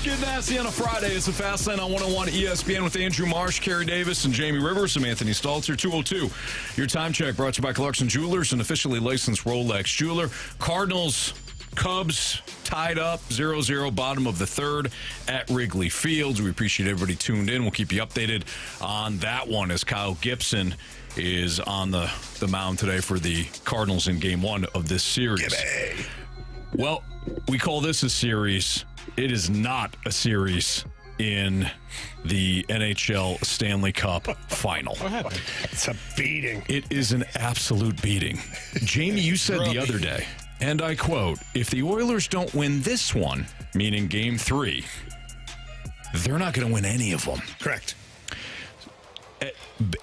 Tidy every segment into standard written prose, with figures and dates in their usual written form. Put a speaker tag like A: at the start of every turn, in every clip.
A: Let's get nasty on a Friday. It's a Fast Lane on 101 ESPN with Andrew Marsh, Carey Davis, and Jamie Rivers. I'm Anthony Stalter. 202. Your time check brought to you by Clarkson Jewelers, an officially licensed Rolex jeweler. Cardinals, Cubs tied up 0-0, bottom of the third at Wrigley Field. We appreciate everybody tuned in. We'll keep you updated on that one as Kyle Gibson is on the mound today for the Cardinals in game one of this series.
B: Gibby.
A: Well, we call this a series. It is not a series in the NHL Stanley Cup final.
B: It's a beating.
A: It is an absolute beating. Jamie, you said the other day, and I quote, if the Oilers don't win this one, meaning game three, they're not going to win any of them.
B: Correct.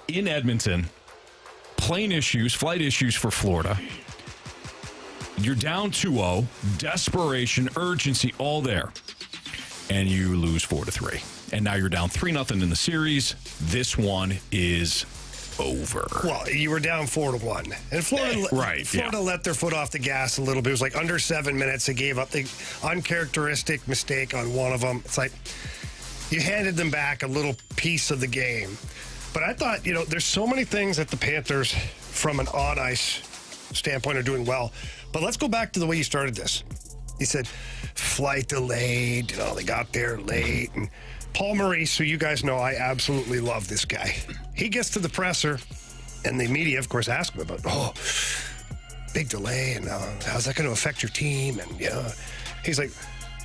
A: In Edmonton, plane issues, flight issues for Florida. You're down 2-0, desperation, urgency, all there. And you lose 4-3. And now you're down 3-0 in the series. This one is over.
B: Well, you were down 4-1. And Florida let their foot off the gas a little bit. It was like under 7 minutes. They gave up the uncharacteristic mistake on one of them. It's like you handed them back a little piece of the game. But I thought, there's so many things that the Panthers, from an on-ice standpoint, are doing well. But let's go back to the way you started this. You said flight delayed, they got there late. And Paul Maurice, who you guys know, I absolutely love this guy. He gets to the presser, and the media, of course, ask him about, big delay, and how's that going to affect your team? And, he's like,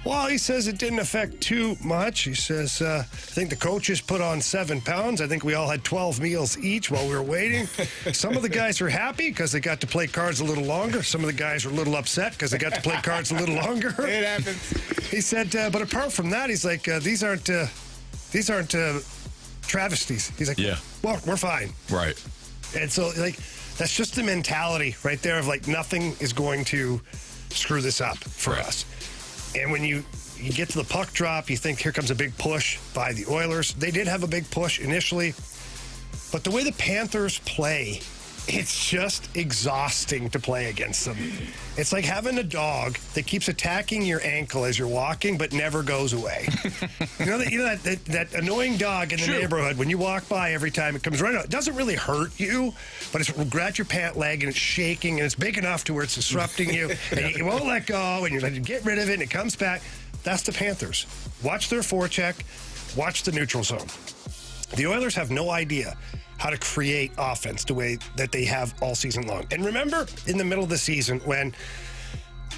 B: well, he says it didn't affect too much. He says, I think the coaches put on 7 pounds. I think we all had 12 meals each while we were waiting. Some of the guys are happy because they got to play cards a little longer. Some of the guys are a little upset because they got to play cards a little longer.
C: It happens.
B: He said, but apart from that, he's like, these aren't travesties. He's like,
A: yeah,
B: well, we're fine.
A: Right.
B: And so, that's just the mentality right there of, nothing is going to screw this up for us. And when you get to the puck drop, you think here comes a big push by the Oilers. They did have a big push initially. But the way the Panthers play, it's just exhausting to play against them. It's like having a dog that keeps attacking your ankle as you're walking but never goes away. that annoying dog in the neighborhood, when you walk by every time, it comes right out. It doesn't really hurt you, but it's at your pant leg and it's shaking and it's big enough to where it's disrupting you and you won't let go and you're like, get rid of it and it comes back. That's the Panthers. Watch their forecheck. Watch the neutral zone. The Oilers have no idea how to create offense the way that they have all season long. And remember in the middle of the season when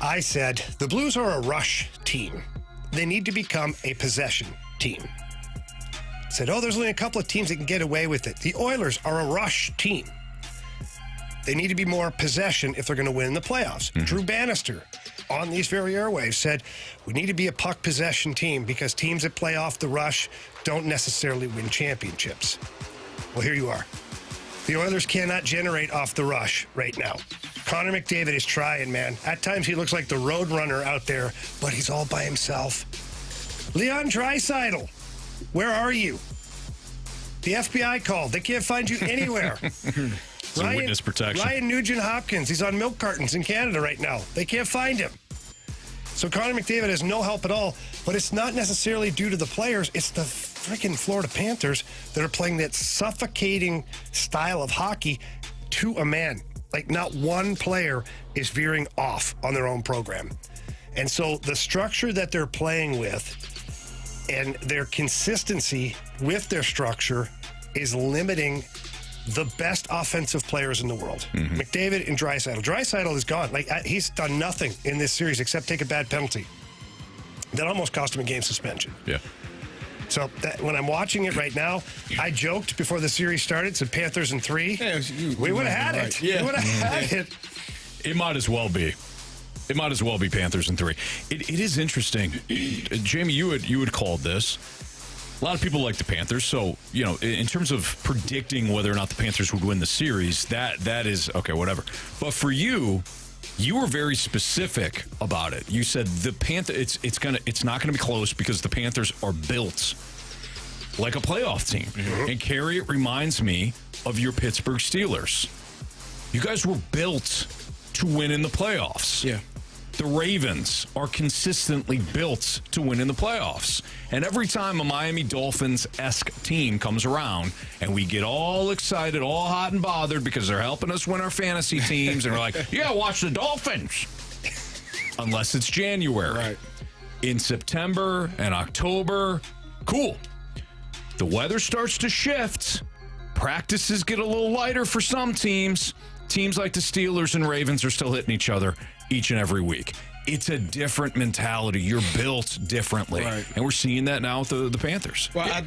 B: I said the Blues are a rush team. They need to become a possession team. I said, there's only a couple of teams that can get away with it. The Oilers are a rush team. They need to be more possession if they're going to win the playoffs. Mm-hmm. Drew Bannister on these very airwaves said, we need to be a puck possession team because teams that play off the rush don't necessarily win championships. Well, here you are. The Oilers cannot generate off the rush right now. Connor McDavid is trying, man. At times he looks like the road runner out there, but he's all by himself. Leon Draisaitl, where are you? The FBI called. They can't find you anywhere.
A: Witness protection.
B: Ryan Nugent-Hopkins, he's on milk cartons in Canada right now. They can't find him. So Connor McDavid has no help at all, but it's not necessarily due to the players. It's the freaking Florida Panthers that are playing that suffocating style of hockey to a man. Like, not one player is veering off on their own program. And so the structure that they're playing with and their consistency with their structure is limiting the best offensive players in the world. Mm-hmm. McDavid and Draisaitl. Draisaitl is gone. He's done nothing in this series except take a bad penalty. That almost cost him a game suspension.
A: Yeah.
B: So when I'm watching it right now, I joked before the series started, said Panthers in 3.
C: Yeah,
B: we would have had it. Yeah. We would have had it.
A: It might as well be. It might as well be Panthers in 3. It is interesting. Jamie, you had called this. A lot of people like the Panthers, so, in terms of predicting whether or not the Panthers would win the series, that is, okay, whatever. But for you were very specific about it. You said the Panthers, it's not gonna be close because the Panthers are built like a playoff team. Mm-hmm. And Carey, it reminds me of your Pittsburgh Steelers. You guys were built to win in the playoffs.
C: Yeah.
A: The Ravens are consistently built to win in the playoffs. And every time a Miami Dolphins-esque team comes around and we get all excited, all hot and bothered because they're helping us win our fantasy teams, and we're like, yeah, watch the Dolphins. Unless it's January.
C: Right.
A: In September and October, cool. The weather starts to shift. Practices get a little lighter for some teams. Teams like the Steelers and Ravens are still hitting each other each and every week. It's a different mentality. You're built differently.
C: Right.
A: And we're seeing that now with the Panthers.
C: Well, I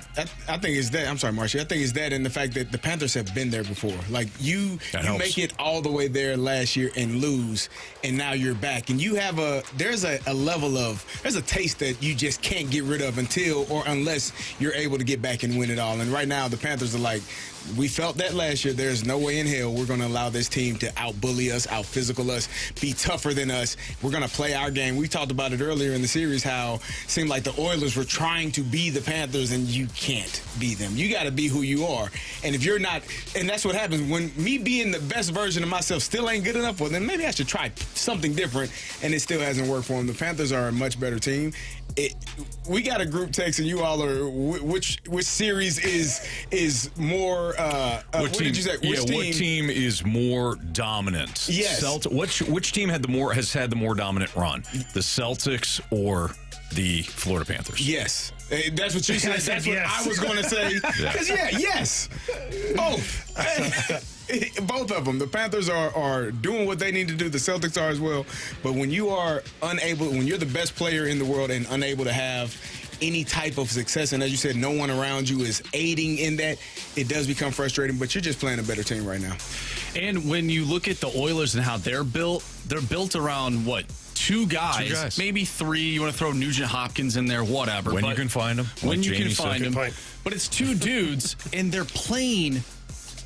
C: think it's that. I'm sorry, Marshy. I think it's that and the fact that the Panthers have been there before. Like, you make it all the way there last year and lose, and now you're back. And you have there's a level of, there's a taste that you just can't get rid of unless you're able to get back and win it all. And right now, the Panthers are like, we felt that last year. There's no way in hell we're going to allow this team to out-bully us, out-physical us, be tougher than us. We're going to play our game. We talked about it earlier in the series, how it seemed like the Oilers were trying to be the Panthers, and you can't be them. You got to be who you are. And if you're not, and that's what happens when me being the best version of myself still ain't good enough, well, then maybe I should try something different, and it still hasn't worked for them. The Panthers are a much better team. We got a group text, and you all are, which series is more, what did you say?
A: What team is more dominant?
C: Yes.
A: Which team has had the more dominant run? The Celtics or the Florida Panthers?
C: Yes. That's what you said. That's what I was going to say. Because, yes. Both. Both of them. The Panthers are doing what they need to do. The Celtics are as well. But when you are when you're the best player in the world and unable to have any type of success, and as you said, no one around you is aiding in that, it does become frustrating, but you're just playing a better team right now.
D: And when you look at the Oilers and how they're built around, what, two guys, maybe three. You want to throw Nugent Hopkins in there, whatever.
A: When you can find them.
D: When you can find them. But it's two dudes, and they're playing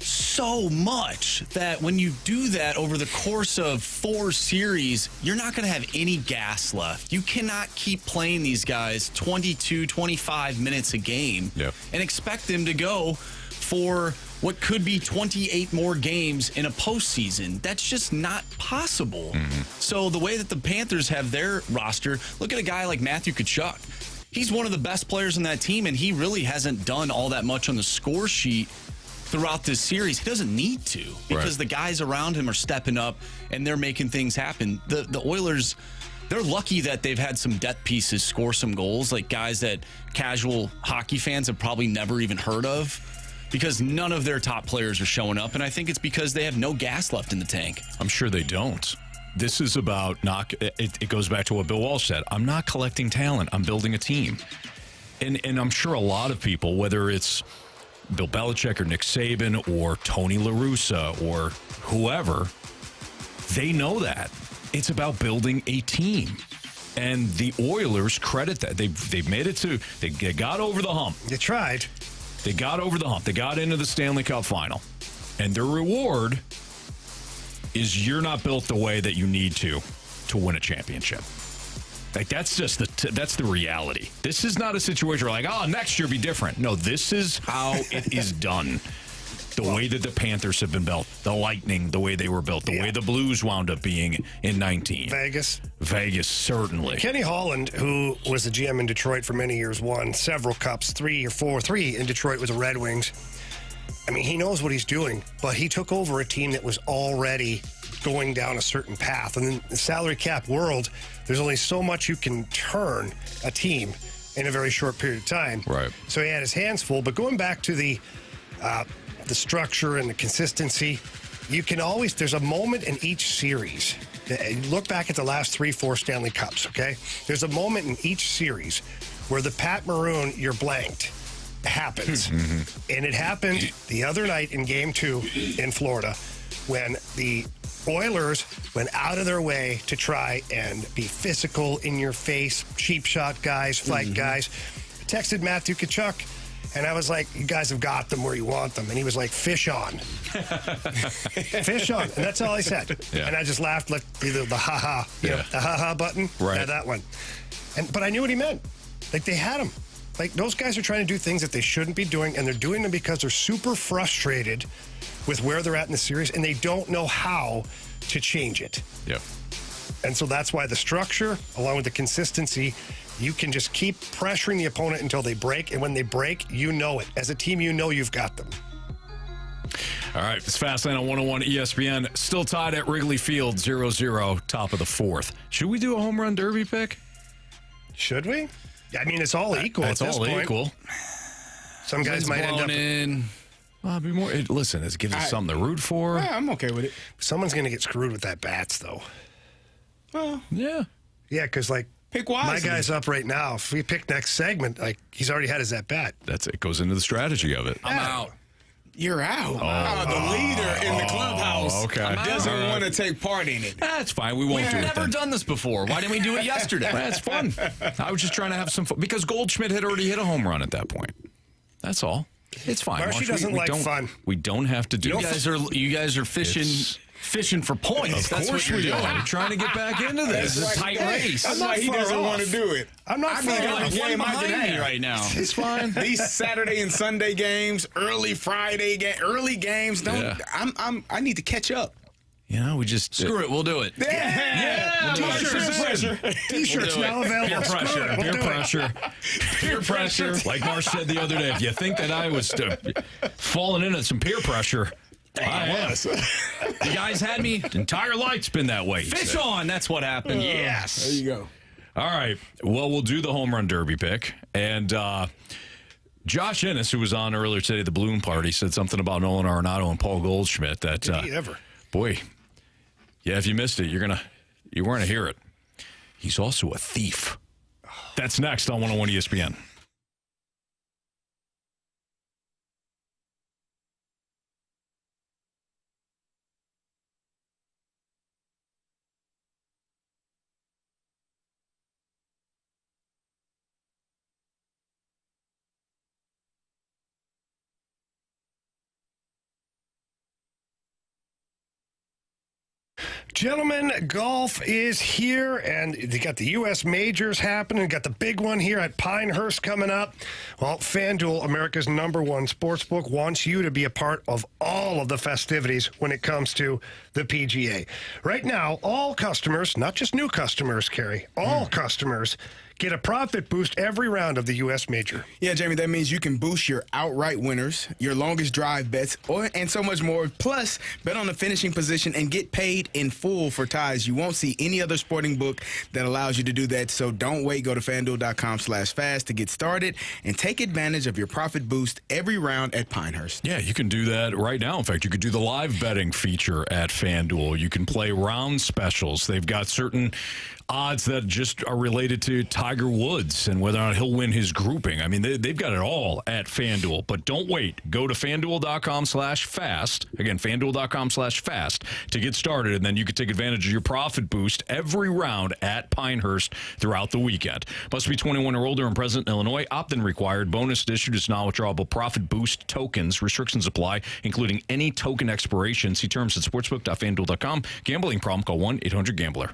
D: so much that when you do that over the course of 4 series, you're not going to have any gas left. You cannot keep playing these guys 22, 25 minutes a game and expect them to go for what could be 28 more games in a postseason. That's just not possible. Mm-hmm. So the way that the Panthers have their roster, look at a guy like Matthew Tkachuk. He's one of the best players on that team, and he really hasn't done all that much on the score sheet throughout this series. He doesn't need to, because the guys around him are stepping up and they're making things happen. The Oilers, they're lucky that they've had some depth pieces score some goals, like guys that casual hockey fans have probably never even heard of, because none of their top players are showing up, and I think it's because they have no gas left in the tank.
A: I'm sure they don't. This is about it goes back to what Bill Walsh said. I'm not collecting talent. I'm building a team. And I'm sure a lot of people, whether it's Bill Belichick or Nick Saban or Tony La Russa or whoever, they know that. It's about building a team. And the Oilers credit that. They've made it to, they got over the hump.
B: You tried.
A: They got over the hump. They got into the Stanley Cup final. And their reward is you're not built the way that you need to win a championship. Like, that's just that's the reality. This is not a situation where, like, next year be different. No, this is how it is done. The way that the Panthers have been built, the Lightning, the way they were built, the way the Blues wound up being in 19. Vegas, certainly.
B: Kenny Holland, who was the GM in Detroit for many years, won several cups, 3 in Detroit with the Red Wings. I mean, he knows what he's doing, but he took over a team that was already going down a certain path. And in the salary cap world, there's only so much you can turn a team in a very short period of time.
A: Right.
B: So he had his hands full. But going back to the structure and the consistency, you can always, there's a moment in each series. Look back at the last 3-4 Stanley Cups, okay? There's a moment in each series where the Pat Maroon, you're blanked, happens. Mm-hmm. And it happened the other night in Game 2 in Florida when the Oilers went out of their way to try and be physical, in your face, cheap shot guys, fight guys. I texted Matthew Tkachuk, and I was like, you guys have got them where you want them. And he was like, fish on. Fish on. And that's all I said. Yeah. And I just laughed, like the ha-ha, the ha-ha button.
A: Right.
B: Yeah, that one. But I knew what he meant. Like, they had him. Like, those guys are trying to do things that they shouldn't be doing, and they're doing them because they're super frustrated with where they're at in the series, and they don't know how to change it.
A: Yeah.
B: And so that's why the structure, along with the consistency, you can just keep pressuring the opponent until they break. And when they break, you know it. As a team, you know you've got them.
A: All right, it's Fastlane on 101 ESPN. Still tied at Wrigley Field, 0-0, top of the fourth. Should we do a home run derby pick?
B: Should we? I mean, it's all equal
A: It's
B: at this
A: all
B: point.
A: equal.
B: Some guys might end up...
D: in.
A: Be more. Listen, it gives us something to root for.
C: Yeah, I'm okay with it.
B: Someone's going to get screwed with that bats, though.
C: Well,
A: Yeah.
B: Yeah, because, like,
C: pick wisely.
B: my guy's up right now. If we pick next segment, like, he's already had his at-bat.
A: That's it. Goes into the strategy of it.
D: I'm out.
C: You're out. The leader in the clubhouse
A: okay.
C: doesn't want to take part in it.
A: That's fine. We won't do it
D: Never
A: then.
D: done this before. Why didn't we do it yesterday?
A: That's fun. I was just trying to have some fun. Because Goldschmidt had already hit a home run at that point. That's all. It's fine.
B: Marshy doesn't like fun.
A: We don't have to do
D: You
A: it.
D: guys are fishing for points. That's what you're doing.
A: We're trying to get back into this.
D: It's a tight race.
C: That's why he
B: far
C: doesn't
B: off.
C: want to do it.
B: I'm not far
C: got
B: off.
C: a game I can
D: behind me
C: have
D: right now.
A: It's fine.
C: These Saturday and Sunday games, early Friday early games. I need to catch up.
A: You know, we just
D: Screw it. We'll do it.
C: Yeah.
B: T-shirts now available.
A: Peer pressure.
B: We'll
A: Peer
B: do it.
A: pressure. Peer pressure. Like Marsh said the other day, if you think that I was falling into some peer pressure, I am.
D: You guys had me.
A: Entire life's been that way.
D: Fish on. That's what happened.
A: Yes.
C: There you go.
A: All right. Well, we'll do the home run derby pick. And Josh Ennis, who was on earlier today at the Balloon Party, said something about Nolan Arenado and Paul Goldschmidt. That
B: Did he ever?
A: boy, yeah. If you missed it, you weren't gonna hear it. He's also a thief. That's next on 101 ESPN.
B: Gentlemen, golf is here, and they got the U.S. majors happening. Got the big one here at Pinehurst coming up. Well, FanDuel, America's #1 sportsbook, wants you to be a part of all of the festivities when it comes to the PGA. Right now, all customers, not just new customers, Carey, all customers get a profit boost every round of the U.S. major.
C: Yeah, Jamie, that means you can boost your outright winners, your longest drive bets, and so much more. Plus, bet on the finishing position and get paid in full for ties. You won't see any other sporting book that allows you to do that. So don't wait. Go to FanDuel.com/fast to get started and take advantage of your profit boost every round at Pinehurst.
A: Yeah, you can do that right now. In fact, you could do the live betting feature at FanDuel. You can play round specials. They've got certain odds that just are related to Tiger Woods and whether or not he'll win his grouping. I mean, they've got it all at FanDuel. But don't wait. Go to FanDuel.com/fast. Again, FanDuel.com/fast to get started, and then you can take advantage of your profit boost every round at Pinehurst throughout the weekend. Must be 21 or older and present in Illinois. Opt-in required. Bonus issued is non-withdrawable profit boost tokens. Restrictions apply, including any token expiration. See terms at sportsbook.fanduel.com. Gambling problem? Call 1-800-GAMBLER.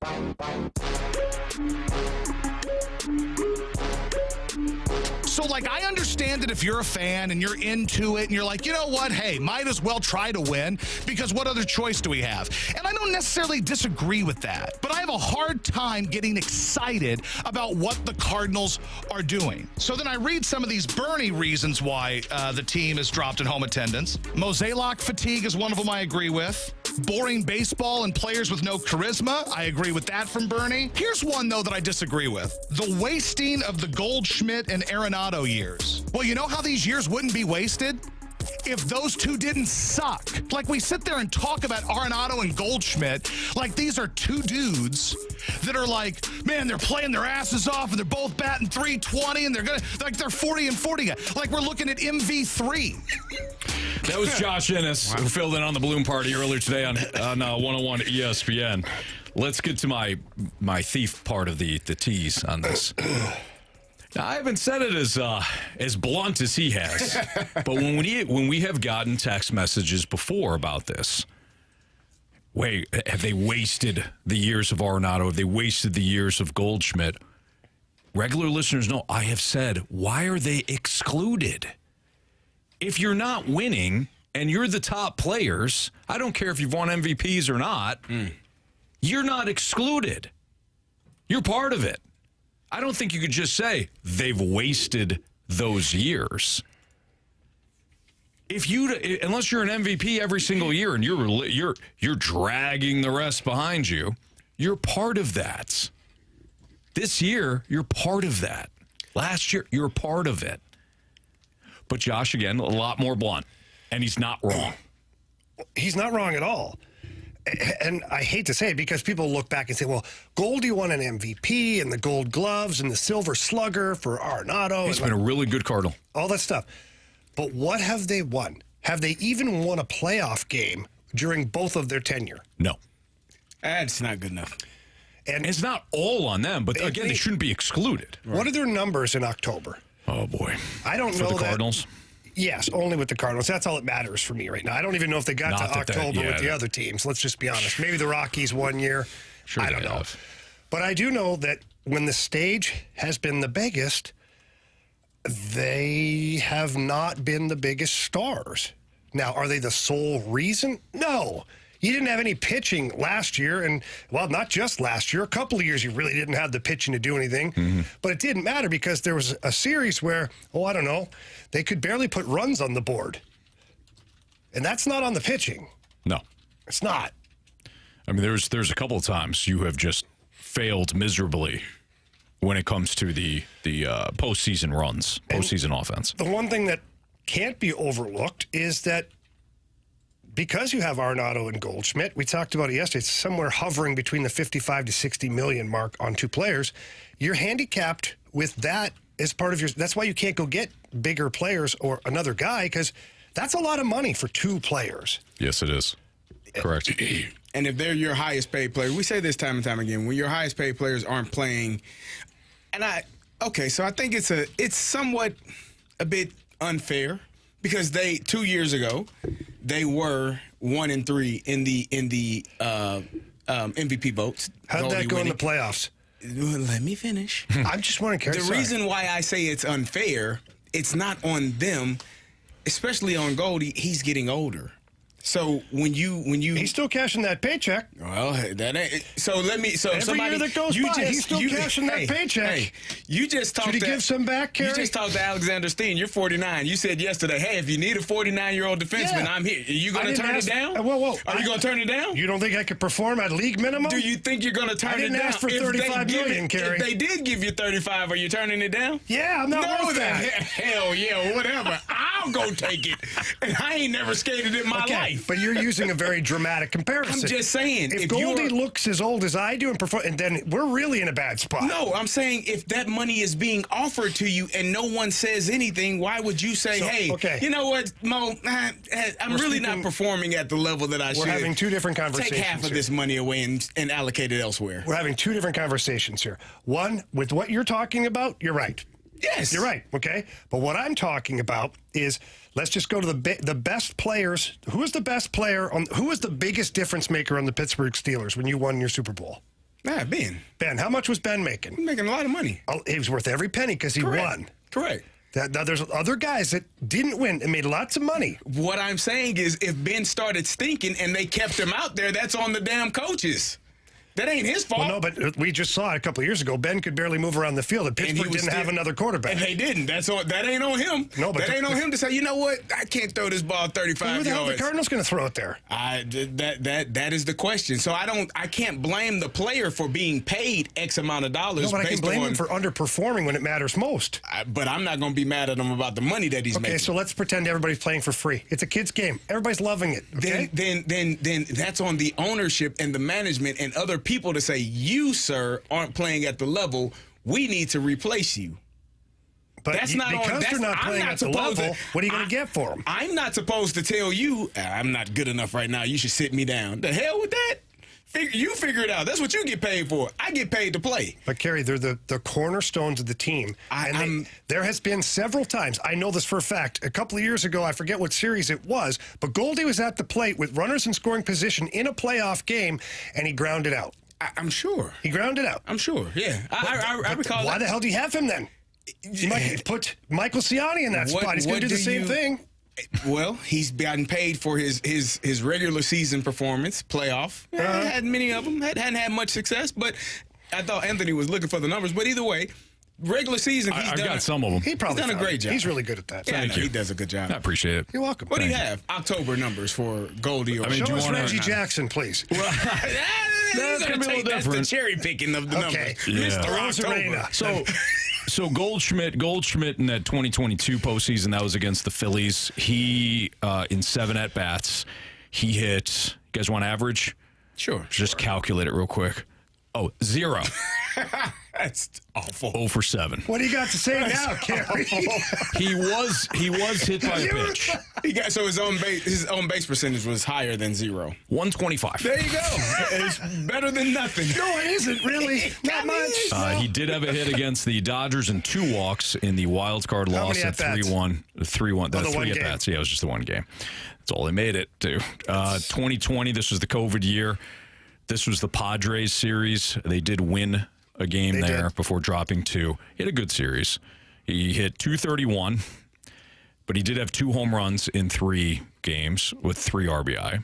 E: So, like, I understand that if you're a fan and you're into it and you're like, you know what, hey, might as well try to win because what other choice do we have? And I don't necessarily disagree with that, but I have a hard time getting excited about what the Cardinals are doing. So then I read some of these Bernie reasons why the team has dropped in home attendance. Mosaic fatigue is one of them I agree with. Boring baseball and players with no charisma. I agree with that from Bernie. Here's one, though, that I disagree with. The wasting of the Goldschmidt and Arenado years. Well, you know how these years wouldn't be wasted? If those two didn't suck. Like, we sit there and talk about Arenado and Goldschmidt like these are two dudes that are like, man, they're playing their asses off and they're both batting .320 and they're 40 and 40. Like, we're looking at MV3.
A: That was Josh Ennis, who filled in on the balloon party earlier today on 101 ESPN. Let's get to my thief part of the tease on this. Now, I haven't said it as blunt as he has, but when we have gotten text messages before about this, wait, have they wasted the years of Arenado? Have they wasted the years of Goldschmidt? Regular listeners know I have said, why are they excluded? If you're not winning and you're the top players, I don't care if you've won MVPs or not, you're not excluded. You're part of it. I don't think you could just say they've wasted those years. Unless you're an MVP every single year and you're dragging the rest behind you, you're part of that. This year, you're part of that. Last year, you're part of it. But Josh, again, a lot more blunt, and he's not wrong.
B: He's not wrong at all. And I hate to say it because people look back and say, well, Goldie won an MVP and the Gold Gloves and the Silver Slugger for Arenado.
A: He's been a really good Cardinal.
B: All that stuff. But what have they won? Have they even won a playoff game during both of their tenure?
A: No.
C: That's not good enough.
A: And it's not all on them, but again, they shouldn't be excluded.
B: What are their numbers in October?
A: Oh, boy.
B: I don't know
A: for the Cardinals?
B: Yes, only with the Cardinals. That's all that matters for me right now. I don't even know if they got to October with the other teams. Let's just be honest. Maybe the Rockies 1 year.
A: Sure,
B: I don't know. But I do know that when the stage has been the biggest, they have not been the biggest stars. Now, are they the sole reason? No. You didn't have any pitching last year, and, well, not just last year. A couple of years you really didn't have the pitching to do anything. Mm-hmm. But it didn't matter because there was a series where, I don't know, they could barely put runs on the board. And that's not on the pitching.
A: No.
B: It's not.
A: I mean, there's a couple of times you have just failed miserably when it comes to the postseason runs, postseason offense.
B: The one thing that can't be overlooked is that because you have Arenado and Goldschmidt, we talked about it yesterday, it's somewhere hovering between the 55 to 60 million mark on two players. You're handicapped with that as part of your, that's why you can't go get bigger players or another guy, because that's a lot of money for two players.
A: Yes, it is. Correct.
C: And if they're your highest paid player, we say this time and time again, when your highest paid players aren't playing, so I think it's somewhat a bit unfair. Because 2 years ago, they were 1-3 in the MVP votes.
B: How did that go in the playoffs?
C: Let me finish.
B: I'm just wondering, Carey.
C: The reason why I say it's unfair, it's not on them, especially on Goldie. He's getting older. So when you
B: he's still cashing that paycheck.
C: Well, that ain't so. Every
B: year that goes by, he's still cashing that paycheck.
C: Hey, you just talked.
B: Should he give some back, Carey?
C: You just talked to Alexander Steen. You're 49. You said yesterday, hey, if you need a 49-year-old defenseman, I'm here. Are you going to turn it down?
B: Whoa.
C: Are you going to turn it down?
B: You don't think I could perform at league minimum?
C: Do you think you're going to turn it down?
B: I didn't ask for $35 million, Carey.
C: If they did give you 35, are you turning it down?
B: Yeah, I'm not worth that.
C: Hell yeah, whatever. I'll go take it. And I ain't never skated in my life.
B: But you're using a very dramatic comparison.
C: I'm just saying.
B: If Goldie looks as old as I do and perform, and then we're really in a bad spot.
C: No, I'm saying if that money is being offered to you and no one says anything, why would you say, you know what, Mo, I'm really not performing at the level that I should.
B: We're having two different conversations.
C: Take half of this money away and allocate it elsewhere.
B: We're having two different conversations here. One, with what you're talking about, you're right.
C: Yes.
B: You're right, okay? But what I'm talking about is, let's just go to the best players. Who is the best player who was the biggest difference maker on the Pittsburgh Steelers when you won your Super Bowl? Ben, how much was Ben making?
C: He's making a lot of money.
B: Oh, he was worth every penny because he won.
C: Correct.
B: Now, there's other guys that didn't win and made lots of money.
C: What I'm saying is if Ben started stinking and they kept him out there, that's on the damn coaches. That ain't his fault.
B: Well, no, but we just saw it a couple of years ago. Ben could barely move around the field, and Pittsburgh didn't have another quarterback.
C: And they didn't. That ain't on him.
B: No, but
C: that ain't on him to say, you know what, I can't throw this ball 35 yards.
B: Who the hell are the Cardinals going to throw it there?
C: That is the question. So I can't blame the player for being paid X amount of dollars.
B: No, but I can blame him for underperforming when it matters most.
C: But I'm not going to be mad at him about the money that he's making.
B: Okay, so let's pretend everybody's playing for free. It's a kid's game. Everybody's loving it. Okay?
C: Then that's on the ownership and the management and other people to say, you, sir, aren't playing at the level. We need to replace you.
B: But
C: that's not
B: because they're not playing at the level, what are you going to get for them?
C: I'm not supposed to tell you, I'm not good enough right now. You should sit me down. The hell with that? You figure it out. That's what you get paid for. I get paid to play.
B: But, Carey, they're the cornerstones of the team. There has been several times, I know this for a fact, a couple of years ago, I forget what series it was, but Goldie was at the plate with runners in scoring position in a playoff game, and he grounded out.
C: I'm sure.
B: He grounded out.
C: I'm sure, yeah. I recall
B: Why the hell do you have him then? You might put Michael Ciani in that spot. He's going to do the same thing.
C: Well, he's gotten paid for his regular season performance, playoff. Had many of them. Hadn't had much success, but I thought Anthony was looking for the numbers. But either way, regular season,
A: I've got some of them.
B: He's done
C: a great job.
B: He's really good at that.
C: Yeah, he does a good job.
A: I appreciate it.
B: You're welcome.
C: What do you have? October numbers for Goldie? Or
B: Show us Reggie Jackson, please.
C: That's going to be a little different. That's the cherry picking of the numbers.
B: Mr. October.
A: So Goldschmidt in that 2022 postseason, that was against the Phillies. He, in 7 at-bats, he hit, you guys want average?
C: Sure.
A: Just calculate it real quick. 0.
C: That's awful.
A: 0 for 7.
B: What do you got to say now, Carey?
A: He was hit by a pitch.
C: So his own base percentage was higher than 0.
A: 125.
C: There you go. It's better than nothing.
B: No, it isn't really. Not much.
A: He did have a hit against the Dodgers and 2 walks in the wild card loss at 3-1. 3-1. That's 3 at-bats. Yeah, it was just the one game. That's all they made it to. 2020, this was the COVID year. This was the Padres series. They did win a game before dropping 2. He had a good series. He hit 231, but he did have 2 home runs in 3 games with 3 RBI.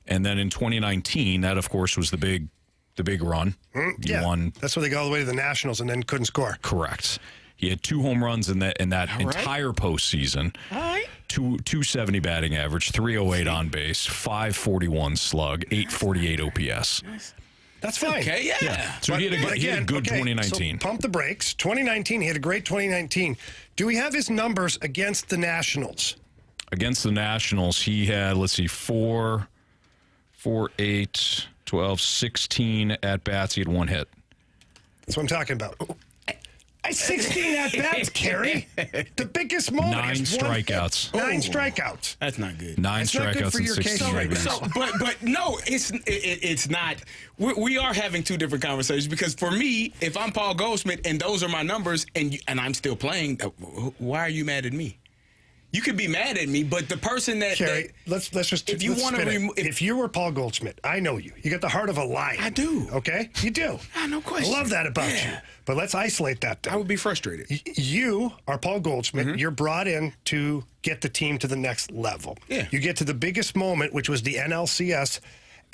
A: And then in 2019, that of course was the big run. He won.
B: That's where they got all the way to the Nationals and then couldn't score.
A: Correct. He had 2 home runs in that entire postseason.
C: All right.
A: 270 batting average, 308 on base, 541 slug, 848 OPS.
B: That's fine.
C: Okay, yeah.
A: So he had a good 2019.
B: So pump the brakes. 2019, he had a great 2019. Do we have his numbers against the Nationals?
A: Against the Nationals, he had, 4, 8, 12, 16 at-bats. He had 1 hit.
B: That's what I'm talking about. 16 at-bats, Carey. The biggest moment.
A: 9 strikeouts.
B: 9 strikeouts.
C: That's not good.
A: 9 strikeouts in 16 innings.
C: But no, it's not. We are having 2 different conversations because for me, if I'm Paul Goldschmidt and those are my numbers and I'm still playing, why are you mad at me? You could be mad at me, but the person that
B: Carey, let's just
C: if you want to
B: if you were Paul Goldschmidt, I know you. You got the heart of a lion.
C: I do.
B: Okay, you do.
C: No question.
B: I love that about you. But let's isolate that. Then.
C: I would be frustrated.
B: You are Paul Goldschmidt. Mm-hmm. You're brought in to get the team to the next level.
C: Yeah.
B: You get to the biggest moment, which was the NLCS.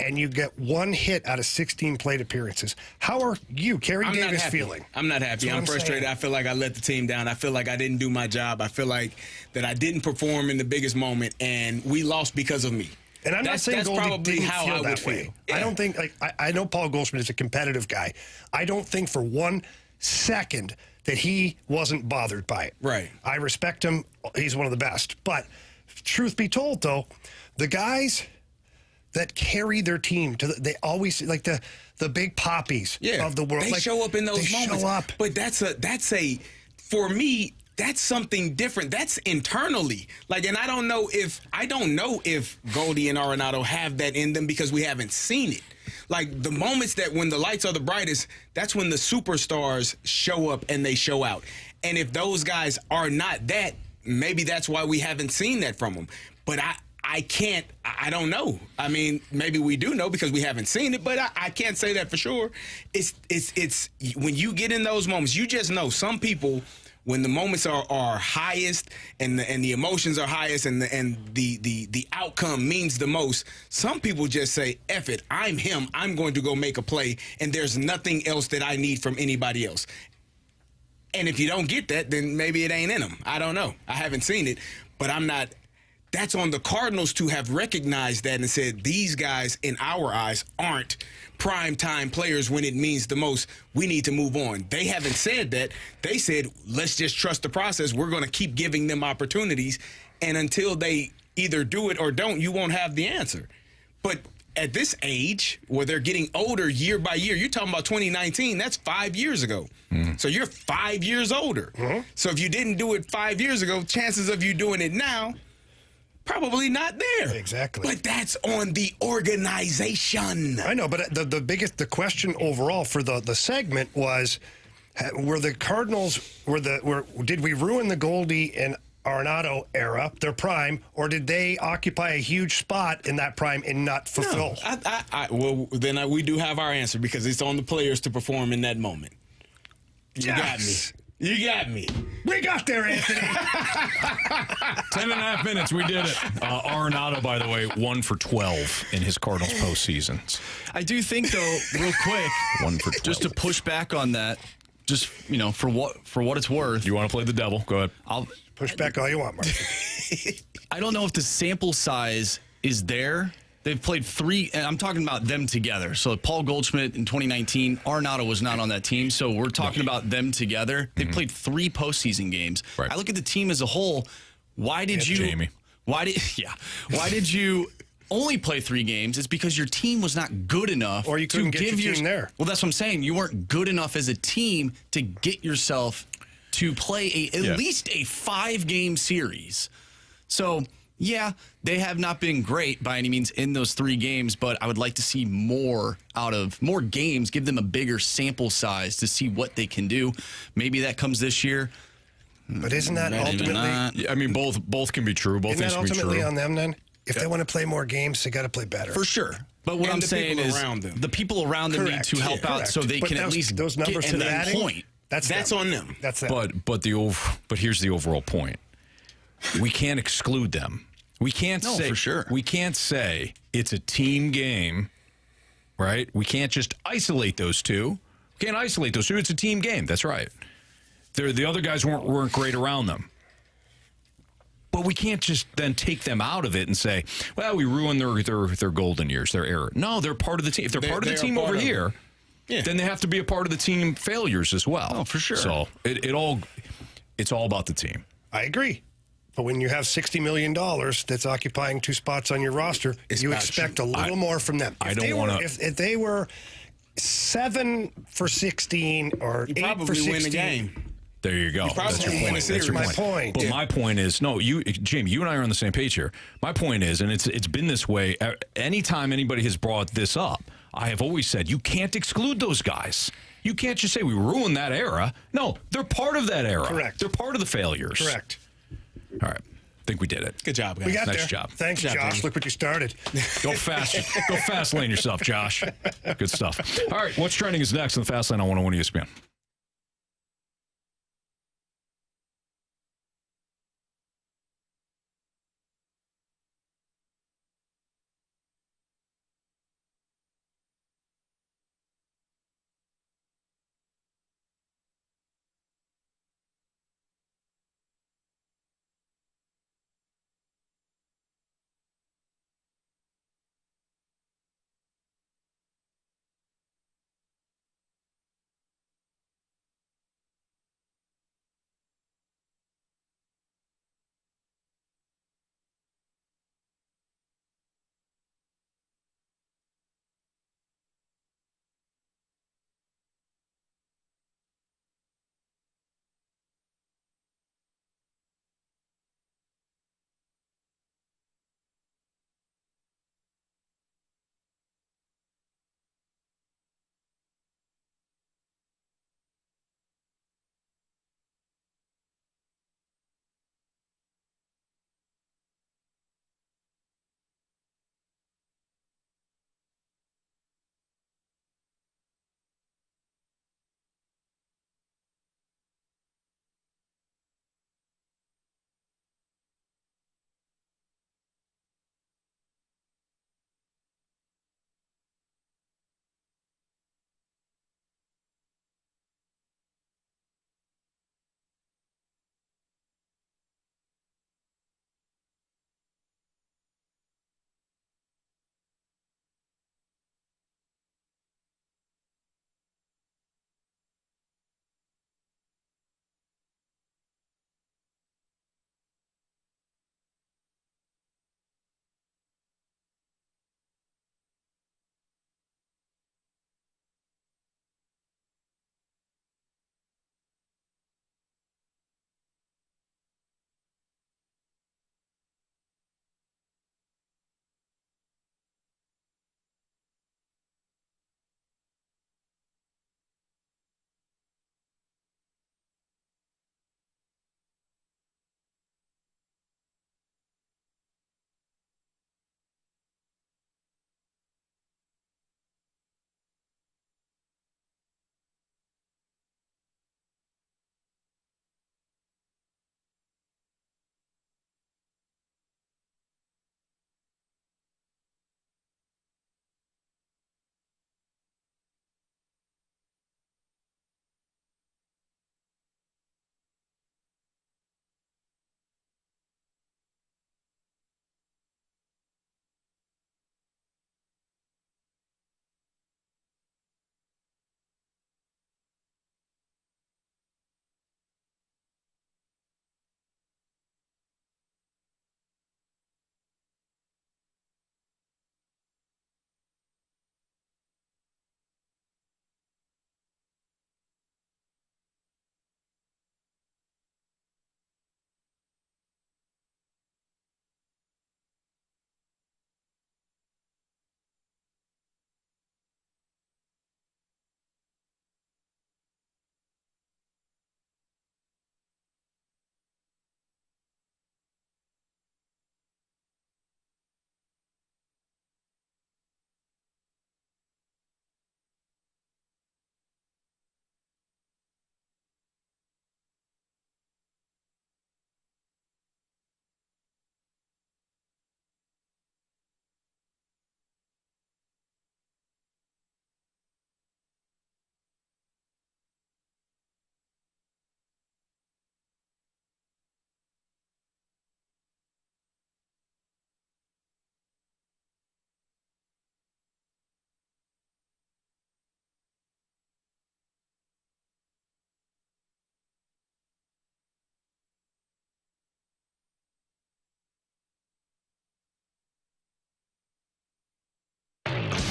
B: And you get 1 hit out of 16 plate appearances. How are you, Carey Davis, feeling?
C: I'm not happy. I'm frustrated. I feel like I let the team down. I feel like I didn't do my job. I feel like that I didn't perform in the biggest moment, and we lost because of me.
B: And I'm not saying Goldie
C: probably
B: didn't
C: how
B: feel
C: I would
B: that way.
C: feel. Yeah.
B: I don't think, I know Paul Goldschmidt is a competitive guy. I don't think for 1 second that he wasn't bothered by it.
C: Right.
B: I respect him. He's one of the best. But truth be told, though, the guys that carry their team they always like the big poppies of the world.
C: They show up in those moments.
B: Show up.
C: But that's for me, that's something different. That's internally. And I don't know if Goldie and Arenado have that in them because we haven't seen it. The moments that when the lights are the brightest, that's when the superstars show up and they show out. And if those guys are not that, maybe that's why we haven't seen that from them. But I don't know. I mean, maybe we do know because we haven't seen it, but I can't say that for sure. It's when you get in those moments, you just know some people, when the moments are highest and the emotions are highest and the outcome means the most, some people just say, F it, I'm him, I'm going to go make a play, and there's nothing else that I need from anybody else. And if you don't get that, then maybe it ain't in them. I don't know. I haven't seen it, but I'm not. That's on the Cardinals to have recognized that and said, these guys, in our eyes, aren't prime-time players when it means the most. We need to move on. They haven't said that. They said, let's just trust the process. We're going to keep giving them opportunities, and until they either do it or don't, you won't have the answer. But at this age, where they're getting older year by year, you're talking about 2019, that's 5 years ago. So you're 5 years older. So if you didn't do it 5 years ago, chances of you doing it now, probably not there.
B: Exactly.
C: But that's on the organization.
B: I know, but the question overall for the segment was, were the Cardinals, did we ruin the Goldie and Arenado era, their prime, or did they occupy a huge spot in that prime and not fulfill?
C: No, we do have our answer because it's on the players to perform in that moment. You got me. You got me.
B: We got there, Anthony.
A: 10.5 minutes, we did it. Arenado, by the way, 1 for 12 in his Cardinals postseasons.
D: I do think, though, real quick,
A: 1 for 12.
D: just to push back on that, just for what it's worth.
A: You want to play the devil? Go ahead.
D: I'll
B: Push back all you want, Mark.
D: I don't know if the sample size is there. They've played 3, and I'm talking about them together. So Paul Goldschmidt in 2019, Arenado was not on that team. So we're talking about them together. They played 3 postseason games.
A: Right.
D: I look at the team as a whole. Why did
A: Jamie.
D: Why did you only play 3 games? It's because your team was not good enough.
B: Or you couldn't get your team there.
D: Well, that's what I'm saying. You weren't good enough as a team to get yourself to play at least a 5-game series. So, yeah, they have not been great by any means in those 3 games, but I would like to see more games, give them a bigger sample size to see what they can do. Maybe that comes this year.
B: But isn't that ultimately?
A: I mean, both can be true. Both
B: Isn't
A: things
B: that
A: can be
B: ultimately
A: true.
B: on them then? If they want to play more games, they got to play better.
D: For sure. But what I'm saying is the people around them need to help out so they can at least
B: those numbers
D: get to that
B: adding,
D: point.
B: That's
C: on them.
B: That's them.
A: But here's the overall point. We can't exclude them. We can't say
D: for sure.
A: We can't say it's a team game, right? We can't just isolate those two. We can't isolate those two. It's a team game. That's right. The other guys weren't great around them. But we can't just then take them out of it and say, well, we ruined their golden years, their era. No, they're part of the team. If they're part of the team over here, then they have to be a part of the team failures as well.
D: Oh, for sure.
A: So it's all about the team.
B: I agree. But when you have $60 million that's occupying 2 spots on your roster, you expect a little more from them. If they were 7 for 16 or 8 for 16,
C: win the game.
A: There you go.
C: That's your point.
B: That's my point.
A: But my point is, Jamie, you and I are on the same page here. My point is, and it's been this way, anytime anybody has brought this up, I have always said, you can't exclude those guys. You can't just say we ruined that era. No, they're part of that era.
B: Correct.
A: They're part of the failures.
B: Correct.
A: All right. I think we did it.
C: Good job, guys.
B: We got
A: nice
B: there.
A: job.
B: Thanks,
C: Good job,
B: Josh.
C: Jamie.
B: Look what you started.
A: Go fast lane yourself, Josh. Good stuff. All right. What's trending is next on the Fast Lane on 101 ESPN.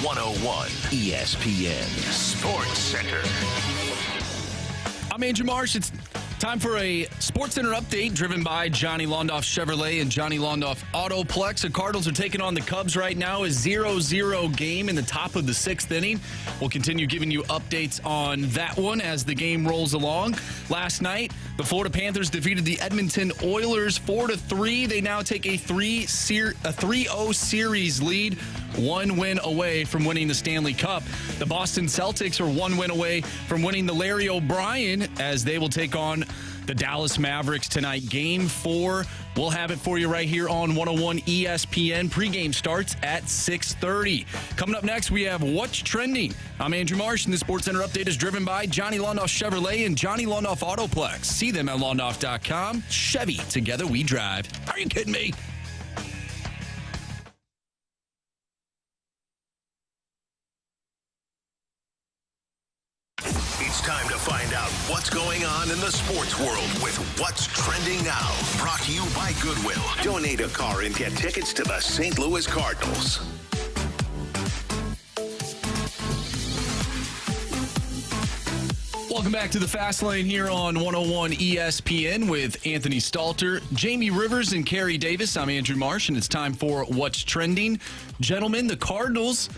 F: 101 ESPN Sports Center.
D: I'm Andrew Marsh. It's time for a Sports Center update driven by Johnny Londoff Chevrolet and Johnny Londoff Autoplex. The Cardinals are taking on the Cubs right now. A 0-0 game in the top of the 6th inning. We'll continue giving you updates on that one as the game rolls along. Last night, the Florida Panthers defeated the Edmonton Oilers 4-3. They now take a 3-0 series lead, one win away from winning the Stanley Cup. The Boston Celtics are one win away from winning the Larry O'Brien as they will take on the Dallas Mavericks tonight. Game 4. We'll have it for you right here on 101 ESPN. Pregame starts at 6:30. Coming up next, we have What's Trending. I'm Andrew Marsh, and the Sports Center update is driven by Johnny Londoff Chevrolet and Johnny Londoff Autoplex. See them at londoff.com. Chevy, together we drive. Are you kidding me?
F: It's time to find out what's going on in the sports world with What's Trending Now. Brought to you by Goodwill. Donate a car and get tickets to the St. Louis Cardinals.
D: Welcome back to the Fast Lane here on 101 ESPN with Anthony Stalter, Jamie Rivers, and Carey Davis. I'm Andrew Marsh, and it's time for What's Trending. Gentlemen, the Cardinals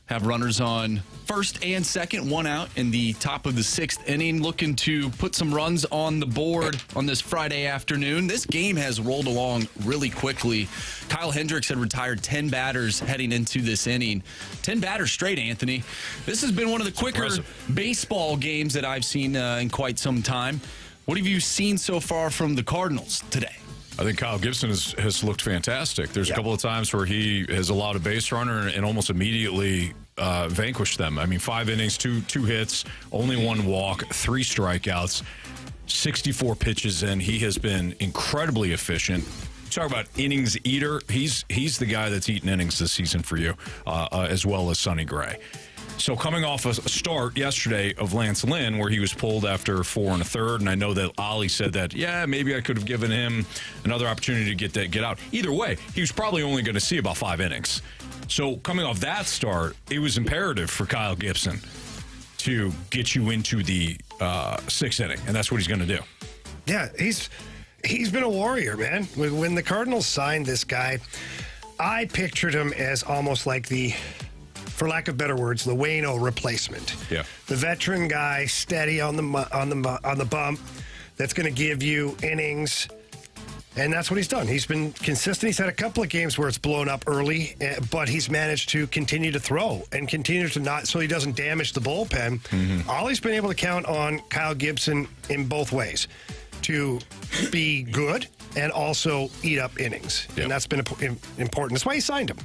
D: have runners on first and second, one out in the top of the 6th inning, looking to put some runs on the board on this Friday afternoon. This game has rolled along really quickly. Kyle Hendricks had retired 10 batters heading into this inning. 10 batters straight, Anthony. This has been one of the quicker baseball games that I've seen in quite some time. What have you seen so far from the Cardinals today?
A: I think Kyle Gibson has looked fantastic. There's a couple of times where he has allowed a base runner and almost immediately vanquished them. I mean, 5 innings, two hits, only 1 walk, 3 strikeouts, 64 pitches in. He has been incredibly efficient. Talk about innings eater. He's the guy that's eaten innings this season for you, as well as Sonny Gray. So coming off a start yesterday of Lance Lynn where he was pulled after 4 1/3, and I know that Ollie said that, maybe I could have given him another opportunity to get out. Either way, he was probably only going to see about 5 innings. So coming off that start, it was imperative for Kyle Gibson to get you into the 6th inning, and that's what he's going to do.
B: Yeah, he's been a warrior, man. When the Cardinals signed this guy, I pictured him as almost like the, for lack of better words, the Waino replacement.
A: Yeah.
B: The veteran guy, steady on the bump, that's going to give you innings, and that's what he's done. He's been consistent. He's had a couple of games where it's blown up early, but he's managed to continue to throw and continue to not, so he doesn't damage the bullpen. Mm-hmm. Ollie's been able to count on Kyle Gibson in both ways to be good and also eat up innings, and that's been important. That's why he signed him.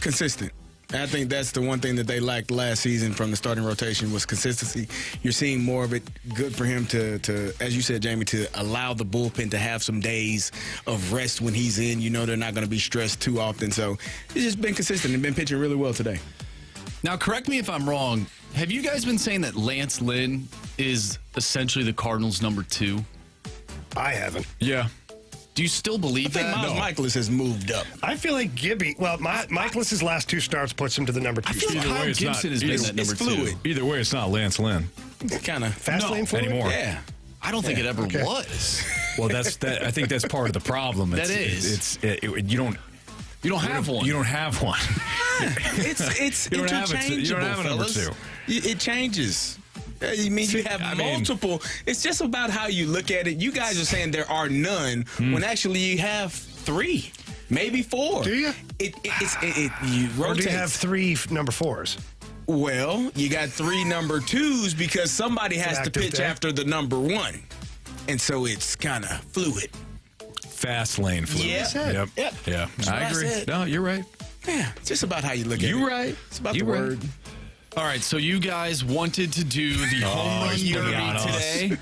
C: Consistent. I think that's the one thing that they lacked last season from the starting rotation was consistency. You're seeing more of it. Good for him to as you said, Jamie, to allow the bullpen to have some days of rest when he's in. You know they're not going to be stressed too often. So he's just been consistent and been pitching really well today.
D: Now, correct me if I'm wrong. Have you guys been saying that Lance Lynn is essentially the Cardinals' number 2?
B: I haven't.
A: Yeah.
D: Do you still believe that?
C: Miles Michaelis has moved up.
B: I feel like Gibby, Michaelis' last 2 starts puts him to the number 2
D: I feel like
B: spot.
D: Kyle Gibson has been that number 2.
C: Fluid.
A: Either way, it's not Lance Lynn.
C: Kind of
B: Fast lane fluid?
A: Anymore.
C: Yeah.
D: I don't think it ever was.
A: Well, I think that's part of the problem.
D: That is.
A: You don't
D: have one.
A: You don't have one.
C: It's
A: You don't have
C: interchangeable,
A: a number
C: fellas.
A: 2.
C: It changes. You mean you have multiple? It's just about how you look at it. You guys are saying there are none when actually you have 3, maybe 4.
B: Do you?
C: You
B: Or
C: rotate.
B: do you have 3 number 4s?
C: Well, you got 3 number 2s because somebody has to
B: active
C: pitch
B: day.
C: after the number 1, and so it's kind of fluid.
A: Fast lane fluid.
C: Yeah.
A: Yep. Yeah.
C: That's what
A: I
C: I
A: agree.
C: said.
A: No, you're right.
C: Yeah, it's just about how you look at it.
A: You're right.
C: It's about
A: You
C: the
A: right.
C: word.
D: All right, so you guys wanted to do the home run
A: he's putting it on
D: derby
A: us.
D: today.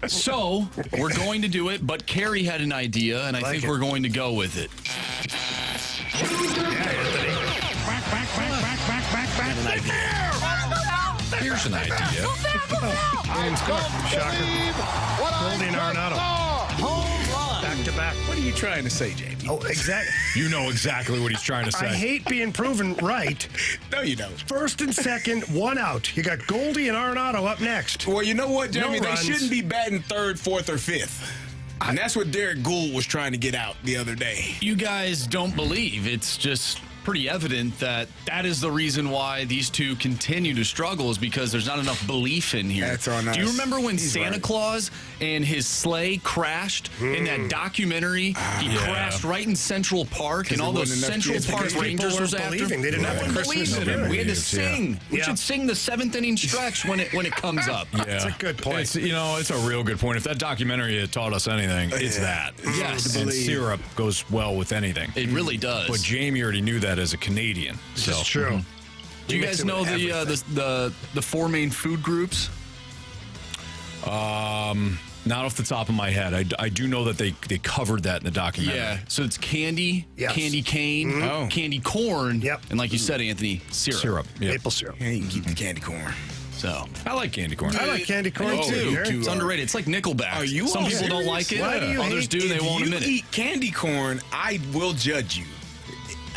D: So we're going to do it, but Carey had an idea, and I think we're going to go with it.
A: Here's an idea.
B: Shocker. Goldschmidt and Arenado.
G: Home run.
B: back-to-back.
C: What are you trying to say, Jamie?
B: Oh, exactly.
A: You know exactly what he's trying to say.
B: I hate being proven right.
C: No, you don't.
B: First and second, one out. You got Goldie and Arenado up next.
C: Well, you know what, Jamie?
B: No
C: They
B: runs.
C: shouldn't be batting third, fourth, or fifth. And that's what Derek Gould was trying to get out the other day.
D: You guys don't believe. It's just pretty evident that is the reason why these two continue to struggle, is because there's not enough belief in here.
C: That's on us.
D: Do you remember when
C: He's
D: Santa
C: right.
D: Claus and his sleigh crashed in that documentary? He crashed right in Central Park, and all
C: there
D: those
C: wasn't enough
D: Central
C: kids
D: Park
C: because people
D: Rangers
B: weren't
D: was after.
B: believing. They didn't have
D: No one
B: Christmas
D: believed in it. We had to
A: movies,
D: sing. We
B: Yeah.
D: should sing the seventh inning stretch when it comes up.
B: That's a good point.
A: It's a real good point. If that documentary had taught us anything, it's that.
D: Yes.
A: And syrup goes well with anything.
D: It really does.
A: But Jamie already knew that as a Canadian. So.
B: It's true.
D: Do you
B: mix
D: guys
B: it
D: know
B: with
D: the four main food groups?
A: Not off the top of my head. I do know that they covered that in the documentary.
D: Yeah. So it's candy,
B: Yes.
D: candy cane,
C: Oh.
D: candy corn,
B: Yep.
D: and like you said, Anthony, syrup.
A: Syrup. Yep.
B: Maple syrup.
C: And you can keep the candy corn.
D: So
A: I like candy corn.
B: I like candy corn
C: Oh,
B: too.
C: you
B: Gary.
C: too.
D: it's underrated. It's like Nickelback.
C: Are you
D: Some
C: all
D: people don't
C: serious?
D: like it.
B: Why do you
D: Others
B: hate-
D: do. They
C: If
D: won't
C: you
D: admit it.
C: eat candy corn, I will judge you.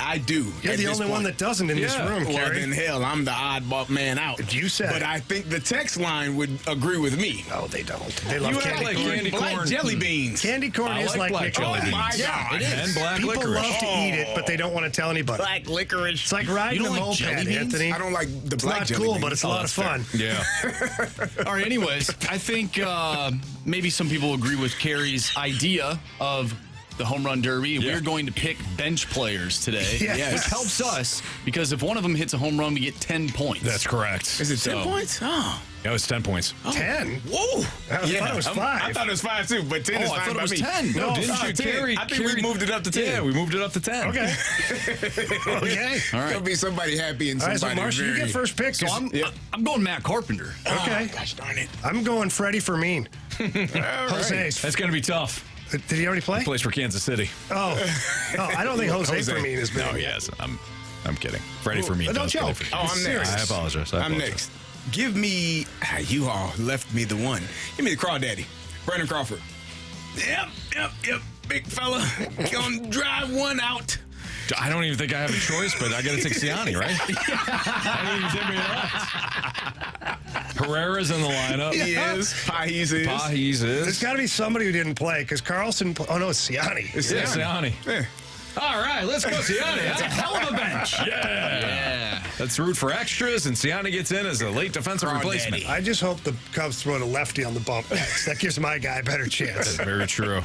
C: I do.
B: You're
C: at
B: the
C: this
B: only one
C: point.
B: that doesn't in this room,
C: Well,
B: Carey.
C: then hell, I'm the oddball man out.
B: You said
C: But
B: it.
C: I think the text line would agree with me.
B: No, they don't. They love
A: You
B: candy
A: act like
B: corn.
A: candy
C: Black
A: corn.
C: jelly beans.
B: Candy corn
A: I
B: is
A: like
B: like
A: black
B: nickel.
A: jelly
C: Oh my
A: beans.
C: God!
D: it is.
A: And black
B: People
A: licorice.
B: love to eat it, but they don't want to tell anybody.
C: Black licorice.
B: It's like riding
D: You
B: a
D: don't like
B: moped,
D: jelly beans?
B: Anthony.
C: I don't like the
B: It's
C: black
B: not
C: jelly
B: cool,
C: beans.
B: but it's a lot of fun.
A: Yeah.
D: All right. Anyways, I think maybe some people agree with Carey's idea of the home run derby.
A: Yeah.
D: We're going to pick bench players today,
B: Yes.
D: which helps us because if one of them hits a home run, we get 10 points.
A: That's correct.
C: Is it 10
D: So-
C: points? Oh.
A: That was 10 points.
B: 10.
C: Whoa.
B: I thought it was 5.
C: I thought it was 5 too, but 10 is
D: Oh, I
C: fine
D: thought it
C: by
D: was
C: me.
D: 10.
A: No, didn't you?
C: 10.
A: Carey,
C: I think we moved it up to 10.
A: Yeah, we moved it up to 10.
B: Okay. Okay.
D: All right.
C: There'll be somebody happy and
B: All right, so
C: somebody
B: Marshall, you
C: very...
B: get first pick.
D: So
B: 'cause-
D: I'm going Matt Carpenter.
B: Okay.
C: Oh, gosh darn it.
B: I'm going Freddie Fermin. Jose.
A: That's going to be tough.
B: Did he already play?
A: Plays for Kansas City.
B: Oh. No, I don't think Jose Fermin is big.
A: No, yes. I'm kidding. Freddie for me.
B: Don't
A: does play
B: joke.
A: for
C: Oh, I'm
A: Kansas.
C: next.
A: I apologize.
C: I'm next. Give me... you all left me the one. Give me the Crawdaddy. Brandon Crawford. Yep. Big fella. Gonna drive one out.
A: I don't even think I have a choice, but I got to take Siani, right? I didn't even think of that. Herrera's in the lineup.
C: He is. Pahis is.
A: Pahis
B: There's
A: is.
B: got to be somebody who didn't play because Carlson. Oh, no, it's Siani.
C: It's
A: Yeah,
C: Siani.
A: Siani.
C: Yeah.
A: All right, let's go Siani. That's a hell of a bench.
D: Yeah.
A: Let's root for extras, and Siani gets in as a late defensive
C: Crawdaddy.
A: replacement.
B: I just hope the Cubs throw a lefty on the bump next. That gives my guy a better chance.
A: Very true.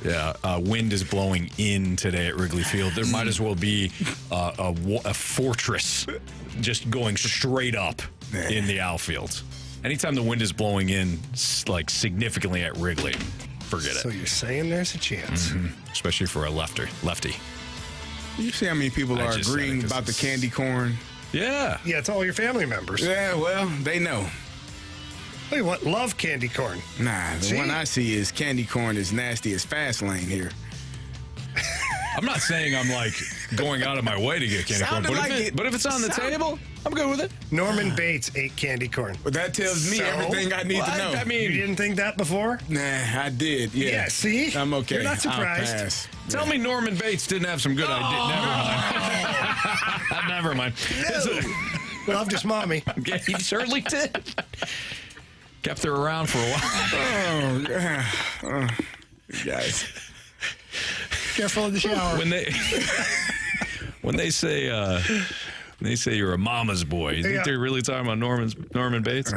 A: Yeah, wind is blowing in today at Wrigley Field. There might as well be a fortress just going straight up in the outfield. Anytime the wind is blowing in, like significantly at Wrigley, forget
B: So
A: it.
B: you're saying there's a chance.
A: Especially for a lefty.
C: You see how many people
A: I
C: are
A: just said it
C: agreeing
A: 'cause
C: about the
A: it's-
C: candy corn?
A: Yeah.
B: Yeah, it's all your family members.
C: Yeah, well, they know.
B: Hey, what? Love candy corn.
C: Nah, the
B: See?
C: one I see is candy corn is nasty as fast lane here.
A: I'm not saying I'm like going out of my way to get candy corn,
C: Sounded
A: but,
C: like
A: but if it's on the table, I'm good with it.
B: Norman Bates ate candy corn.
C: But that tells me
B: So?
C: everything I need to know.
A: I
B: You
A: mean,
B: didn't think that before?
C: Nah, I did. Yeah.
B: Yeah, see?
C: I'm okay.
B: You're not surprised.
C: I'll pass.
A: tell me Norman Bates didn't have some good ideas. Never mind.
B: Loved his mommy.
A: Yeah, he certainly did. Kept her around for a while.
C: Oh, you guys.
B: Careful in the shower.
A: When they say you're a mama's boy, you think
B: Yeah.
A: they're really talking about Norman Bates?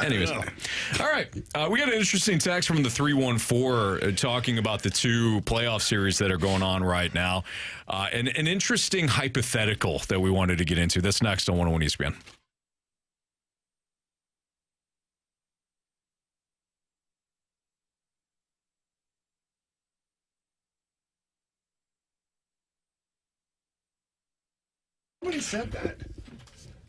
A: Anyways, all right. We got an interesting text from the 314 talking about the two playoff series that are going on right now, and an interesting hypothetical that we wanted to get into. That's next on 101 ESPN.
B: Nobody said that.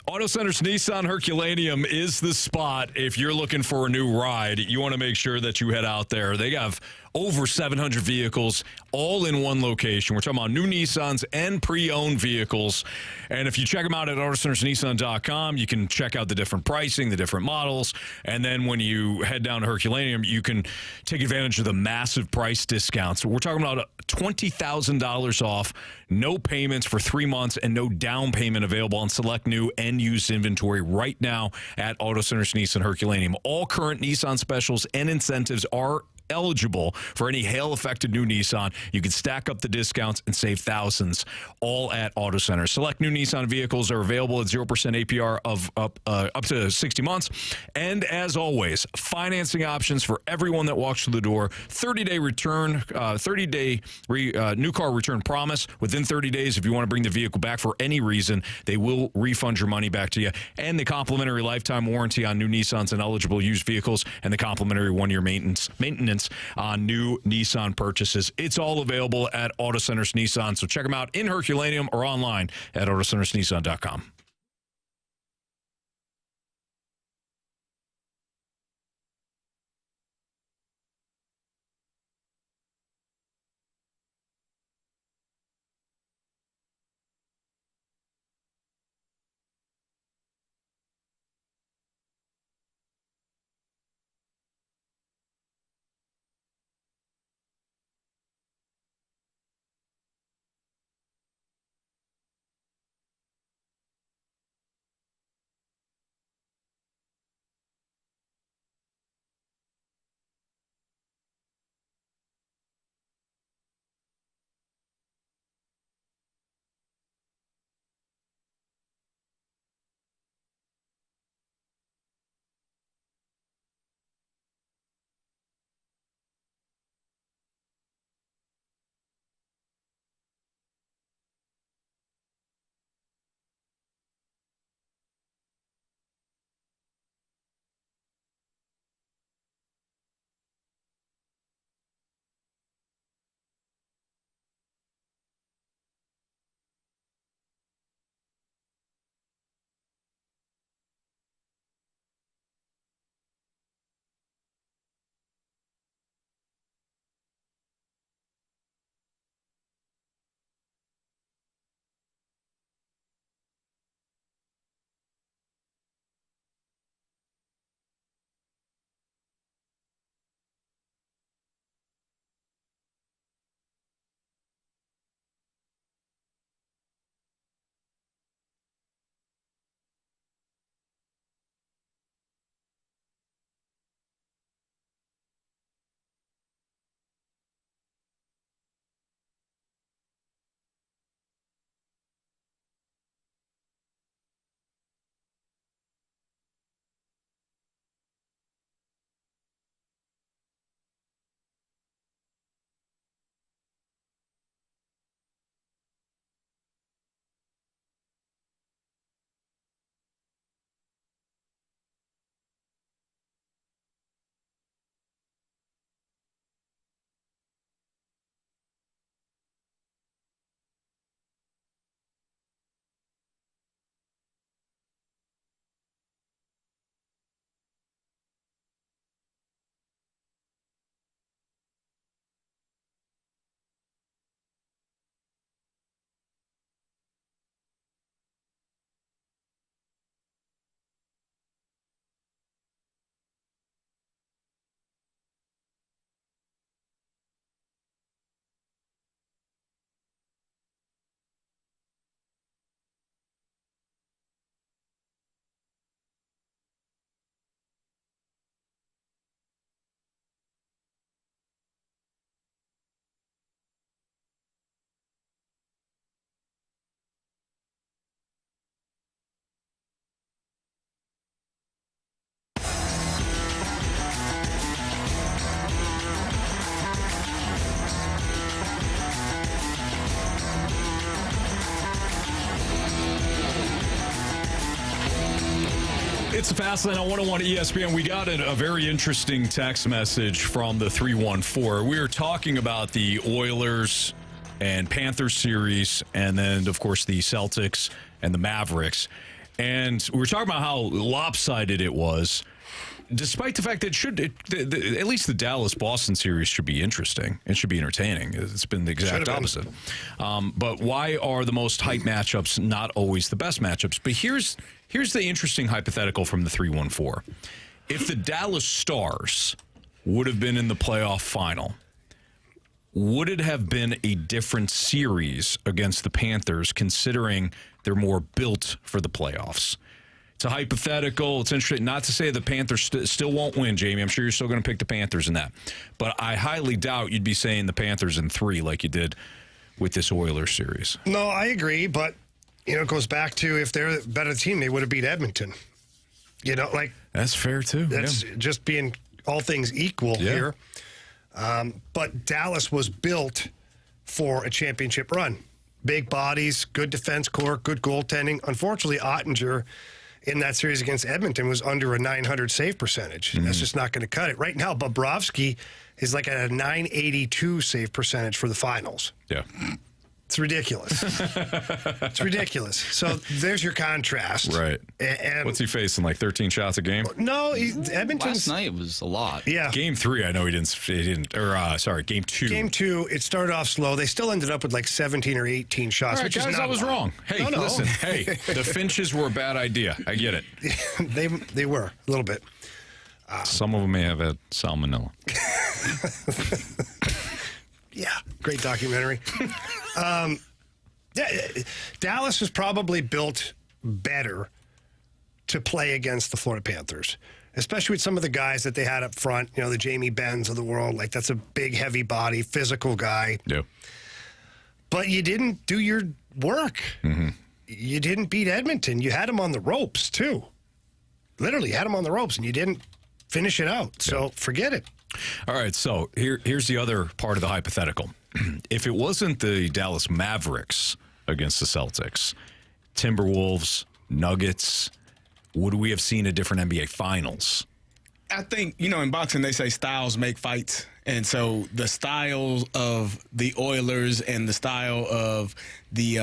A: Auto Center's Nissan Herculaneum is the spot if you're looking for a new ride. You want to make sure that you head out there. They have over 700 vehicles all in one location. We're talking about new Nissans and pre-owned vehicles. And if you check them out at AutoCentersNissan.com, you can check out the different pricing, the different models. And then when you head down to Herculaneum, you can take advantage of the massive price discounts. We're talking about $20,000 off, no payments for 3 months, and no down payment available on select new and used inventory right now at Auto Centers Nissan Herculaneum. All current Nissan specials and incentives are eligible for any hail-affected new Nissan. You can stack up the discounts and save thousands, all at Auto Center. Select new Nissan vehicles are available at 0% APR of up to 60 months. And as always, financing options for everyone that walks through the door. 30-day return, 30-day new car return promise. Within 30 days, if you want to bring the vehicle back for any reason, they will refund your money back to you. And the complimentary lifetime warranty on new Nissans and eligible used vehicles, and the complimentary one-year maintenance on new Nissan purchases. It's all available at Auto Centers Nissan. So check them out in Herculaneum or online at AutoCentersNissan.com. It's a fast lane on 101 ESPN. We got a very interesting text message from the 314. We were talking about the Oilers and Panthers series, and then, of course, the Celtics and the Mavericks. And we were talking about how lopsided it was. despite the fact that at least the Dallas-Boston series should be interesting. It should be entertaining. It's been the exact opposite. But why are the most hype matchups not always the best matchups? But here's the interesting hypothetical from the 314. If the Dallas Stars would have been in the playoff final, would it have been a different series against the Panthers, considering they're more built for the playoffs? It's a hypothetical. It's interesting. Not to say the Panthers still won't win, Jamie. I'm sure you're still going to pick the Panthers in that. But I highly doubt you'd be saying the Panthers in 3 like you did with this Oilers series.
B: No, I agree. But, it goes back to if they're a better team, they would have beat Edmonton.
A: That's fair, too.
B: That's just being all things equal here. But Dallas was built for a championship run. Big bodies, good defense core, good goaltending. Unfortunately, Ottinger in that series against Edmonton was under a 900 save percentage. That's just not going to cut it. Right now, Bobrovsky is like at a 982 save percentage for the finals.
A: Yeah.
B: It's ridiculous. It's ridiculous. So there's your contrast.
A: Right.
B: And
A: what's he facing, like 13 shots a game?
B: No, Edmonton's...
D: Last night was a lot.
B: Yeah.
A: Game 3, I know he didn't. Or, sorry, Game 2.
B: Game 2, it started off slow. They still ended up with like 17 or 18 shots,
A: All right,
B: which
A: guys,
B: is not
A: I was wrong. Hey,
B: No.
A: listen. Hey, the Finches were a bad idea. I get it.
B: They were, a little bit.
A: Some of them may have had salmonella.
B: Yeah, great documentary. Dallas was probably built better to play against the Florida Panthers, especially with some of the guys that they had up front. The Jamie Benns of the world. Like, that's a big, heavy body, physical guy.
A: Yeah.
B: But you didn't do your work. Mm-hmm. You didn't beat Edmonton. You had them on the ropes, too. Literally had them on the ropes, and you didn't finish it out. So forget it.
A: All right, so here's the other part of the hypothetical. If it wasn't the Dallas Mavericks against the Celtics, Timberwolves, Nuggets, would we have seen a different NBA Finals?
C: I think, in boxing, they say styles make fights. And so the styles of the Oilers and the style of the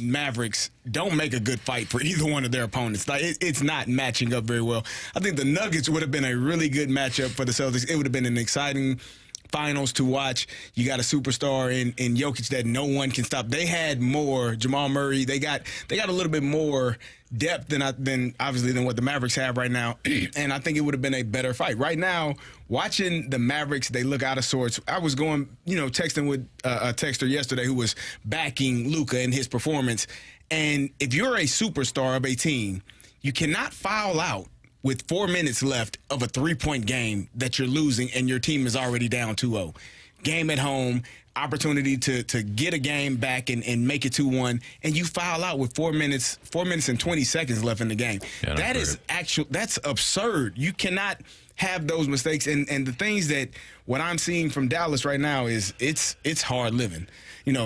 C: Mavericks don't make a good fight for either one of their opponents. Like, it's not matching up very well. I think the Nuggets would have been a really good matchup for the Celtics. It would have been an exciting finals to watch. You got a superstar in Jokic that no one can stop. They had more Jamal Murray. They got a little bit more depth than what the Mavericks have right now. And I think it would have been a better fight. Right now, watching the Mavericks, they look out of sorts. I was texting with a texter yesterday who was backing Luka in his performance. And if you're a superstar of a team, you cannot foul out with 4 minutes left of a 3-point game that you're losing and your team is already down 2-0. Game at home, opportunity to get a game back and make it 2-1, and you foul out with 4 minutes and 20 seconds left in the game. Yeah, that's absurd. You cannot have those mistakes. And the things that what I'm seeing from Dallas right now is it's hard living.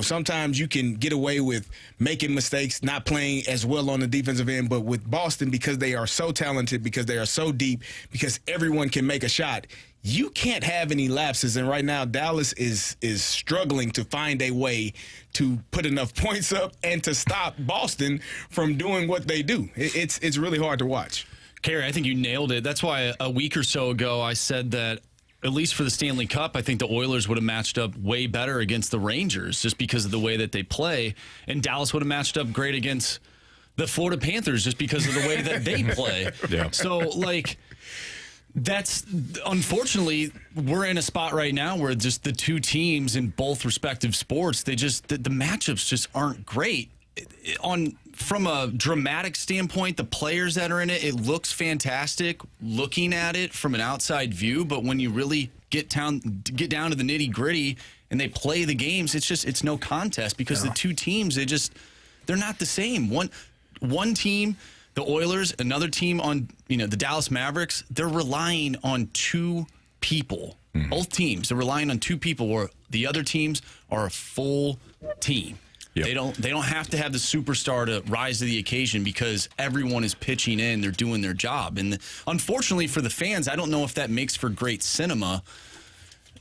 C: Sometimes you can get away with making mistakes, not playing as well on the defensive end. But with Boston, because they are so talented, because they are so deep, because everyone can make a shot, you can't have any lapses. And right now, Dallas is struggling to find a way to put enough points up and to stop Boston from doing what they do. It's really hard to watch.
D: Carey, I think you nailed it. That's why a week or so ago I said that at least for the Stanley Cup, I think the Oilers would have matched up way better against the Rangers just because of the way that they play. And Dallas would have matched up great against the Florida Panthers just because of the way that they play. Yeah. So, that's unfortunately, we're in a spot right now where just the two teams in both respective sports, the matchups just aren't great. From a dramatic standpoint, the players that are in it looks fantastic looking at it from an outside view, but when you really get down to the nitty gritty and they play the games, it's no contest because the two teams, they're not the same. One team, the Oilers, another team on the Dallas Mavericks, they're relying on two people. Mm-hmm. Both teams are relying on two people, where the other teams are a full team. Yep. They don't have to have the superstar to rise to the occasion because everyone is pitching in. They're doing their job. And unfortunately for the fans, I don't know if that makes for great cinema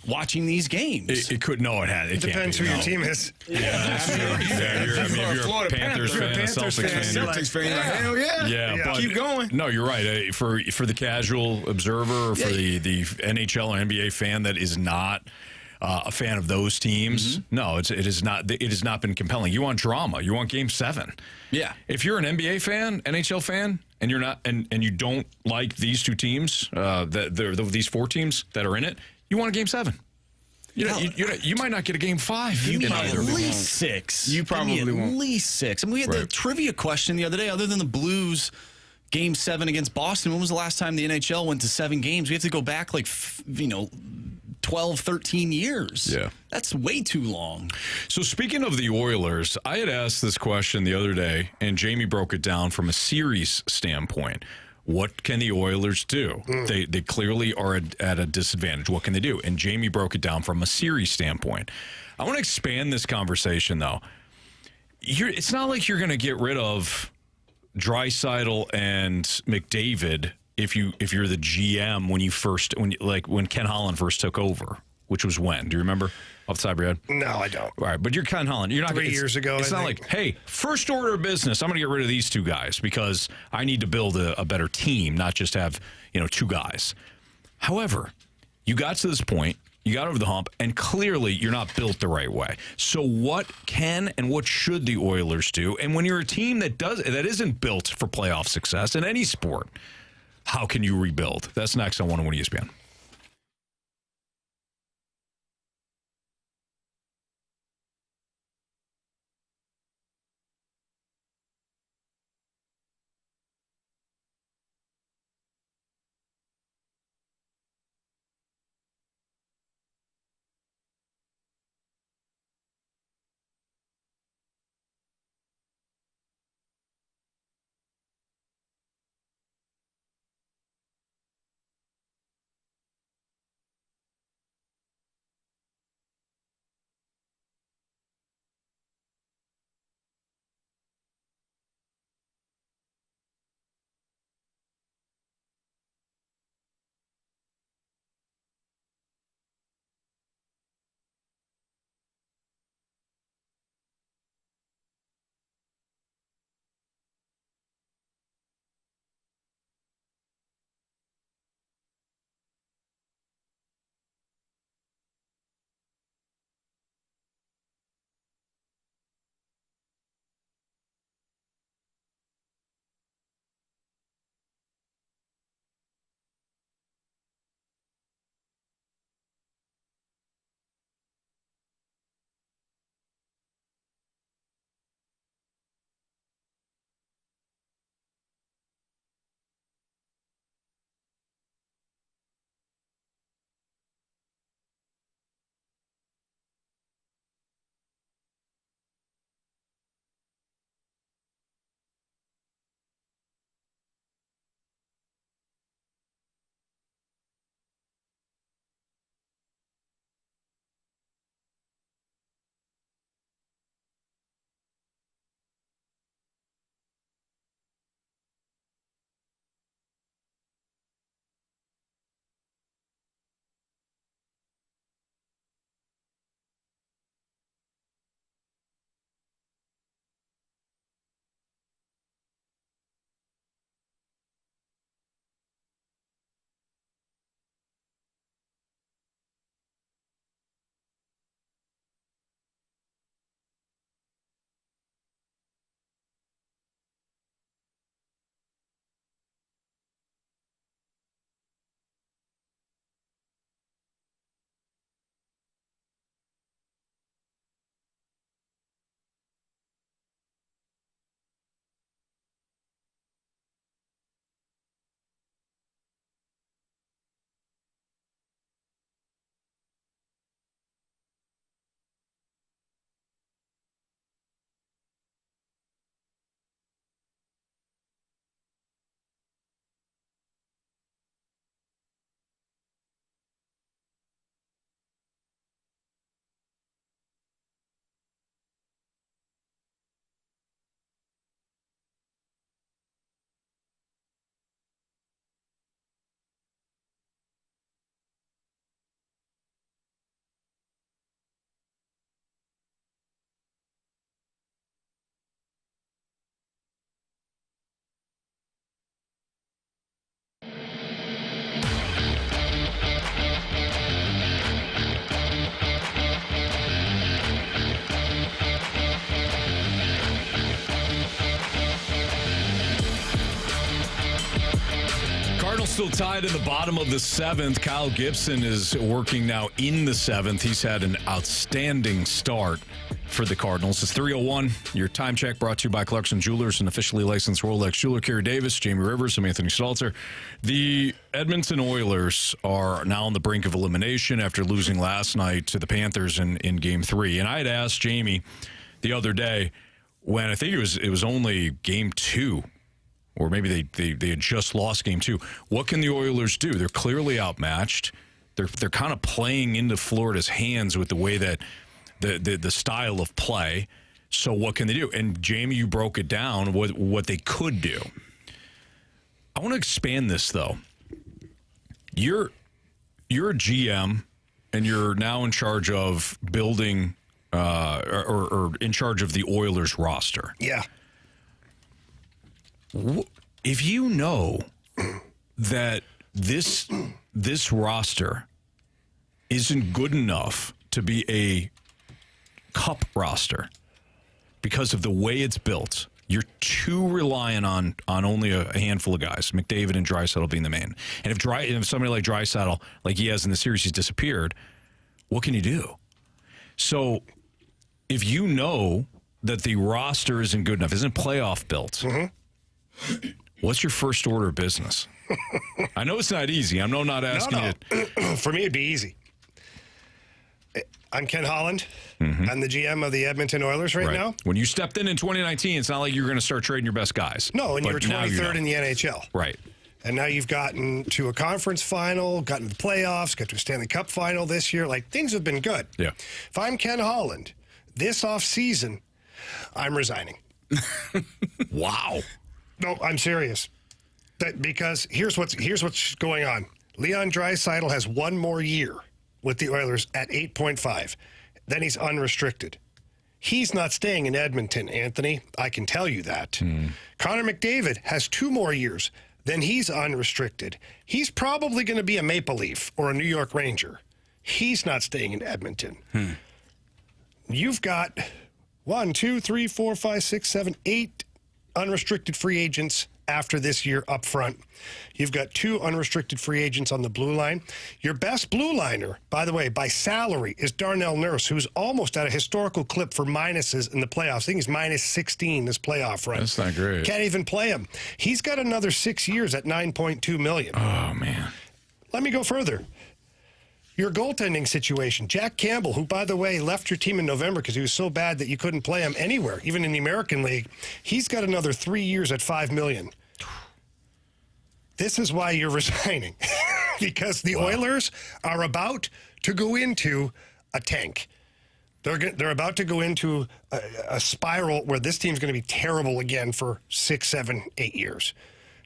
D: watching these games.
A: It could. No, it had. It
B: Depends who your team is.
A: Yeah, that's true. Yeah, if you're a
C: Florida
A: Panthers fan, a Celtics fan,
C: Celtics fan, like, hell yeah.
A: Yeah, but
C: keep going.
A: No, you're right. For the casual observer, or for the NHL or NBA fan that is not a fan of those teams, no, it has not been compelling. You want drama. You want Game 7.
D: Yeah.
A: If you're an NBA fan, NHL fan, and you're not, and you don't like these two teams, these 4 teams that are in it, you want a Game 7. You might not get a Game 5.
D: You
A: in
D: at
A: either.
D: least 6.
C: You probably won't.
D: At least 6. And we had the trivia question the other day. Other than the Blues Game 7 against Boston, when was the last time the NHL went to 7 games? We have to go back 12, 13 years.
A: Yeah.
D: That's way too long.
A: So speaking of the Oilers, I had asked this question the other day, and Jamie broke it down from a series standpoint. What can the Oilers do? They clearly are at a disadvantage. What can they do? And Jamie broke it down from a series standpoint. I want to expand this conversation, though. It's not like you're going to get rid of Draisaitl and McDavid if you're the GM when Ken Holland first took over, which was when? Do you remember off the top of your head?
B: No, I don't.
A: All right, but you're Ken Holland. You're not
B: 3 years ago.
A: It's not like, hey, first order of business, I'm going to get rid of these 2 guys because I need to build a better team, not just have 2 guys. However, you got to this point, you got over the hump, and clearly you're not built the right way. So what can and what should the Oilers do? And when you're a team that isn't built for playoff success in any sport, how can you rebuild? That's next on 101 ESPN. still tied in the bottom of the 7th. Kyle Gibson is working now in the 7th. He's had an outstanding start for the Cardinals. It's 3:01. Your time check brought to you by Clarkson Jewelers, an officially licensed Rolex jeweler. Carey Davis, Jamie Rivers, I'm Anthony Stalter. The Edmonton Oilers are now on the brink of elimination after losing last night to the Panthers in Game 3. And I had asked Jamie the other day when I think it was only Game 2, or maybe they had just lost Game 2. What can the Oilers do? They're clearly outmatched. They're kind of playing into Florida's hands with the way that the style of play. So what can they do? And Jamie, you broke it down what they could do. I want to expand this though. You're a GM and you're now in charge of building or in charge of the Oilers roster.
B: Yeah.
A: If you know that this roster isn't good enough to be a cup roster because of the way it's built, you're too reliant on only a handful of guys, McDavid and Draisaitl being the main. And if somebody like Draisaitl, like he has in the series, he's disappeared, what can you do? So if you know that the roster isn't good enough, isn't playoff built, what's your first order of business? I know it's not easy. I'm not asking you.
B: For me, it'd be easy. I'm Ken Holland. I'm the GM of the Edmonton Oilers right now.
A: When you stepped in 2019, it's not like you're going to start trading your best guys.
B: No, and you were 23rd in the NHL.
A: Right.
B: And now you've gotten to a conference final, gotten to the playoffs, got to a Stanley Cup final this year. Like, things have been good.
A: Yeah.
B: If I'm Ken Holland, this offseason, I'm resigning.
A: Wow.
B: No, I'm serious. Because here's what's going on. Leon Draisaitl has one more year with the Oilers at 8.5. Then he's unrestricted. He's not staying in Edmonton, Anthony. I can tell you that. Connor McDavid has 2 more years. Then he's unrestricted. He's probably going to be a Maple Leaf or a New York Ranger. He's not staying in Edmonton. You've got 1, 2, 3, 4, 5, 6, 7, 8 unrestricted free agents after this year up front. You've got 2 unrestricted free agents on the blue line. Your best blue liner, by the way, by salary, is Darnell Nurse, who's almost at a historical clip for minuses in the playoffs. I think he's minus 16 this playoff run.
A: That's not great.
B: Can't even play him. He's got another 6 years at $9.2 million.
A: Oh, man.
B: Let me go further. Your goaltending situation. Jack Campbell, who, by the way, left your team in November because he was so bad that you couldn't play him anywhere, even in the American League. He's got another 3 years at $5 million. This is why you're resigning. Because the Oilers are about to go into a tank. They're about to go into a spiral where this team's going to be terrible again for 6, 7, 8 years.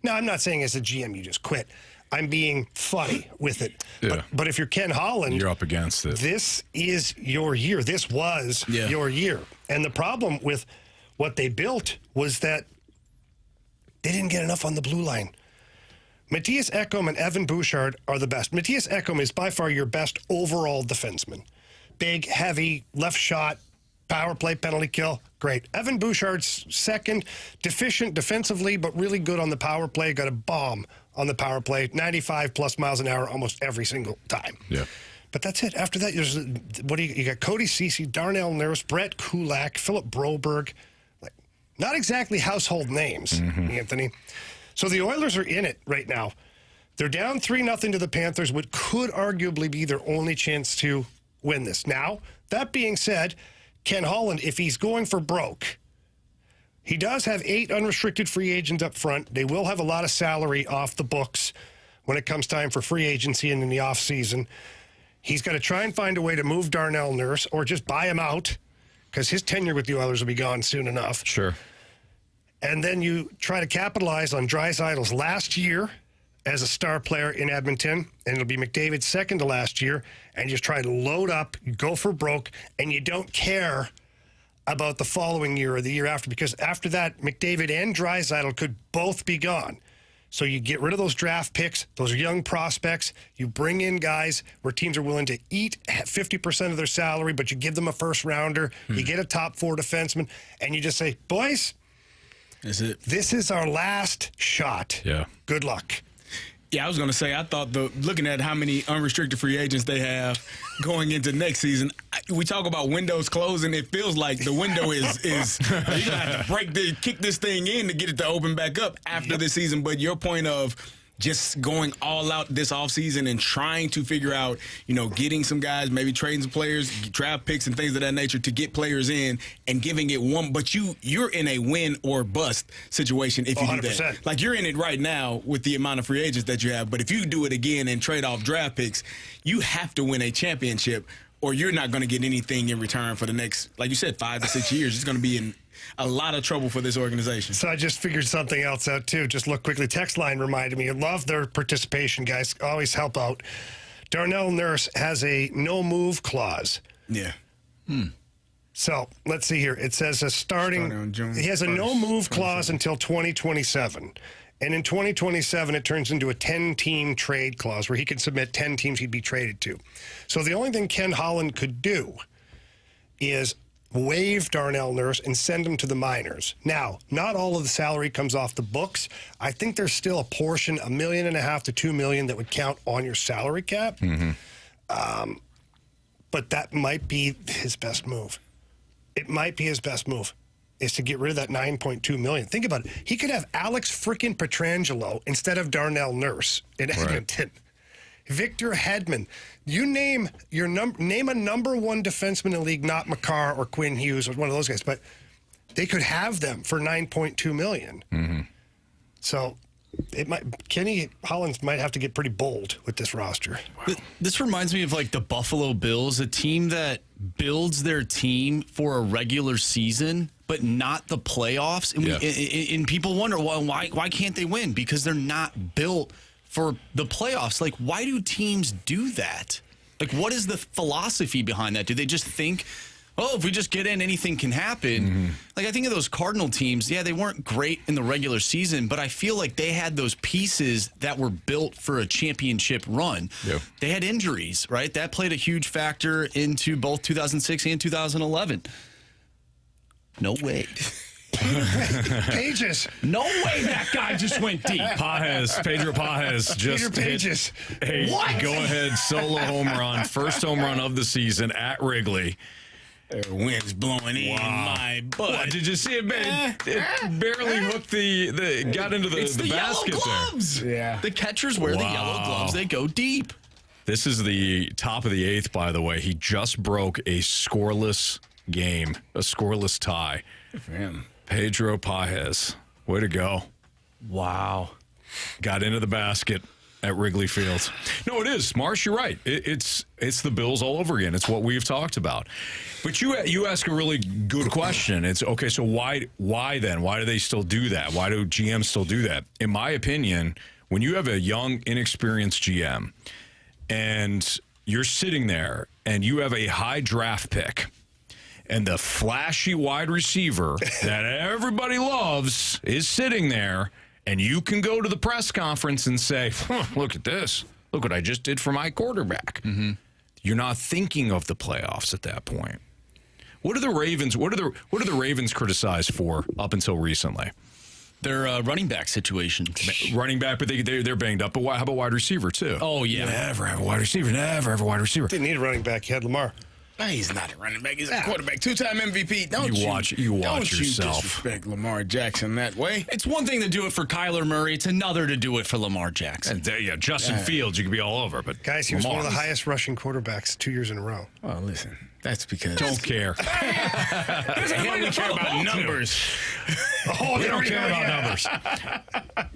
B: Now, I'm not saying as a GM you just quit. I'm being funny with it.
A: Yeah.
B: But if you're Ken Holland,
A: you're up against it.
B: This is your year. This was your year. And the problem with what they built was that they didn't get enough on the blue line. Matthias Ekholm and Evan Bouchard are the best. Matthias Ekholm is by far your best overall defenseman. Big, heavy, left shot, power play, penalty kill. Great. Evan Bouchard's second, deficient defensively, but really good on the power play. Got a bomb on the power play, 95 plus miles an hour almost every single time.
A: Yeah.
B: But that's it. After that, you got Cody Ceci, Darnell Nurse, Brett Kulak, Philip Broberg. Like, not exactly household names, Anthony. So the Oilers are in it right now. They're down 3-0 to the Panthers, what could arguably be their only chance to win this. Now, that being said, Ken Holland, if he's going for broke, he does have 8 unrestricted free agents up front. They will have a lot of salary off the books when it comes time for free agency and in the offseason. He's got to try and find a way to move Darnell Nurse or just buy him out because his tenure with the Oilers will be gone soon enough.
A: Sure.
B: And then you try to capitalize on Draisaitl's last year as a star player in Edmonton, and it'll be McDavid's second to last year, and you just try to load up, go for broke, and you don't care about the following year or the year after, because after that, McDavid and Draisaitl could both be gone. So you get rid of those draft picks, those young prospects, you bring in guys where teams are willing to eat 50% of their salary, but you give them a first rounder, you get a top 4 defenseman, and you just say, boys,
C: Is it?
B: this is our last shot.
A: Yeah.
B: Good luck.
C: Yeah, I was going to say, I thought looking at how many unrestricted free agents they have going into next season, we talk about windows closing. It feels like the window is you're going to have to kick this thing in to get it to open back up after this season. But your point of just going all out this offseason and trying to figure out, getting some guys, maybe trading some players, draft picks and things of that nature to get players in and giving it one. But you're in a win or bust situation if you 100%. Do that. Like, you're in it right now with the amount of free agents that you have. But if you do it again and trade off draft picks, you have to win a championship or you're not going to get anything in return for the next, like you said, 5 to 6 years. It's going to be in a lot of trouble for this organization.
B: So I just figured something else out, too. Just look quickly. Text line reminded me. I love their participation, guys. Always help out. Darnell Nurse has a no-move clause.
C: Yeah.
B: So let's see here. It says he has a no-move clause until 2027. And in 2027, it turns into a 10-team trade clause where he can submit 10 teams he'd be traded to. So the only thing Ken Holland could do is waive Darnell Nurse and send him to the minors. Now, not all of the salary comes off the books. I think there's still a portion, $1.5 million to $2 million, that would count on your salary cap. But that might be his best move. It might be his best move, is to get rid of that $9.2 million. Think about it. He could have Alex freaking Pietrangelo instead of Darnell Nurse in Edmonton. Right. Victor Hedman. You name a number one defenseman in the league, not Makar or Quinn Hughes or one of those guys, but they could have them for $9.2 million. So Kenny Hollins might have to get pretty bold with this roster.
D: Wow. This reminds me of like the Buffalo Bills, a team that builds their team for a regular season, but not the playoffs. And, and people wonder, well, why can't they win? Because they're not built for the playoffs. Like, why do teams do that? Like, what is the philosophy behind that? Do they just think, oh, if we just get in, anything can happen? Like, I think of those Cardinal teams, they weren't great in the regular season, but I feel like they had those pieces that were built for a championship run. They had injuries, right? That played a huge factor into both 2006 and 2011. No way.
B: Pages.
D: No way that guy just went deep.
A: Pedro Pages just
B: Pages.
A: hit a go-ahead solo home run, first home run of the season at Wrigley.
C: Wind's blowing in my butt.
A: What, did you see it? It barely hooked got into the basket
D: gloves.
A: there.
C: Yeah.
D: The catchers wear the yellow gloves. They go deep.
A: This is the top of the eighth, by the way. He just broke a scoreless game, a scoreless tie.
C: Good for him.
A: Pedro Pages. Way to go.
D: Wow.
A: Got into the basket at Wrigley Field. No, it is. Marsh, you're right. It's the Bills all over again. It's what we've talked about. But you ask a really good question. It's, okay, so why then? Why do they still do that? Why do GMs still do that? In my opinion, when you have a young, inexperienced GM and you're sitting there and you have a high draft pick and the flashy wide receiver that everybody loves is sitting there, and you can go to the press conference and say, look at this. Look what I just did for my quarterback. You're not thinking of the playoffs at that point. What are the Ravens criticized for up until recently?
D: Their running back situation.
A: Running back, but they're banged up. But how about wide receiver, too?
D: Oh, yeah.
A: Never have a wide receiver. Never have a wide receiver.
B: Didn't need a running back. He had Lamar.
C: He's not a running back. He's a quarterback. 2-time MVP.
A: Don't you watch yourself.
C: Disrespect Lamar Jackson that way.
D: It's one thing to do it for Kyler Murray. It's another to do it for Lamar Jackson.
A: And Justin Fields, you could be all over. But
B: guys, he was one of the highest rushing quarterbacks 2 years in a row.
C: Well, listen, that's because
A: don't care.
C: They only care about numbers.
A: They don't care about numbers.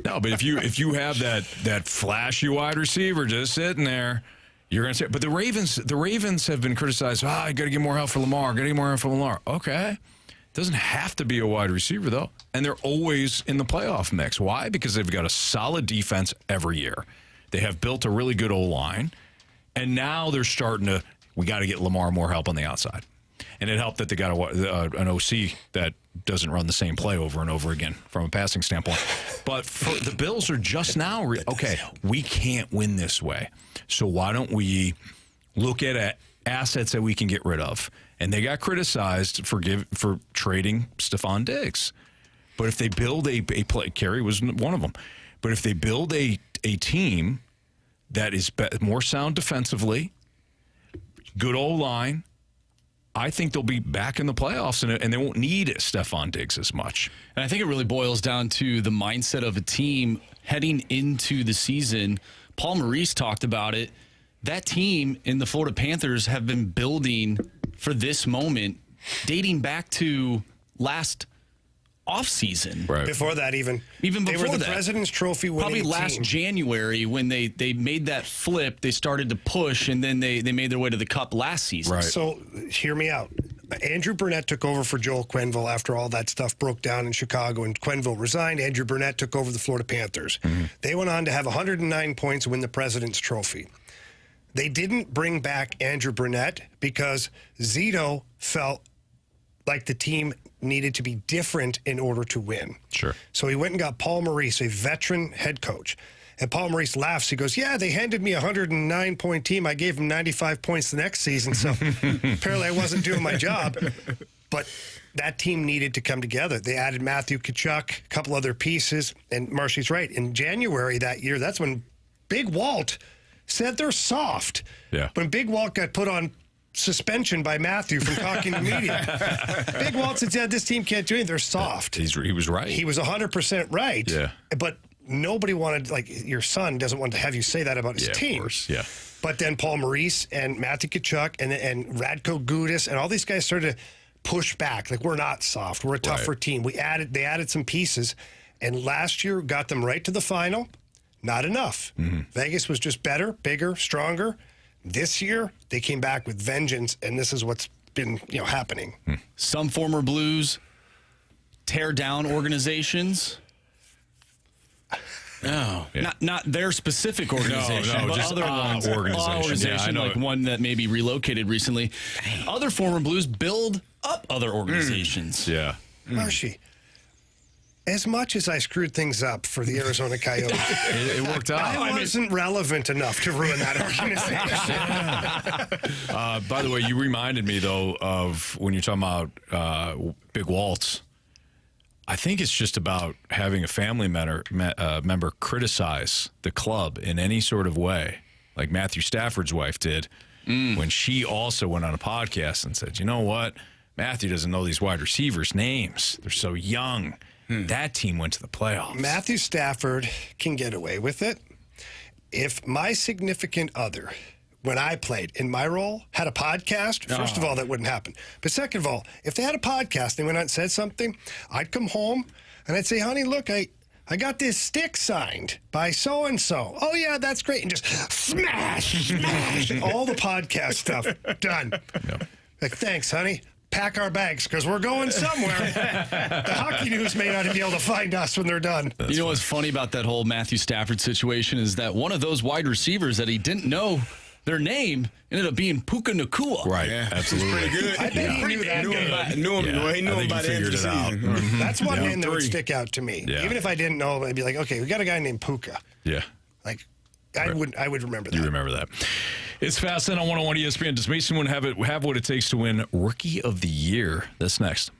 A: No, but if you have that flashy wide receiver just sitting there, you're going to say, but the Ravens have been criticized. You got to get more help for Lamar. Got to get more help for Lamar. Okay. Doesn't have to be a wide receiver, though. And they're always in the playoff mix. Why? Because they've got a solid defense every year. They have built a really good O-line. And now they're starting to, we got to get Lamar more help on the outside. And it helped that they got an OC that doesn't run the same play over and over again from a passing standpoint. But for the Bills are just now, okay, we can't win this way. So why don't we look at assets that we can get rid of? And they got criticized for trading Stephon Diggs. But if they build a play, Carey was one of them. But if they build a a team that is more sound defensively, good O-line. I think they'll be back in the playoffs, and they won't need Stephon Diggs as much.
D: And I think it really boils down to the mindset of a team heading into the season. Paul Maurice talked about it. That team in the Florida Panthers have been building for this moment, dating back to last offseason.
A: Right.
B: Before that, even
D: before
B: they were the
D: that.
B: President's Trophy winning
D: Probably last
B: team.
D: January when they made that flip, they started to push, and then they made their way to the Cup last season.
A: Right.
B: So hear me out. Andrew Burnett took over for Joel Quenneville after all that stuff broke down in Chicago, and Quenneville resigned. Andrew Burnett took over the Florida Panthers. They went on to have 109 points and win the President's Trophy. They didn't bring back Andrew Burnett because Zito felt like the team needed to be different in order to win.
A: Sure.
B: So he went and got Paul Maurice, a veteran head coach. And Paul Maurice laughs. He goes, yeah, they handed me a 109-point team. I gave them 95 points the next season. So apparently I wasn't doing my job. But that team needed to come together. They added Matthew Tkachuk, a couple other pieces. And Marcy's right. In January that year, that's when Big Walt said they're soft.
A: Yeah.
B: When Big Walt got put on suspension by Matthew from talking to media. Big Walt said, yeah, this team can't do anything. They're soft.
A: He was right.
B: He was 100% right.
A: Yeah.
B: But nobody wanted, like, your son doesn't want to have you say that about his team.
A: Of course. Yeah.
B: But then Paul Maurice and Matthew Tkachuk and Radko Gudas and all these guys started to push back. Like, we're not soft. We're a tougher team. They added some pieces. And last year got them right to the final. Not enough. Vegas was just better, bigger, stronger. This year, they came back with vengeance, and this is what's been happening.
D: Some former Blues tear down organizations.
C: No.
A: Yeah.
D: Not their specific organization, but
A: just
D: other ones.
A: organizations. Yeah, I know.
D: Like one that maybe relocated recently. Other former Blues build up other organizations.
A: Yeah.
B: Marshy, as much as I screwed things up for the Arizona Coyotes,
A: It worked out.
B: I wasn't relevant enough to ruin that organization.
A: By the way, you reminded me, though, of when you're talking about Big Waltz. I think it's just about having a family member criticize the club in any sort of way, like Matthew Stafford's wife did when she also went on a podcast and said, you know what? Matthew doesn't know these wide receivers' names. They're so young. That team went to the playoffs.
B: Matthew Stafford can get away with it. If my significant other, when I played in my role, had a podcast, first of all, that wouldn't happen. But second of all, if they had a podcast and they went out and said something, I'd come home and I'd say, honey, look, I got this stick signed by so-and-so. Oh, yeah, that's great. And just smash, all the podcast stuff. Done.
A: Yep.
B: Like, thanks, honey. Pack our bags because we're going somewhere. The hockey news may not be able to find us when they're done.
D: You know what's funny about that whole Matthew Stafford situation is that one of those wide receivers that he didn't know their name ended up being Puka Nacua.
A: Right.
C: Yeah,
A: Absolutely.
C: Pretty good.
B: I bet he knew that.
C: Knew him by the end of the season.
B: That's one name that would stick out to me.
A: Yeah.
B: Even if I didn't know, I'd be like, okay, we got a guy named Puka.
A: Yeah.
B: Like, I would remember that.
A: You remember that. It's Fast Lane on 101 ESPN. Does Masyn Winn have what it takes to win Rookie of the Year? That's next.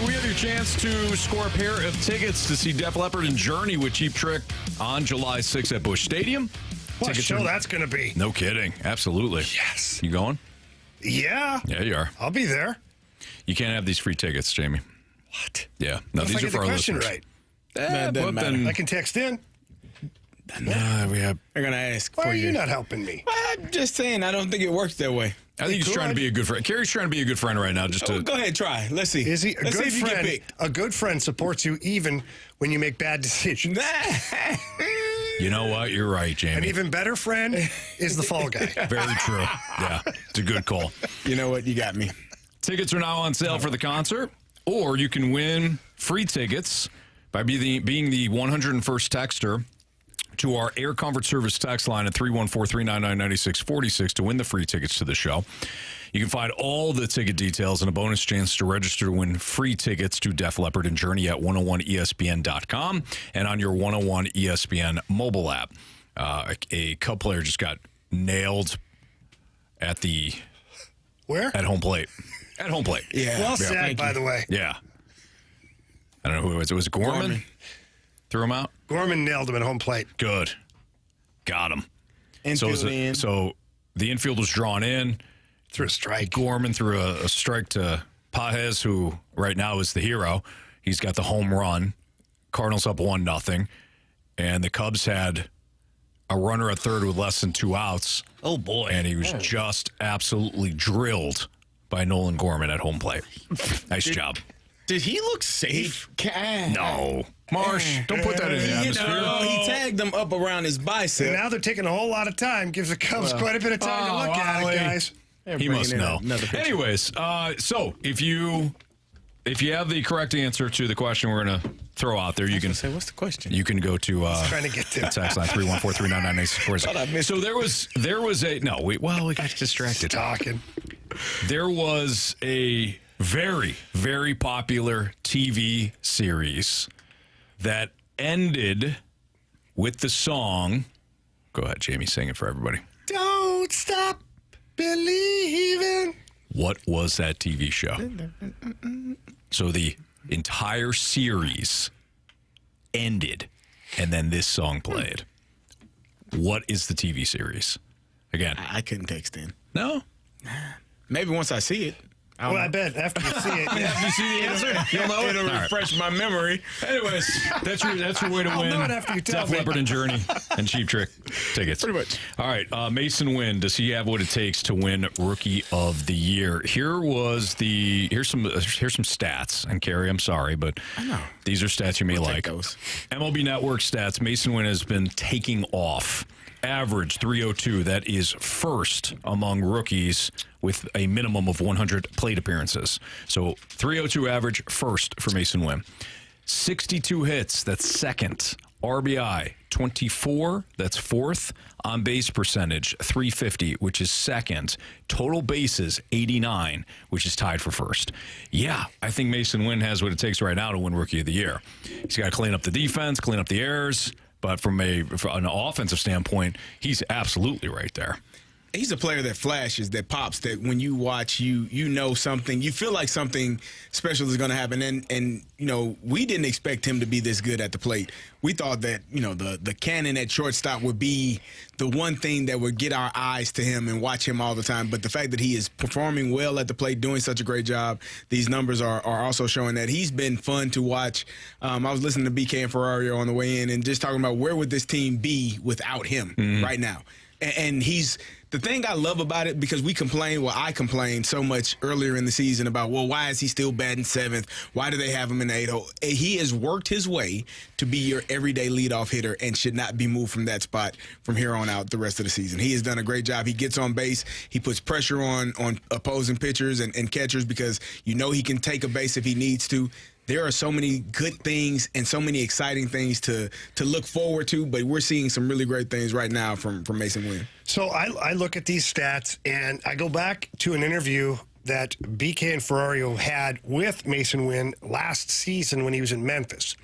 A: we have your chance to score a pair of tickets to see Def Leppard and Journey with Cheap Trick on July 6th at Busch Stadium.
B: What a show that's going to be.
A: No kidding. Absolutely.
B: Yes.
A: You going?
B: Yeah.
A: Yeah, you are.
B: I'll be there.
A: You can't have these free tickets, Jamie.
B: What?
A: Yeah. No,
B: What if
A: these
B: I
A: are
B: get
A: for
B: the
A: our
B: question
A: listeners.
B: right?
C: Doesn't matter.
B: I can text in.
A: We have.
C: They're going to ask
B: Why
C: for
B: are
C: you.
B: you not helping me?
C: I'm just saying, I don't think it works that way.
A: I think he's trying to be a good friend. Carey's trying to be a good friend right now. Just to
C: Go ahead, try. Let's see.
B: Is he a
C: Let's see
B: good
C: if you get
B: friend?
C: picked.
B: A good friend supports you even when you make bad decisions.
A: You know what? You're right, Jamie.
B: An even better friend is the fall guy.
A: Very true. Yeah, it's a good call.
C: You know what? You got me.
A: Tickets are now on sale for the concert, or you can win free tickets by being the 101st texter to our Air Comfort Service text line at 314-399-9646 to win the free tickets to the show. You can find all the ticket details and a bonus chance to register to win free tickets to Def Leppard and Journey at 101ESPN.com and on your 101 ESPN mobile app. A Cub player just got nailed at home plate. At home plate.
C: Yeah.
B: Well said,
C: thank
B: by
C: you.
B: the way.
A: Yeah. I don't know who it was. It was Gorman. Threw him out.
B: Gorman nailed him at home plate.
A: Good. Got him.
C: Infield in.
A: So the infield was drawn in.
B: Through a strike.
A: Gorman threw a strike to Pajes, who right now is the hero. He's got the home run. Cardinals up 1-0. And the Cubs had a runner at third with less than 2 outs.
D: Oh, boy.
A: And he was just absolutely drilled by Nolan Gorman at home plate. Nice job.
D: Did he look safe?
A: No. Marsh, don't put that in the atmosphere.
C: He tagged them up around his bicep.
B: And now they're taking a whole lot of time. Gives the Cubs quite a bit of time to look at it, guys.
A: He must know.
C: Anyways,
A: so if you have the correct answer to the question we're going to throw out there, you can
C: say, what's the question?
A: You can go to
B: trying to get to
A: the text line 314-399-9646. So there was a we got distracted
B: talking.
A: There was a very, very popular TV series that ended with the song. Go ahead, Jamie, sing it for everybody.
B: Don't stop believing.
A: What was that TV show? So the entire series ended, and then this song played. What is the TV series? Again,
C: I couldn't text in.
A: no.
C: Maybe once I see it.
B: Well, I bet after you see it,
A: After you see the answer, you'll know it.
C: It'll refresh my memory.
A: Anyways, that's your way to
B: I'll
A: win.
B: know it after you tell
A: Def
B: me.
A: Leppard and Journey and Cheap Trick tickets.
C: Pretty much.
A: All right, Masyn Winn. Does he have what it takes to win Rookie of the Year? Here's some stats. And Carey, I'm sorry, but
C: I know.
A: These are stats you may
C: We'll
A: like.
C: take those.
A: MLB Network stats. Masyn Winn has been taking off. Average 302. That is first among rookies with a minimum of 100 plate appearances. So 302 average, first for Masyn Winn. 62 hits, that's second. RBI, 24, that's fourth. On base percentage, 350, which is second. Total bases, 89, which is tied for first. Yeah, I think Masyn Winn has what it takes right now to win Rookie of the Year. He's got to clean up the defense, clean up the errors. But from an offensive standpoint, he's absolutely right there.
C: He's a player that flashes, that pops, that when you watch, you know something, you feel like something special is going to happen. And we didn't expect him to be this good at the plate. We thought that, the cannon at shortstop would be the one thing that would get our eyes to him and watch him all the time. But the fact that he is performing well at the plate, doing such a great job, these numbers are also showing that he's been fun to watch. I was listening to BK and Ferrario on the way in and just talking about where would this team be without him right now. And he's the thing I love about it, because I complained so much earlier in the season about, why is he still batting seventh? Why do they have him in the 8-hole? He has worked his way to be your everyday leadoff hitter and should not be moved from that spot from here on out the rest of the season. He has done a great job. He gets on base. He puts pressure on opposing pitchers and catchers because he can take a base if he needs to. There are so many good things and so many exciting things to look forward to, but we're seeing some really great things right now from Masyn Winn.
B: So I look at these stats, and I go back to an interview that BK and Ferrario had with Masyn Winn last season when he was in Memphis.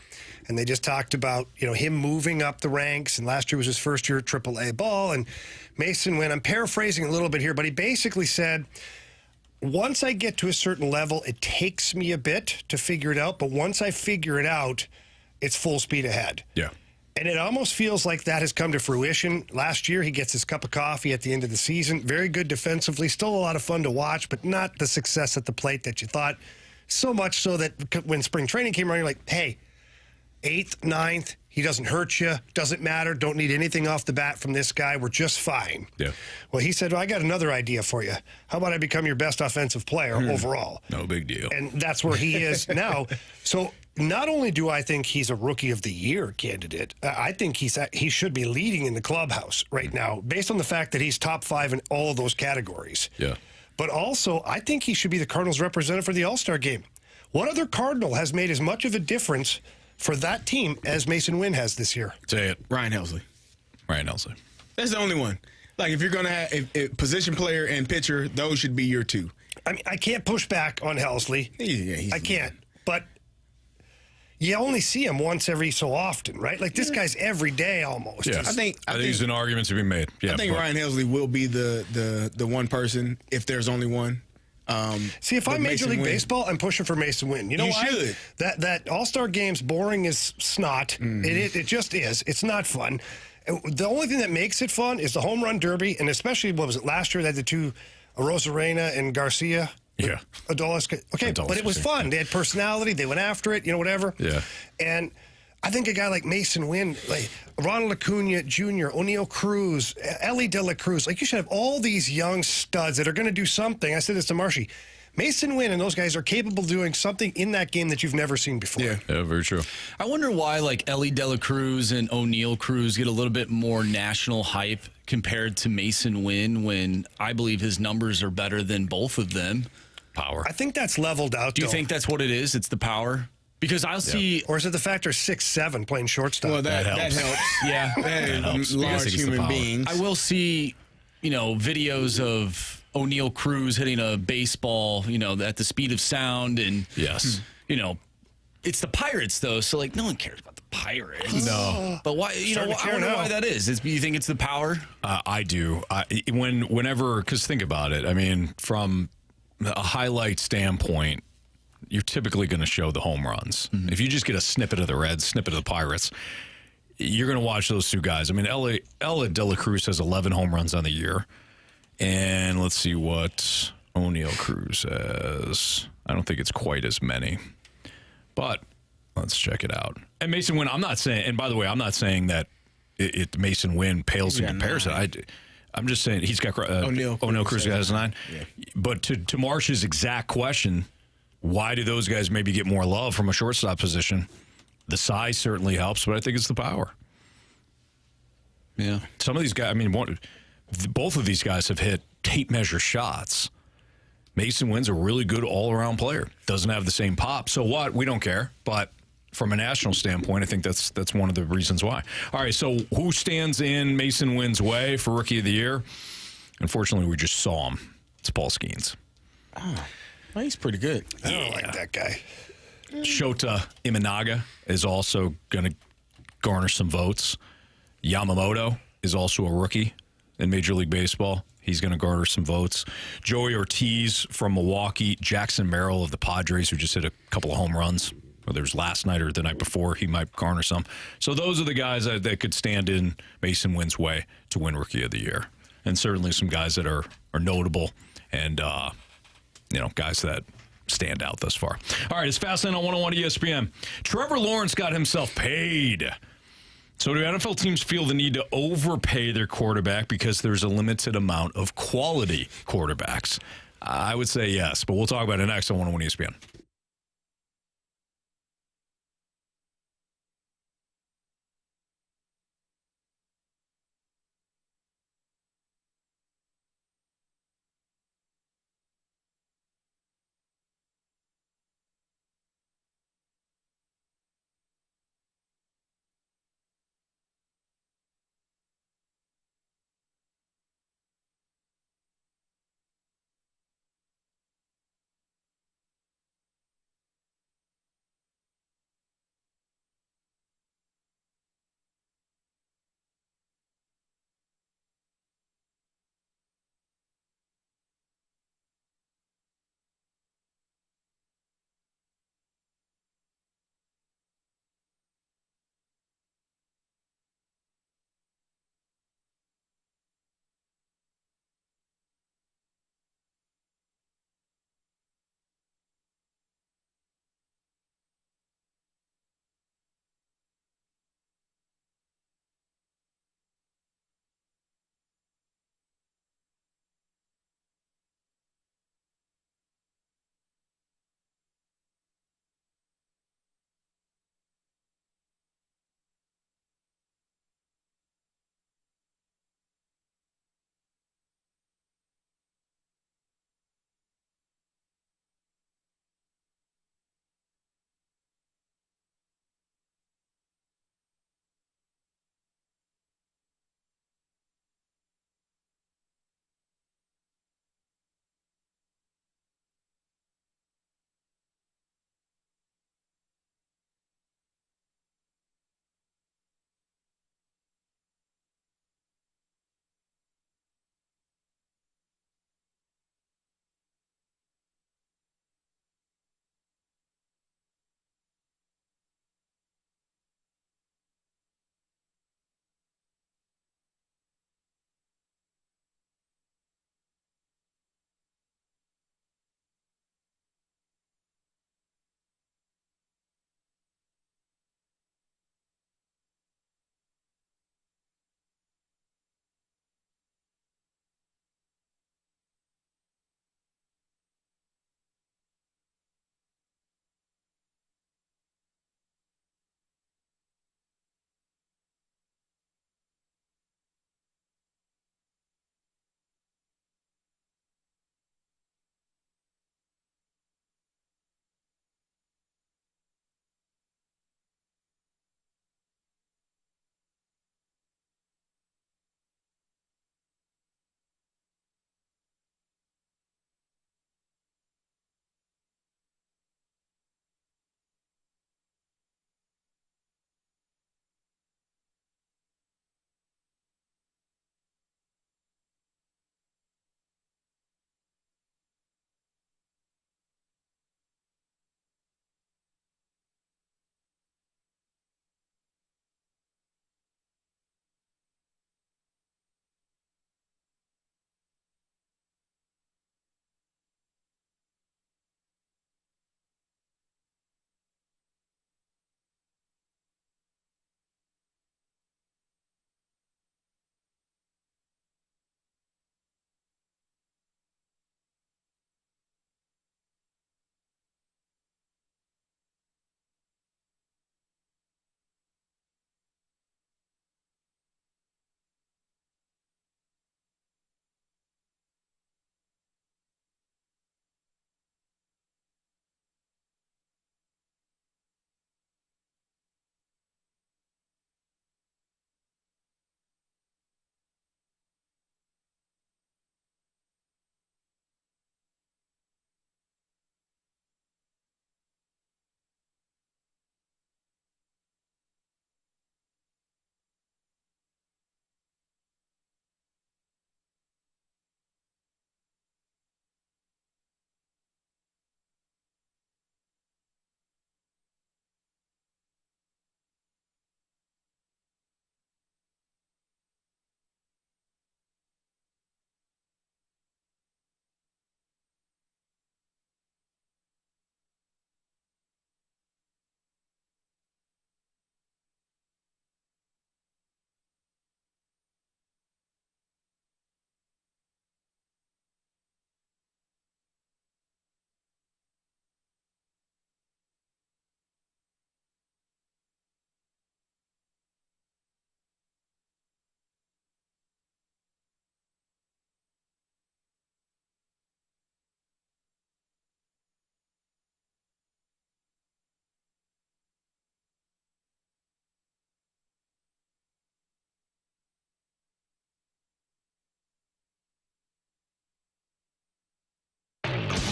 B: And they just talked about, him moving up the ranks, and last year was his first year at AAA ball. And Masyn Winn, I'm paraphrasing a little bit here, but he basically said, once I get to a certain level, it takes me a bit to figure it out. But once I figure it out, it's full speed ahead.
A: Yeah.
B: And it almost feels like that has come to fruition. Last year, he gets his cup of coffee at the end of the season. Very good defensively. Still a lot of fun to watch, but not the success at the plate that you thought. So much so that when spring training came around, you're like, hey, 8th, 9th, he doesn't hurt you. Doesn't matter. Don't need anything off the bat from this guy. We're just fine.
A: Yeah.
B: Well, he said, well, I got another idea for you. How about I become your best offensive player overall?
A: No big deal.
B: And that's where he is now. So not only do I think he's a Rookie of the Year candidate, I think he should be leading in the clubhouse right now, based on the fact that he's top 5 in all of those categories.
A: Yeah.
B: But also, I think he should be the Cardinals' representative for the All-Star game. What other Cardinal has made as much of a difference for that team as Masyn Winn has this year?
A: Say it.
C: Ryan Helsley.
A: Ryan Helsley.
C: That's the only one. Like, if you're going to have a position player and pitcher, those should be your two.
B: I mean, I can't push back on Helsley.
C: Yeah,
B: I can't. But you only see him once every so often, right? Like, this guy's every day almost.
A: Yeah.
C: I think
A: there's an argument to be made. Yeah,
C: I think Ryan Helsley will be the one person if there's only one.
B: See, if I'm Major
C: Masyn
B: League
C: Winn.
B: Baseball, I'm pushing for Masyn Winn. You know
C: You
B: why?
C: should.
B: That All-Star game's boring as snot. It just is. It's not fun. The only thing that makes it fun is the home run derby, and especially, what was it, last year they had the two, Rosarena and Garcia.
A: Yeah.
B: Adolis. Okay,
A: Adolis
B: but it was
A: Garcia.
B: fun. They had personality. They went after it, whatever.
A: Yeah.
B: And I think a guy like Masyn Winn, like Ronald Acuna Jr., O'Neal Cruz, Ellie De La Cruz, like you should have all these young studs that are going to do something. I said this to Marshy. Masyn Winn and those guys are capable of doing something in that game that you've never seen before.
C: Yeah.
A: Yeah, very true.
D: I wonder why like Ellie De La Cruz and O'Neal Cruz get a little bit more national hype compared to Masyn Winn, when I believe his numbers are better than both of them.
A: Power.
B: I think that's leveled out.
D: Do you
B: though.
D: think that's what it is? It's the power? Because I'll see.
B: Or is it the factor 6'7" playing shortstop?
C: Well, that helps.
D: Yeah.
C: That is
A: helps.
C: large
A: Because it's the
C: human
A: power.
C: beings.
D: I will see, videos of O'Neal Cruz hitting a baseball, at the speed of sound. And,
A: Yes.
D: it's the Pirates, though. So, no one cares about the Pirates.
A: No.
D: But why,
B: Starting to
D: I
B: care
D: wonder
B: now.
D: why that is. You think it's the power?
A: I do. Whenever, because think about it. I mean, from a highlight standpoint, you're typically going to show the home runs.
B: Mm-hmm.
A: If you just get a snippet of the Reds, snippet of the Pirates, you're going to watch those two guys. I mean, Ella De La Cruz has 11 home runs on the year. And let's see what O'Neal Cruz has. I don't think it's quite as many. But let's check it out. And Masyn Winn, I'm not saying, and by the way, I'm not saying that Masyn Winn pales in comparison. I'm just saying he's got O'Neal Cruz has 9.
C: Yeah.
A: But to Marsh's exact question, why do those guys maybe get more love from a shortstop position? The size certainly helps, but I think it's the power.
D: Yeah.
A: Some of these guys, both of these guys have hit tape measure shots. Masyn Winn's a really good all-around player. Doesn't have the same pop. So what? We don't care. But from a national standpoint, I think that's one of the reasons why. All right, so who stands in Masyn Winn's way for Rookie of the Year? Unfortunately, we just saw him. It's Paul Skeens.
C: Oh, well, he's pretty good.
B: I don't like that guy.
A: Shota Imanaga is also going to garner some votes. Yamamoto is also a rookie in Major League Baseball. He's going to garner some votes. Joey Ortiz from Milwaukee. Jackson Merrill of the Padres, who just hit a couple of home runs, whether it was last night or the night before. He might garner some. So those are the guys that could stand in Masyn Winn's way to win Rookie of the Year. And certainly some guys that are notable and, guys that stand out thus far. All right, it's Fastlane on 101 ESPN. Trevor Lawrence got himself paid. So do NFL teams feel the need to overpay their quarterback because there's a limited amount of quality quarterbacks? I would say yes, but we'll talk about it next on 101 ESPN.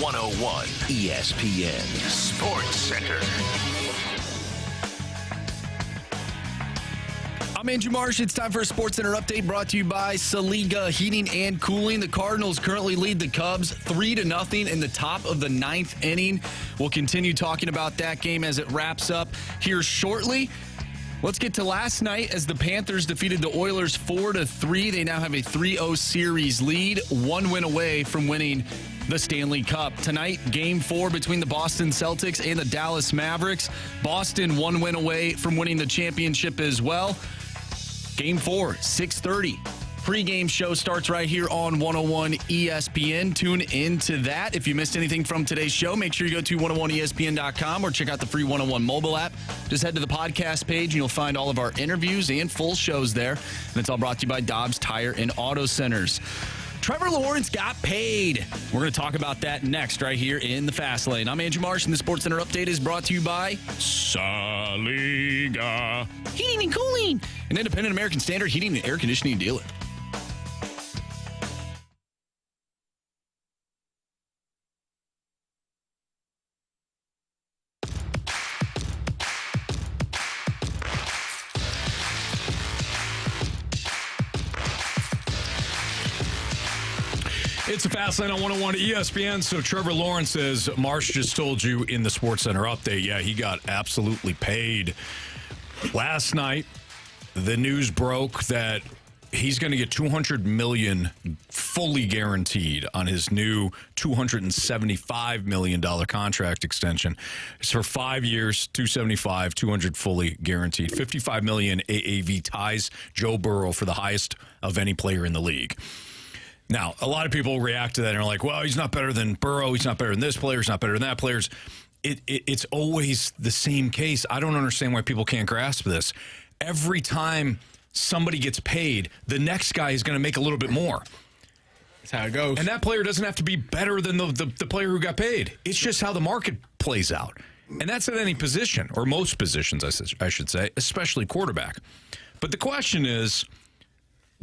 F: 101 ESPN Sports Center.
D: I'm Andrew Marsh. It's time for a Sports Center update brought to you by Saliga Heating and Cooling. The Cardinals currently lead the Cubs 3-0 in the top of the 9th inning. We'll continue talking about that game as it wraps up here shortly. Let's get to last night as the Panthers defeated the Oilers 4-3. They now have a 3-0 series lead, one win away from winning the Stanley Cup. Tonight, Game 4 between the Boston Celtics and the Dallas Mavericks. Boston one win away from winning the championship as well. Game 4, 6:30. Pre-game show starts right here on 101 ESPN. Tune into that. If you missed anything from today's show, make sure you go to 101ESPN.com or check out the free 101 mobile app. Just head to the podcast page and you'll find all of our interviews and full shows there. And it's all brought to you by Dobbs Tire and Auto Centers. Trevor Lawrence got paid. We're going to talk about that next right here in the Fast Lane. I'm Andrew Marsh, and the Sports Center update is brought to you by Saliga Heating and Cooling, an independent American Standard heating and air conditioning dealer.
A: It's a Fast Lane on 101 ESPN. So Trevor Lawrence, as Marsh just told you in the Sports Center update, yeah, he got absolutely paid. Last night, the news broke that he's going to get $200 million fully guaranteed on his new $275 million contract extension. It's for 5 years, $275, $200 fully guaranteed. $55 million AAV ties Joe Burrow for the highest of any player in the league. Now, a lot of people react to that and are like, well, he's not better than Burrow. He's not better than this player. He's not better than that player. It's always the same case. I don't understand why people can't grasp this. Every time somebody gets paid, the next guy is going to make a little bit more.
C: That's how it goes.
A: And that player doesn't have to be better than the player who got paid. It's just how the market plays out. And that's at any position, or most positions, I should say, especially quarterback. But the question is,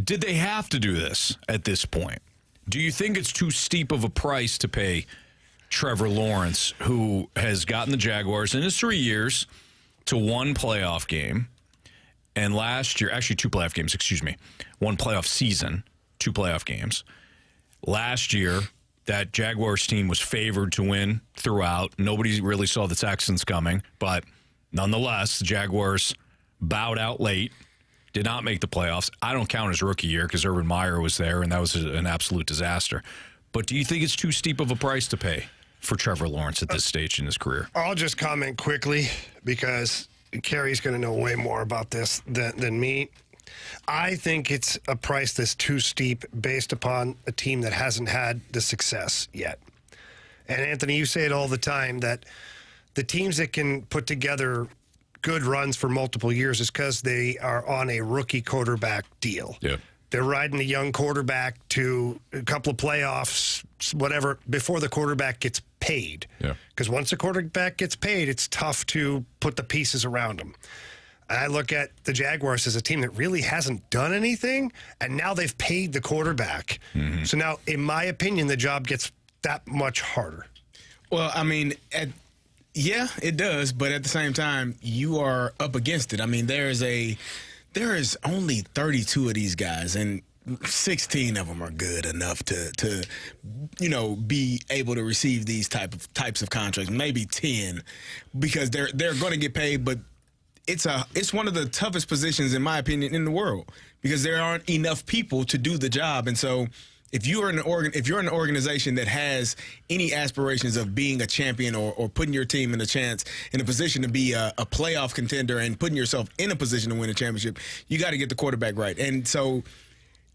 A: did they have to do this at this point? Do you think it's too steep of a price to pay Trevor Lawrence, who has gotten the Jaguars in his 3 years to one playoff game, and last year, actually 2 playoff games, one playoff season, 2 playoff games. Last year, that Jaguars team was favored to win throughout. Nobody really saw the Texans coming, but nonetheless, the Jaguars bowed out late. Did not make the playoffs. I don't count his rookie year because Urban Meyer was there, and that was an absolute disaster. But do you think it's too steep of a price to pay for Trevor Lawrence at this stage in his career?
B: I'll just comment quickly because Carey's going to know way more about this than me. I think it's a price that's too steep based upon a team that hasn't had the success yet. And, Anthony, you say it all the time that the teams that can put together good runs for multiple years is because they are on a rookie quarterback deal.
A: Yeah.
B: They're riding a young quarterback to a couple of playoffs, whatever, before the quarterback gets paid.
A: Yeah.
B: Because once the quarterback gets paid, it's tough to put the pieces around him. I look at the Jaguars as a team that really hasn't done anything, and now they've paid the quarterback. Mm-hmm. So now, in my opinion, the job gets that much harder.
C: Well, I mean, yeah, it does, but at the same time, you are up against it. I mean, there is only 32 of these guys, and 16 of them are good enough to be able to receive these types of contracts. Maybe 10, because they're going to get paid, but it's one of the toughest positions, in my opinion, in the world, because there aren't enough people to do the job, and so. If you're an organization that has any aspirations of being a champion or putting your team in a position to be a playoff contender and putting yourself in a position to win a championship, you got to get the quarterback right. And so,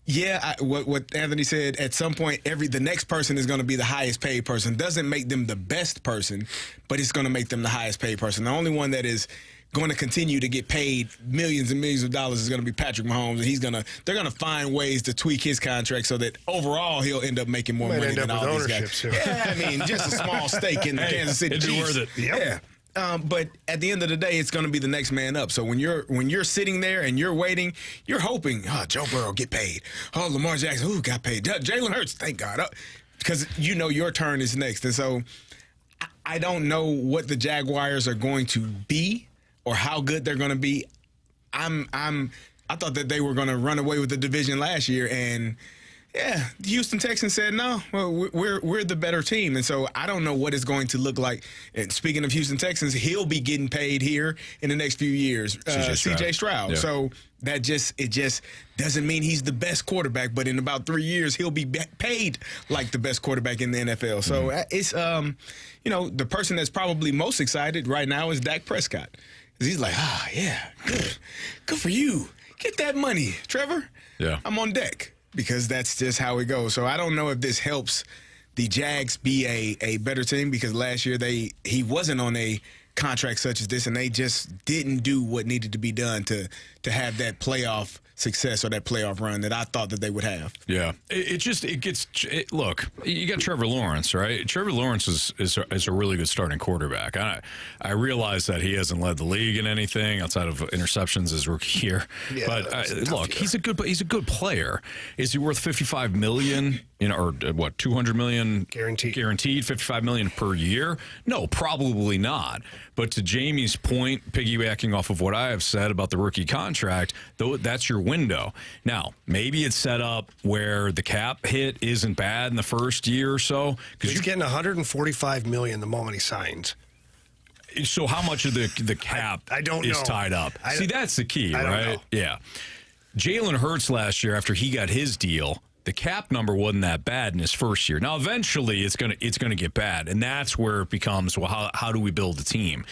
C: yeah, what Anthony said, at some point, the next person is going to be the highest paid person. Doesn't make them the best person, but it's going to make them the highest paid person. The only one that is going to continue to get paid millions and millions of dollars is going to be Patrick Mahomes, and they're going to find ways to tweak his contract so that overall he'll end up making more money than all these guys. Yeah, I mean, just a small stake in the Kansas City Chiefs.
A: It's worth it.
B: Yep.
C: Yeah. But at the end of the day, it's going to be the next man up. So when you're sitting there and you're waiting, you're hoping, Joe Burrow get paid. Lamar Jackson, got paid. Jalen Hurts, thank God. because your turn is next. And so I don't know what the Jaguars are going to be or how good they're going to be. I thought that they were going to run away with the division last year, and yeah, the Houston Texans said no. Well, we're the better team, and so I don't know what it's going to look like. And speaking of Houston Texans, he'll be getting paid here in the next few years. CJ Stroud.
A: Yeah.
C: So it just doesn't mean he's the best quarterback, but in about 3 years he'll be paid like the best quarterback in the NFL. So it's the person that's probably most excited right now is Dak Prescott. He's like, yeah, good for you. Get that money, Trevor.
A: Yeah,
C: I'm on deck. Because that's just how it goes. So I don't know if this helps the Jags be a better team, because last year he wasn't on a contract such as this, and they just didn't do what needed to be done to have that playoff success or that playoff run that I thought that they would have.
A: Yeah, look, you got Trevor Lawrence, right? Trevor Lawrence is a really good starting quarterback. I realize that he hasn't led the league in anything outside of interceptions his rookie year. Yeah, but look, he's a good player. Is he worth $55 million? Or what, $200 million
B: guaranteed,
A: $55 million per year? No, probably not. But to Jamie's point, piggybacking off of what I have said about the rookie contract, though, that's your window. Now, maybe it's set up where the cap hit isn't bad in the first year or so, because
B: he's getting $145 million the moment he signs.
A: So how much of the cap
B: I don't
A: is
B: know.
A: Tied up? See, that's the key,
B: I
A: right?
B: don't know.
A: Yeah. Jalen Hurts last year, after he got his deal, the cap number wasn't that bad in his first year. Now, eventually, it's gonna get bad, and that's where it becomes, well, how do we build a team?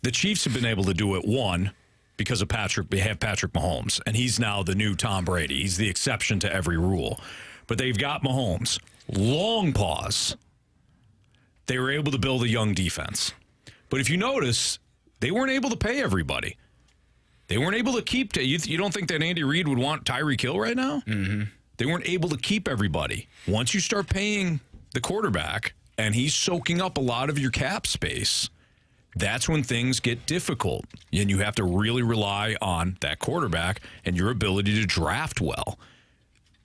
A: The Chiefs have been able to do it, one, because of Patrick. They have Patrick Mahomes, and he's now the new Tom Brady. He's the exception to every rule. But they've got Mahomes. Long pause. They were able to build a young defense. But if you notice, they weren't able to pay everybody. They weren't able to keep. You don't think that Andy Reid would want Tyreek Hill right now? Mm-hmm. They weren't able to keep everybody. Once you start paying the quarterback and he's soaking up a lot of your cap space, that's when things get difficult. And you have to really rely on that quarterback and your ability to draft well.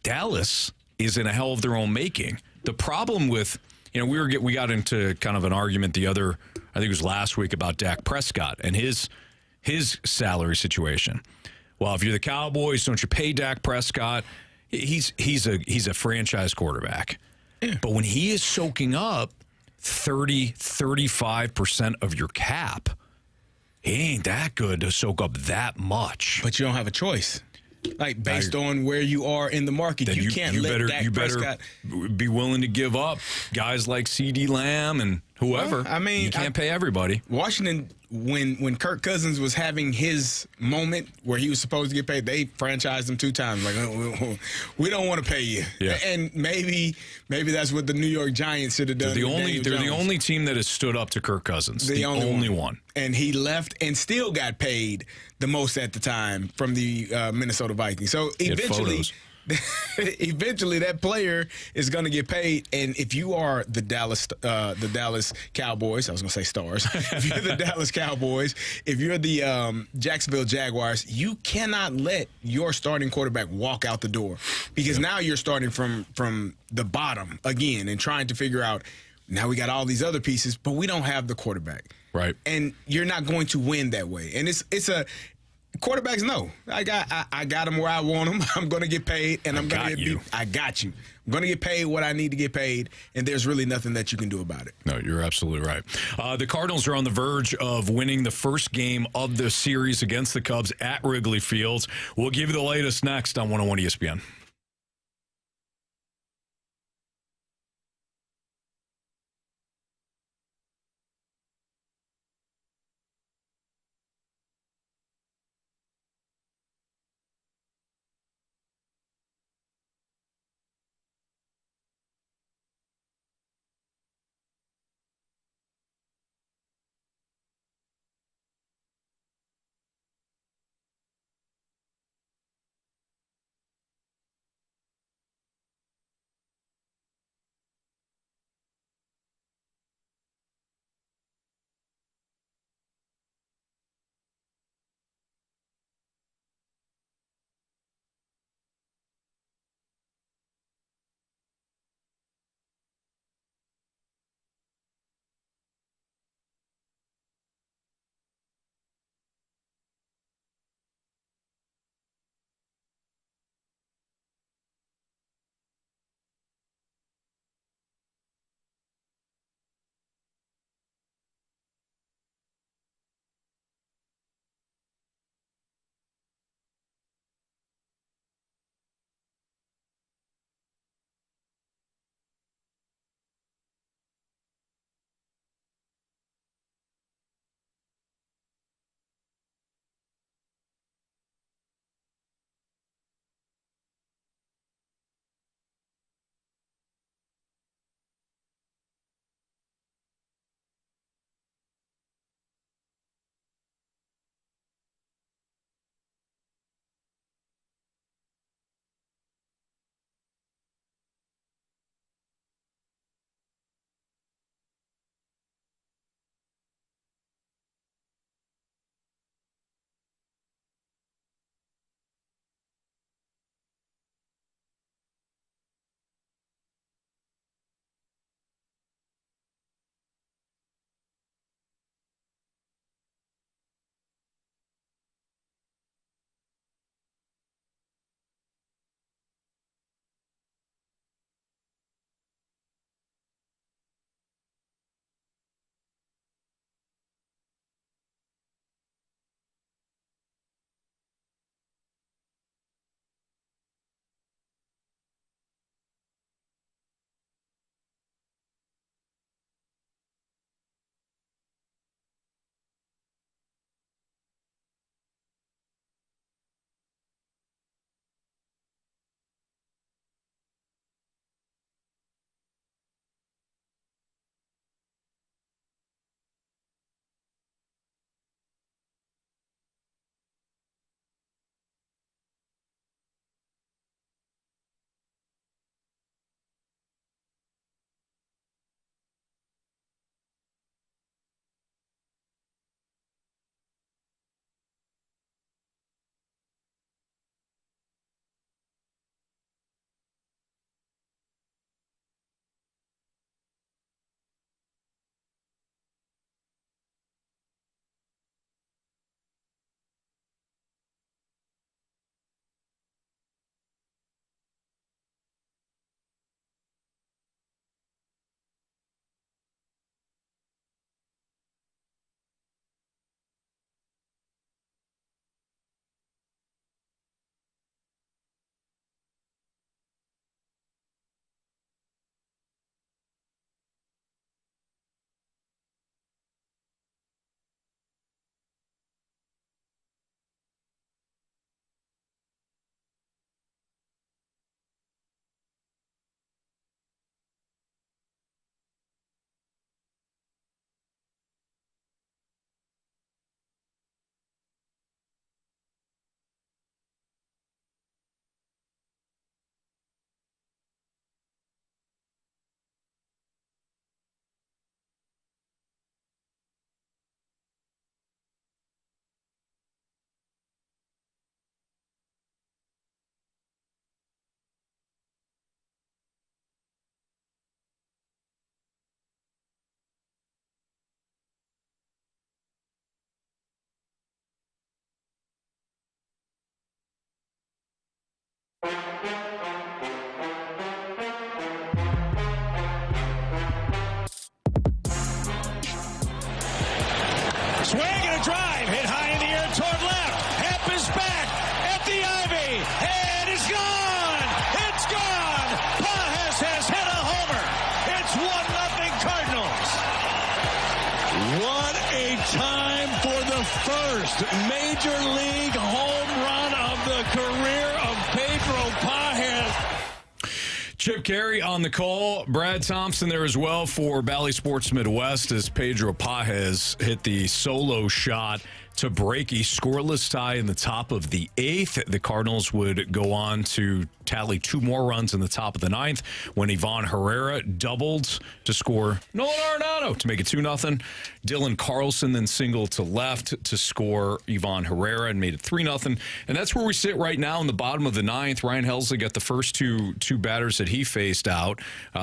A: Dallas is in a hell of their own making. The problem with, we got into kind of an argument I think it was last week, about Dak Prescott and his salary situation. Well, if you're the Cowboys, don't you pay Dak Prescott? He's a franchise quarterback. Yeah. But when he is soaking up 35% of your cap, he ain't that good to soak up that much.
C: But you don't have a choice. Like, based on where you are in the market, you can't let Dak Prescott
A: be willing to give up guys like CD Lamb and whoever.
C: Well,
A: you can't pay everybody.
C: Washington, when Kirk Cousins was having his moment where he was supposed to get paid, they franchised him 2 times. Like, we don't want to pay you.
A: Yeah.
C: And maybe that's what the New York Giants should have done.
A: They're the only team that has stood up to Kirk Cousins. The only one.
C: And he left and still got paid the most at the time from the Minnesota Vikings. So eventually that player is going to get paid. And if you are the Dallas Cowboys, I was going to say Stars. If you're the Dallas Cowboys, if you're the Jacksonville Jaguars, you cannot let your starting quarterback walk out the door, because now you're starting from the bottom again and trying to figure out, now we got all these other pieces, but we don't have the quarterback.
A: Right.
C: And you're not going to win that way. And quarterbacks know. I got him where I want him. I'm going to get paid, and I got you. I'm going to get paid what I need to get paid, and there's really nothing that you can do about it.
A: No, you're absolutely right. The Cardinals are on the verge of winning the first game of the series against the Cubs at Wrigley Field. We'll give you the latest next on 101 ESPN.
G: Swing and a drive, hit high in the air toward left. Hep is back at the ivy, and it's gone. It's gone. Pages has hit a homer. It's 1-0 Cardinals. What a time for the first major league home run of the career of Pedro Pages.
A: Chip Carey on the call. Brad Thompson there as well for Bally Sports Midwest as Pedro Pages hit the solo shot to break a scoreless tie in the top of the 8th. The Cardinals would go on to tally 2 more runs in the top of the 9th when Ivan Herrera doubled to score Nolan Arenado to make it 2-0. Dylan Carlson then singled to left to score Ivan Herrera and made it 3-0. And that's where we sit right now in the bottom of the 9th. Ryan Helsley got the first two batters that he faced out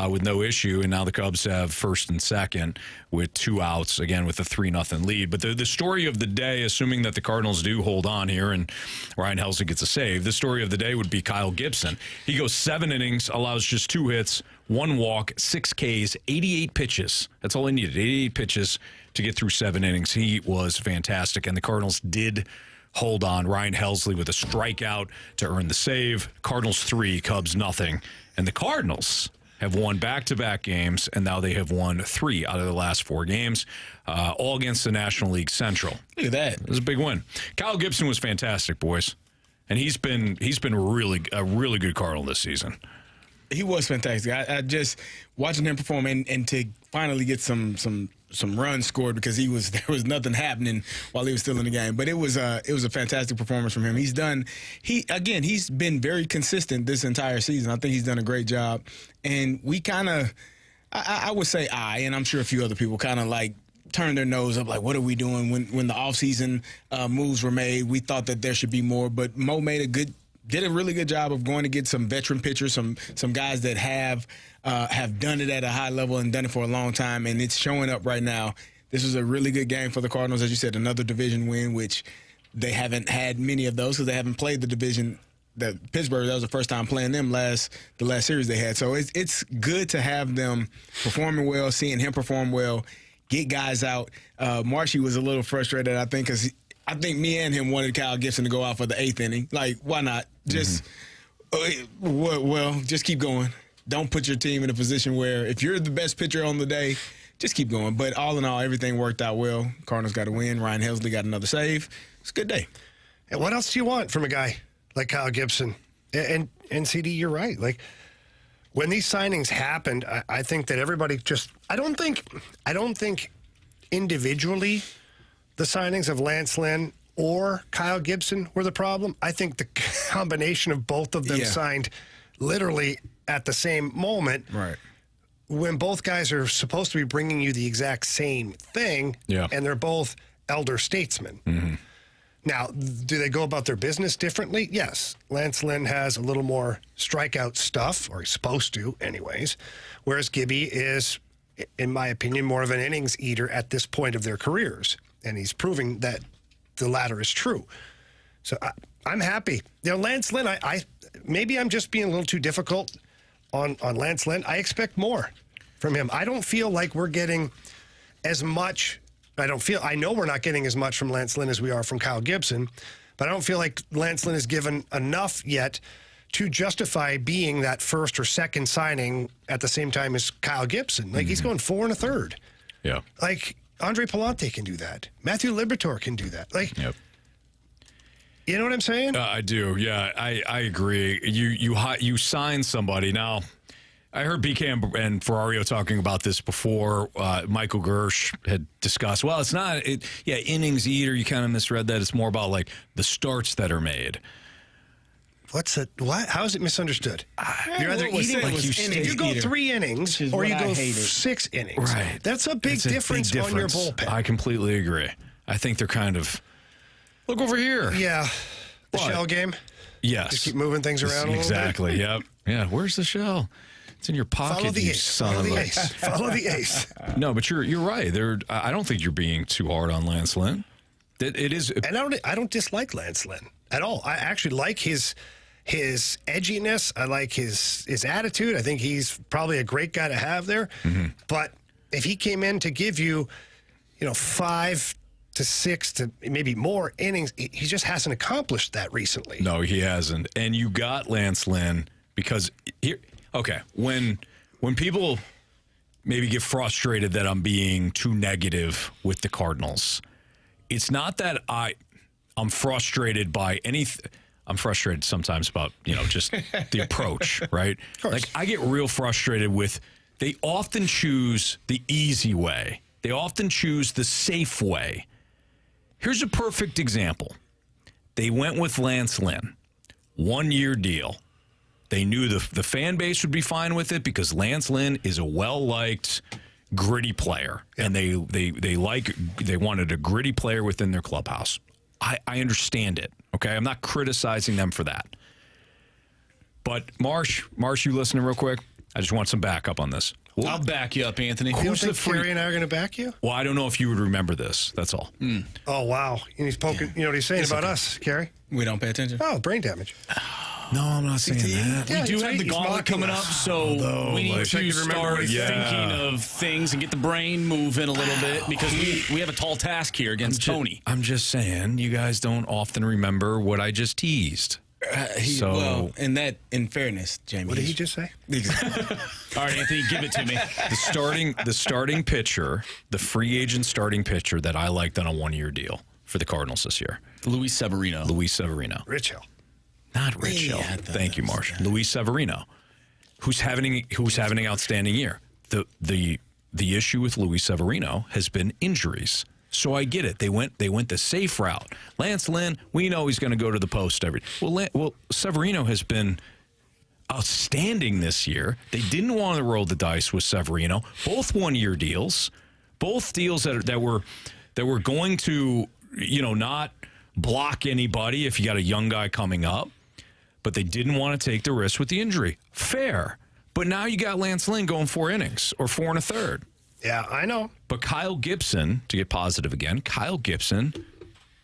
A: with no issue, and now the Cubs have first and second with 2 outs, again with a 3-0 lead. But the story of the day, assuming that the Cardinals do hold on here and Ryan Helsley gets a save, the story of the day would be Kyle Gibson. He goes 7 innings, allows just 2 hits, 1 walk, 6 Ks, 88 pitches. That's all he needed, 88 pitches to get through 7 innings. He was fantastic, and the Cardinals did hold on. Ryan Helsley with a strikeout to earn the save. Cardinals 3, Cubs nothing. And the Cardinals have won back-to-back games, and now they have won 3 out of the last 4 games, all against the National League Central.
C: Look at that.
A: It was a big win. Kyle Gibson was fantastic, boys. And he's been really a really good Cardinal this season.
C: He was fantastic. I just watching him perform and to finally get some runs scored because there was nothing happening while he was still in the game. But it was a fantastic performance from him. He's been very consistent this entire season. I think he's done a great job. And we kind of, I would say and I'm sure a few other people kind of like turned their nose up, like, what are we doing? When the offseason moves were made, we thought that there should be more. But Mo did a really good job of going to get some veteran pitchers, some guys that have done it at a high level and done it for a long time, and it's showing up right now. This was a really good game for the Cardinals, as you said, another division win, which they haven't had many of those because they haven't played the division. Pittsburgh, that was the first time playing them the last series they had. So it's good to have them performing well, seeing him perform well, get guys out. Marshy was a little frustrated, I think, because I think me and him wanted Kyle Gibson to go out for the 8th inning. Like, why not? Just, just keep going. Don't put your team in a position where if you're the best pitcher on the day, just keep going. But all in all, everything worked out well. Cardinals got a win. Ryan Helsley got another save. It's a good day.
B: And what else do you want from a guy like Kyle Gibson? And CD, you're right. Like, when these signings happened, I think that everybody just I don't think individually the signings of Lance Lynn or Kyle Gibson were the problem. I think the combination of both of them signed literally at the same moment.
C: Right.
B: When both guys are supposed to be bringing you the exact same thing, and they're both elder statesmen. Mm-hmm. Now, do they go about their business differently? Yes. Lance Lynn has a little more strikeout stuff, or he's supposed to anyways, whereas Gibby is, in my opinion, more of an innings eater at this point of their careers, and he's proving that the latter is true. So I'm happy. You know, Lance Lynn, I maybe I'm just being a little too difficult on Lance Lynn. I expect more from him. I don't feel like we're getting as much. I know we're not getting as much from Lance Lynn as we are from Kyle Gibson, but I don't feel like Lance Lynn is given enough yet to justify being that first or second signing at the same time as Kyle Gibson. Like, he's going 4 1/3.
A: Yeah.
B: Like, Andre Palante can do that. Matthew Liberatore can do that. Like, you know what I'm saying?
A: I do. Yeah, I agree. You sign somebody. Now, I heard BK and Ferrario talking about this before. Michael Gersh had discussed, well, it's not, innings eater. You kind of misread that. It's more about, like, the starts that are made.
B: What? How is it misunderstood? You're either eating, like you go 3 innings, or you go 6 innings.
A: Right.
B: That's a big difference on your bullpen.
A: I completely agree. I think they're kind of, look over here.
B: Yeah. The shell game?
A: Yes.
B: Just keep moving things around a little
A: exactly.
B: bit?
A: Yep. Yeah. Where's the shell? It's in your pocket.
B: Follow the ace. Follow the ace. Follow the ace.
A: No, but you're right. I don't think you're being too hard on Lance Lynn. It is.
B: And I don't dislike Lance Lynn at all. I actually like his his edginess. I like his attitude. I think he's probably a great guy to have there.
A: Mm-hmm.
B: But if he came in to give you, 5 to 6 to maybe more innings, he just hasn't accomplished that recently.
A: No, he hasn't. And you got Lance Lynn because when people maybe get frustrated that I'm being too negative with the Cardinals, it's not that I'm frustrated by anything. I'm frustrated sometimes about, just the approach, right?
B: Of course.
A: Like, I get real frustrated with, they often choose the easy way. They often choose the safe way. Here's a perfect example. They went with Lance Lynn, 1-year deal. They knew the fan base would be fine with it because Lance Lynn is a well-liked, gritty player, and they wanted a gritty player within their clubhouse. I understand it. Okay, I'm not criticizing them for that. But Marsh, you listening real quick? I just want some backup on this.
D: I'll back you up, Anthony.
B: You don't think Carey and I are going to back you?
A: Well, I don't know if you would remember this. That's all.
B: Oh, wow. And he's poking, you know what he's saying about us, Carey?
C: We don't pay attention.
B: Oh, brain damage.
A: No, I'm not saying that.
B: Yeah,
D: We do have the
B: he's
D: Gauntlet
B: mocking
D: coming
B: us.
D: up, so we need
A: like-
D: to start thinking of things and get the brain moving a little bit because we have a tall task here against Tony.
A: I'm just saying, you guys don't often remember what I just teased.
C: In fairness, Jamie.
B: What did he just say?
D: All right, Anthony, give it to me.
A: The starting pitcher, the free agent starting pitcher that I liked on a 1-year deal for the Cardinals this year,
D: Luis Severino.
B: Rich Hill.
A: Not Rich Hill. Thank you, Marsh. Luis Severino, who's having an outstanding year. The issue with Luis Severino has been injuries. So I get it. They went the safe route. Lance Lynn, we know he's going to go to the post every. Well, Severino has been outstanding this year. They didn't want to roll the dice with Severino. Both 1-year deals, both deals that were going to not block anybody if you got a young guy coming up, but they didn't want to take the risk with the injury. Fair, but now you got Lance Lynn going 4 innings or 4 1/3.
B: Yeah, I know.
A: But Kyle Gibson, to get positive again, Kyle Gibson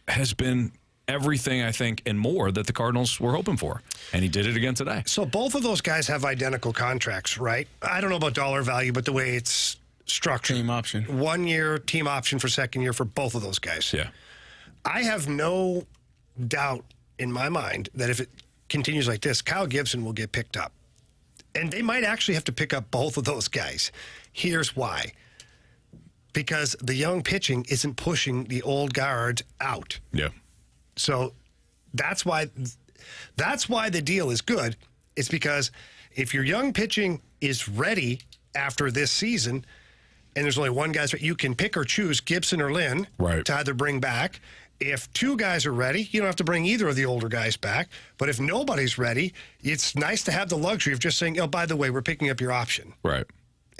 A: has been everything, I think, and more that the Cardinals were hoping for. And he did it again today.
B: So both of those guys have identical contracts, right? I don't know about dollar value, but the way it's structured.
C: Team option.
B: 1-year team option for second year for both of those guys.
A: Yeah.
B: I have no doubt in my mind that if it continues like this, Kyle Gibson will get picked up. And they might actually have to pick up both of those guys. Here's why. Because the young pitching isn't pushing the old guard out.
A: Yeah.
B: So that's why the deal is good. It's because if your young pitching is ready after this season, and there's only one guy, you can pick or choose Gibson or Lynn to either bring back. If 2 guys are ready, you don't have to bring either of the older guys back. But if nobody's ready, it's nice to have the luxury of just saying, oh, by the way, we're picking up your option.
A: Right.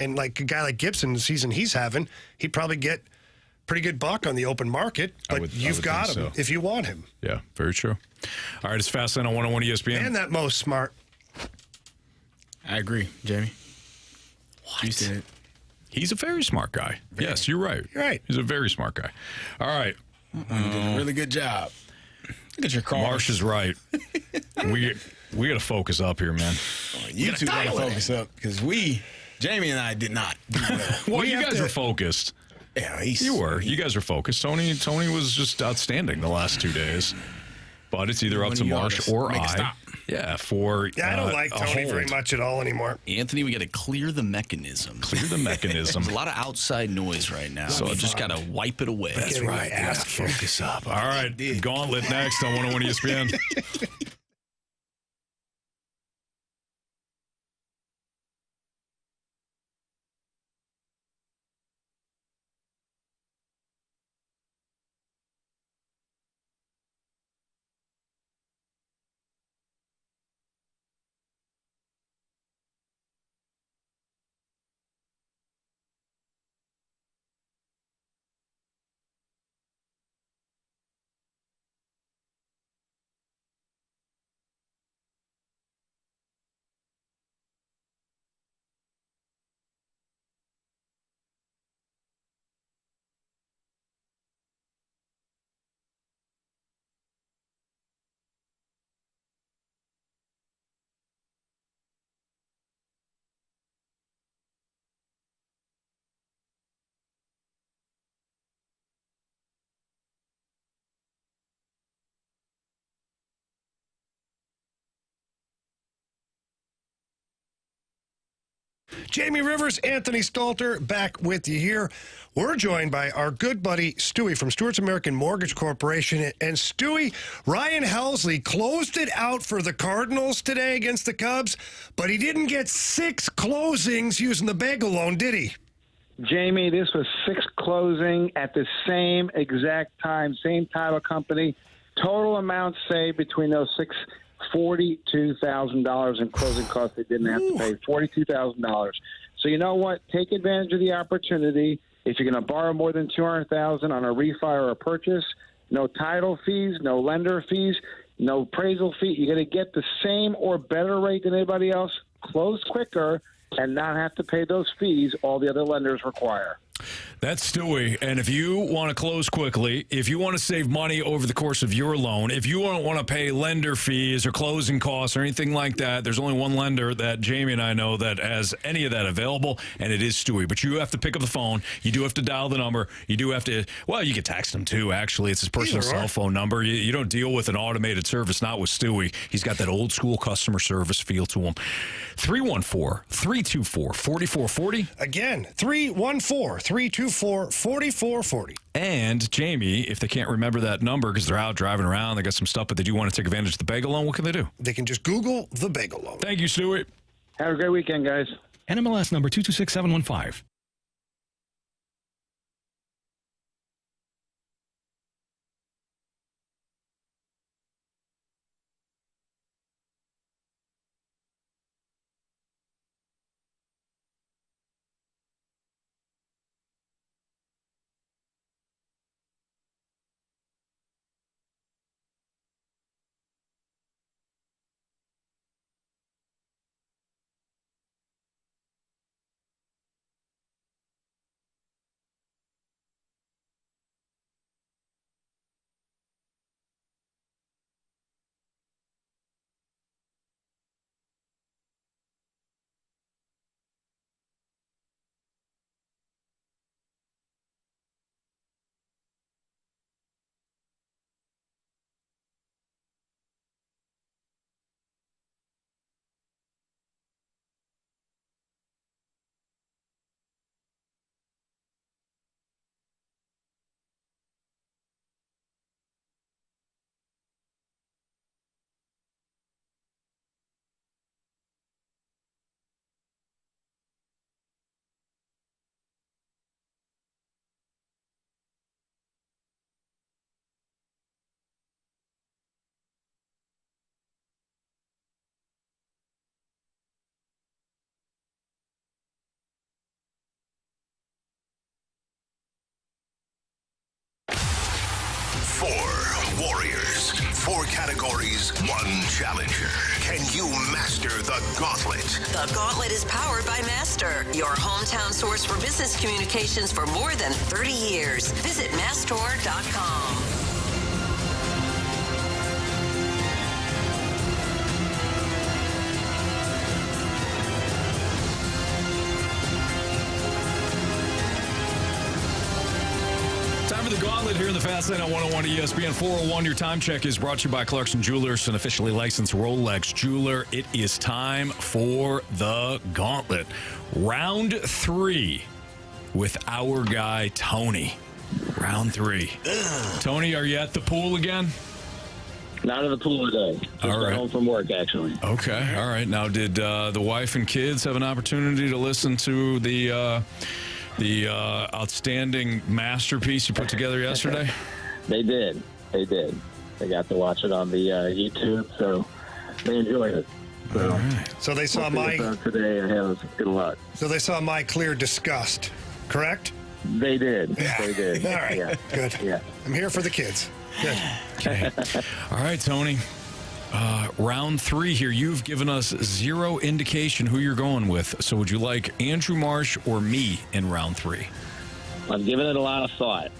B: And like a guy like Gibson, the season he's having, he'd probably get pretty good buck on the open market, but you've got him if you want him.
A: Yeah, very true. All right, it's Fast Lane on 101 ESPN.
B: And that most smart.
C: I agree, Jamie.
A: What?
C: You said it.
A: He's a very smart guy. Yes, you're right.
B: You're right.
A: He's a very smart guy. All right.
C: You did a really good job. Look at your car.
A: Marsh is right. we got to focus up here, man.
C: You two got to focus up because Jamie and I did not do well.
A: Well, you guys were focused.
C: Yeah,
A: you were. You guys were focused. Tony was just outstanding the last 2 days. But it's either up to Marsh or I. Yeah,
B: I don't like Tony very much at all anymore.
D: Anthony, we got to clear the mechanism.
A: Clear the mechanism.
D: There's a lot of outside noise right now. So I just got to wipe it away.
A: That's right. Focus up. All right. Gauntlet next on 101 ESPN.
B: Jamie Rivers, Anthony Stalter, back with you here. We're joined by our good buddy Stewie from Stewart's American Mortgage Corporation. And Stewie, Ryan Helsley closed it out for the Cardinals today against the Cubs, but he didn't get 6 closings using the bagel loan, did he?
H: Jamie, this was 6 closing at the same exact time, same title company. Total amount saved between those 6, $42,000 in closing costs they didn't have to pay, $42,000. So you know what? Take advantage of the opportunity. If you're going to borrow more than $200,000 on a refi or a purchase, no title fees, no lender fees, no appraisal fee. You're going to get the same or better rate than anybody else, close quicker, and not have to pay those fees all the other lenders require.
A: That's Stewie. And if you want to close quickly, if you want to save money over the course of your loan, if you don't want to pay lender fees or closing costs or anything like that, there's only one lender that Jamie and I know that has any of that available, and it is Stewie. But you have to pick up the phone. You do have to dial the number. You do have to, well, you can text him too, actually. It's his personal cell phone number. You don't deal with an automated service, not with Stewie. He's got that old school customer service feel to him. 314-324-4440.
B: Again, 314-324-4440.
A: And Jamie, if they can't remember that number because they're out driving around, they got some stuff, but they do want to take advantage of the bagel loan, what can they do?
B: They can just Google the bagel loan.
A: Thank you, Stewie.
H: Have a great weekend, guys.
I: NMLS number 226715.
F: Four warriors, 4 categories, 1 challenger. Can you master the Gauntlet?
J: The Gauntlet is powered by Master, your hometown source for business communications for more than 30 years. Visit mastor.com.
A: Time for the Gauntlet here in the Fast Lane on 101 ESPN 401. Your time check is brought to you by Clarkson Jewelers, an officially licensed Rolex jeweler. It is time for the Gauntlet. Round 3 with our guy, Tony. Round 3. Tony, are you at the pool again?
H: Not at the pool today. Just
A: All right.
H: home from work, actually.
A: Okay. All right. Now, did the wife and kids have an opportunity to listen to the outstanding masterpiece you put together yesterday?
H: They did. They got to watch it on the YouTube, so they enjoyed it. So,
A: All right.
B: So they saw
H: today and have good luck.
B: So they saw my clear disgust, correct?
H: They did.
B: Yeah.
H: They did.
B: All right.
H: Yeah.
B: Good.
H: Yeah.
B: I'm here for the kids. Good.
A: Okay. All right, Tony. Round 3 here. You've given us 0 indication who you're going with. So would you like Andrew Marsh or me in round 3?
H: I've given it a lot of thought.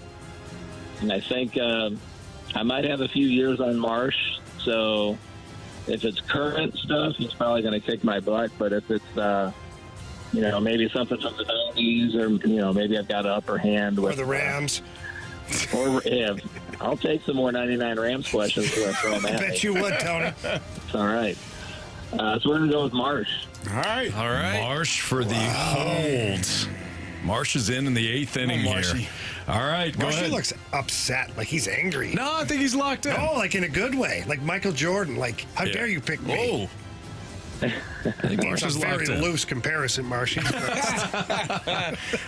H: And I think I might have a few years on Marsh. So if it's current stuff, he's probably going to kick my butt. But if it's, maybe something from the 90s or, maybe I've got an upper hand with
B: Or the Rams.
H: Or I'll take some more 99 Rams questions. I
B: Bet you would, Tony.
H: It's all right. So we're going to go with Marsh.
C: All right.
A: Marsh for the hold. Marsh is in the 8th inning here. All right, go
B: Marshy
A: ahead.
B: looks upset, like he's angry.
A: No, I think he's locked in.
B: No, like in a good way, like Michael Jordan. Like, how dare you pick me?
A: Oh. I think Marsh
B: It's
A: is
B: a
A: locked
B: very
A: in.
B: loose comparison, Marshy.
A: All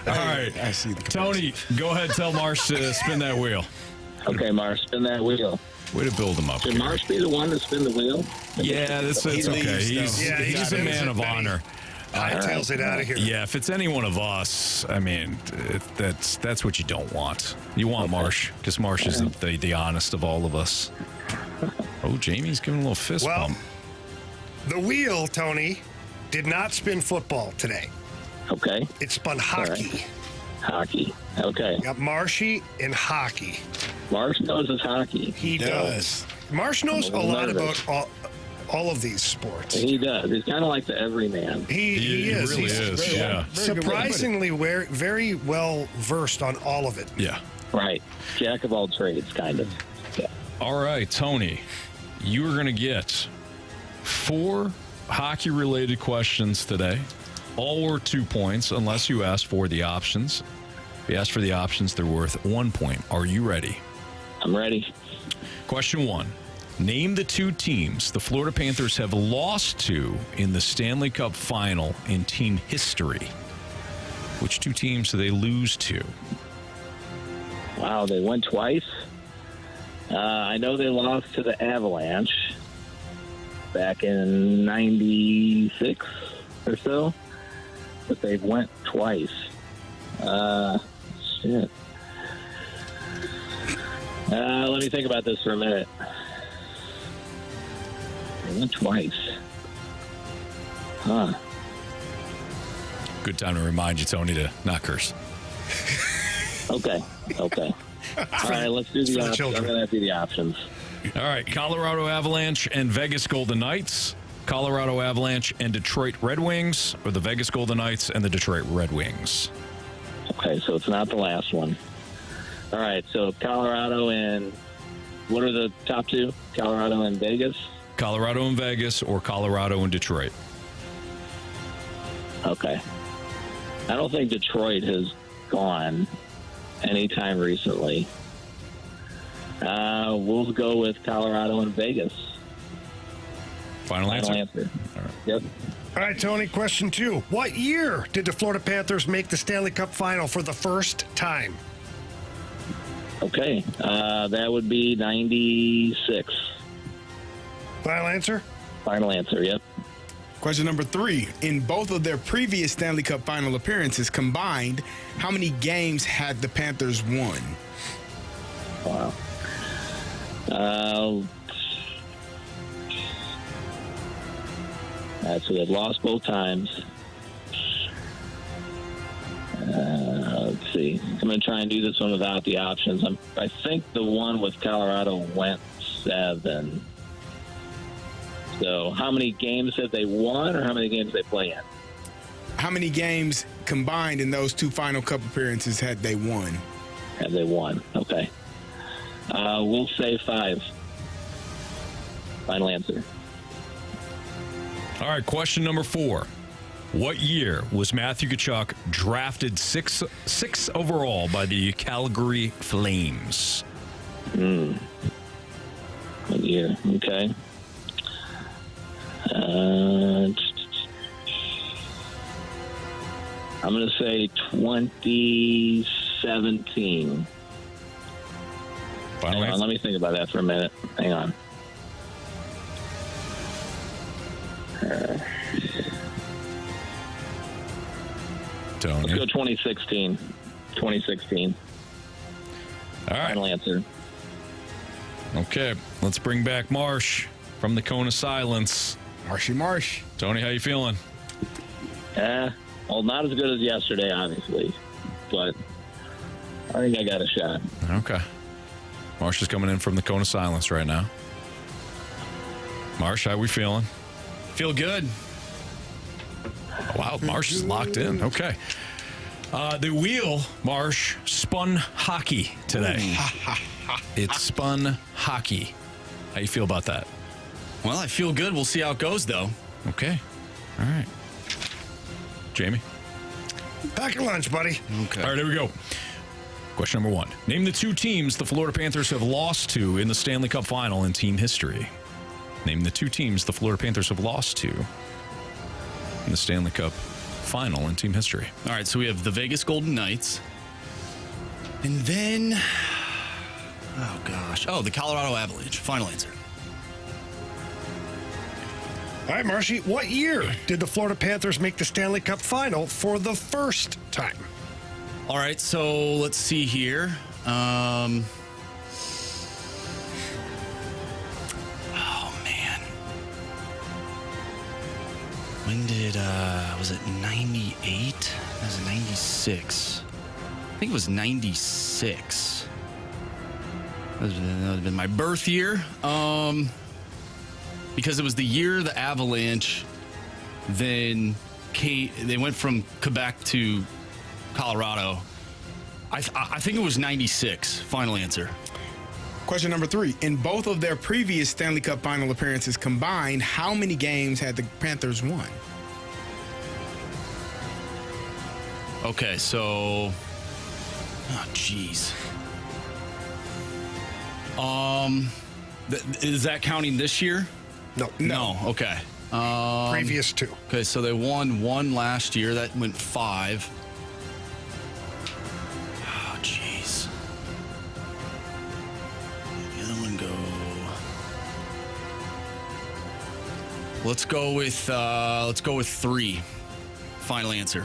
A: right.
C: I see the
A: Tony, go ahead, tell Marsh to spin that wheel.
H: Okay, Marsh, spin that wheel.
A: Way to build him up.
H: Should Marsh be the one to spin the wheel?
A: Yeah, that's okay.
C: leaves, though.
A: He's a man of honor.
B: Tails it out of here.
A: Yeah, if it's any one of us, I mean, that's what you don't want. You want Marsh, because Marsh is the honest of all of us. Oh, Jamie's giving a little fist bump.
B: The wheel, Tony, did not spin football today.
H: Okay.
B: It spun hockey.
H: Right. Hockey. Okay.
B: Got Marshy and hockey.
H: Marsh knows his hockey.
B: He does. Marsh knows a lot about all of these sports.
H: He does. He's kind of like the everyman.
B: He is.
A: Really
B: He's
A: is. Yeah.
B: surprisingly very well versed on all of it.
A: Yeah.
H: Right. Jack of all trades, kind of. Yeah.
A: All right, Tony, you are going to get 4 hockey-related questions today. All worth 2 points, unless you ask for the options. If you ask for the options, they're worth 1 point. Are you ready?
H: I'm ready.
A: Question 1. Name the 2 teams the Florida Panthers have lost to in the Stanley Cup Final in team history. Which 2 teams do they lose to?
H: Wow, they went twice. I know they lost to the Avalanche back in 96 or so, but they went twice. Shit. Let me think about this for a minute. They went twice. Huh.
A: Good time to remind you, Tony, to not curse.
H: Okay. All right, let's do the options. I'm going to do the options.
A: All right, Colorado Avalanche and Vegas Golden Knights, Colorado Avalanche and Detroit Red Wings, or the Vegas Golden Knights and the Detroit Red Wings?
H: Okay, so it's not the last one. All right, so Colorado and what are the top 2? Colorado and Vegas?
A: Colorado and Vegas or Colorado and Detroit?
H: Okay. I don't think Detroit has gone anytime recently. We'll go with Colorado and Vegas.
A: Final answer?
H: All right. Yep.
B: All right, Tony, question 2. What year did the Florida Panthers make the Stanley Cup Final for the first time?
H: Okay, that would be 96.
B: Final answer?
H: Final answer, yep.
C: Question number 3. In both of their previous Stanley Cup Final appearances combined, how many games had the Panthers won?
H: Wow. So they've lost both times. Let's see. I'm going to try and do this one without the options. I think the one with Colorado went 7. So how many games have they won or how many games they play in?
C: How many games combined in those 2 final Cup appearances had they won?
H: Have they won? Okay. We'll say 5. Final answer.
A: All right, question number 4. What year was Matthew Tkachuk drafted 6 overall by the Calgary Flames?
H: What year? Okay. I'm going to say 2017. Hang on, let me think about that for a minute. Hang on.
A: Tony.
H: Let's go 2016. 2016.
A: All right.
H: Final answer.
A: Okay, let's bring back Marsh from the Cone of Silence.
C: Marshy Marsh.
A: Tony, how you feeling?
H: Well, not as good as yesterday, obviously, but I think I got a shot.
A: Okay. Marsh is coming in from the Cone of Silence right now. Marsh, how we feeling?
D: Feel good.
A: Wow, Marsh is locked in. Okay. The wheel, Marsh, spun hockey today. It spun hockey. How you feel about that?
D: Well, I feel good. We'll see how it goes, though.
A: Okay. All right. Jamie?
B: Pack your lunch, buddy.
A: Okay. All right, here we go. Question number 1. Name the 2 teams the Florida Panthers have lost to in the Stanley Cup Final in team history. Name the 2 teams the Florida Panthers have lost to in the Stanley Cup Final in team history.
D: All right, so we have the Vegas Golden Knights. And then, the Colorado Avalanche. Final answer.
B: All right, Marshy, what year did the Florida Panthers make the Stanley Cup Final for the first time?
D: All right, so let's see here. Oh, man. When did, was it 98? Was it 96? I think it was 96. That would have been my birth year. Because it was the year the Avalanche then they went from Quebec to Colorado. I think it was 96. Final answer.
C: Question number 3. In both of their previous Stanley Cup Final appearances combined, how many games had the Panthers won?
D: Okay, so... Oh, jeez. Is that counting this year?
B: No.
D: Okay.
B: Previous 2.
D: Okay, so they won 1 last year. That went 5. Oh, jeez. The other one go. Let's go with 3. Final answer.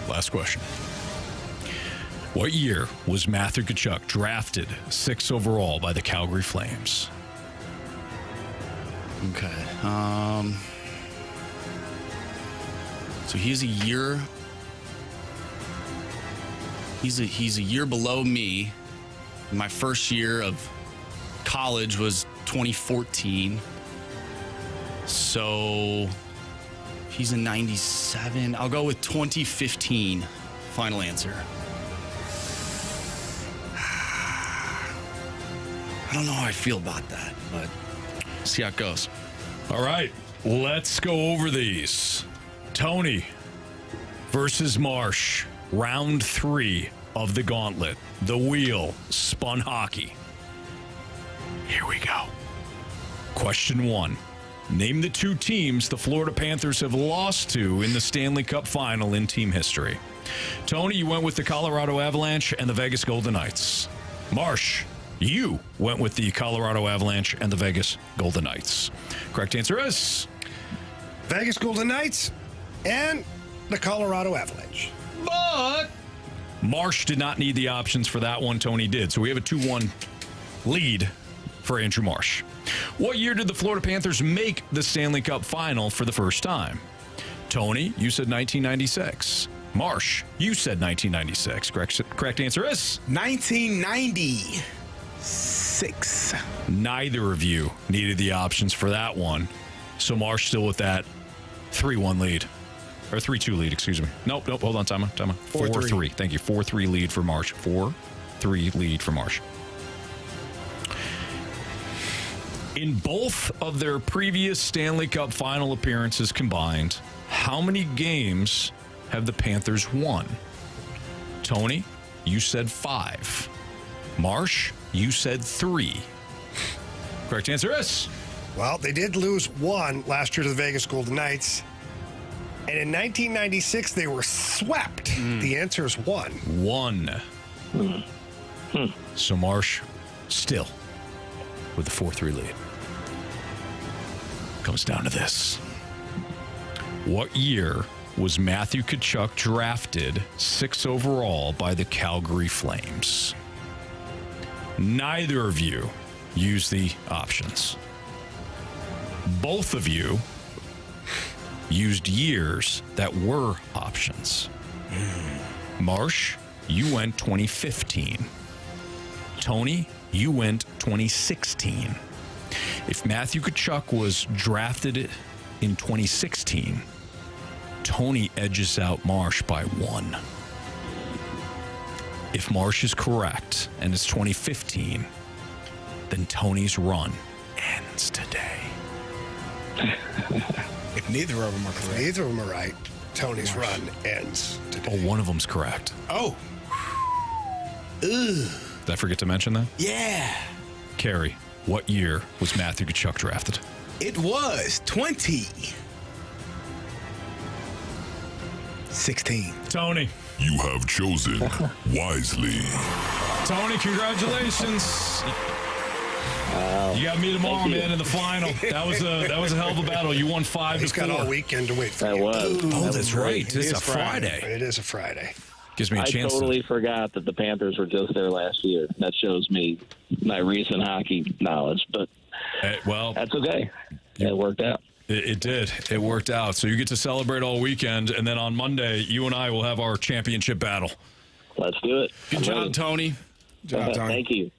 A: Last question. What year was Matthew Tkachuk drafted 6th overall by the Calgary Flames?
D: Okay. So he's a year. He's a year below me. My first year of college was 2014. So he's in 97. I'll go with 2015. Final answer. I don't know how I feel about that, but see how it goes.
A: All right, let's go over these. Tony versus Marsh, round 3 of the Gauntlet. The wheel spun hockey. Here we go. Question 1. Name the 2 teams the Florida Panthers have lost to in the Stanley Cup Final in team history. Tony, you went with the Colorado Avalanche and the Vegas Golden Knights. Marsh, you went with the Colorado Avalanche and the Vegas Golden Knights. Correct answer is
B: Vegas Golden Knights and the Colorado Avalanche.
A: But Marsh did not need the options for that one. Tony did. So we have a 2-1 lead for Andrew Marsh. What year did the Florida Panthers make the Stanley Cup Final for the first time? Tony, you said 1996. Marsh, you said 1996. Correct answer is
C: 1996.
A: Neither of you needed the options for that one. So Marsh still with that 3-1 lead. Or 3-2 lead, excuse me. Nope, hold on, time out. 4-3. Thank you. 4-3 lead for Marsh. 4-3 lead for Marsh. In both of their previous Stanley Cup Final appearances combined, how many games have the Panthers won? Tony, you said 5. Marsh, you said 3. Correct answer is?
B: Well, they did lose 1 last year to the Vegas Golden Knights. And in 1996, they were swept. The answer is 1.
A: 1. So Marsh still with the 4-3 lead. Comes down to this. What year was Matthew Tkachuk drafted 6th overall by the Calgary Flames? Neither of you used the options. Both of you used years that were options. Marsh, you went 2015. Tony, you went 2016. If Matthew Tkachuk was drafted in 2016, Tony edges out Marsh by 1. If Marsh is correct and it's 2015, then Tony's run ends today.
C: If neither of them are correct.
B: Neither of them are right. Tony's run ends today.
A: Oh, one of them's correct.
C: Oh.
A: Did I forget to mention that?
C: Yeah.
A: Carey, what year was Matthew Tkachuk drafted?
C: It was 2016.
A: Tony.
K: You have chosen wisely.
A: Tony, congratulations. You got me tomorrow, man, in the final. That was a hell of a battle. You won 5-4.
B: He's got all weekend to wait for
L: That
B: you.
L: was.
A: Oh, that's right.
B: It
A: It's
B: is
A: a Friday.
B: It is a Friday.
A: Gives me a
L: I
A: chance.
L: totally forgot that the Panthers were just there last year. That shows me my recent hockey knowledge, but
A: well,
L: that's okay. It worked out.
A: It did. It worked out. So you get to celebrate all weekend, and then on Monday, you and I will have our championship battle.
L: Let's do it.
D: Good job, Tony.
C: Good job, Tony.
L: Thank you.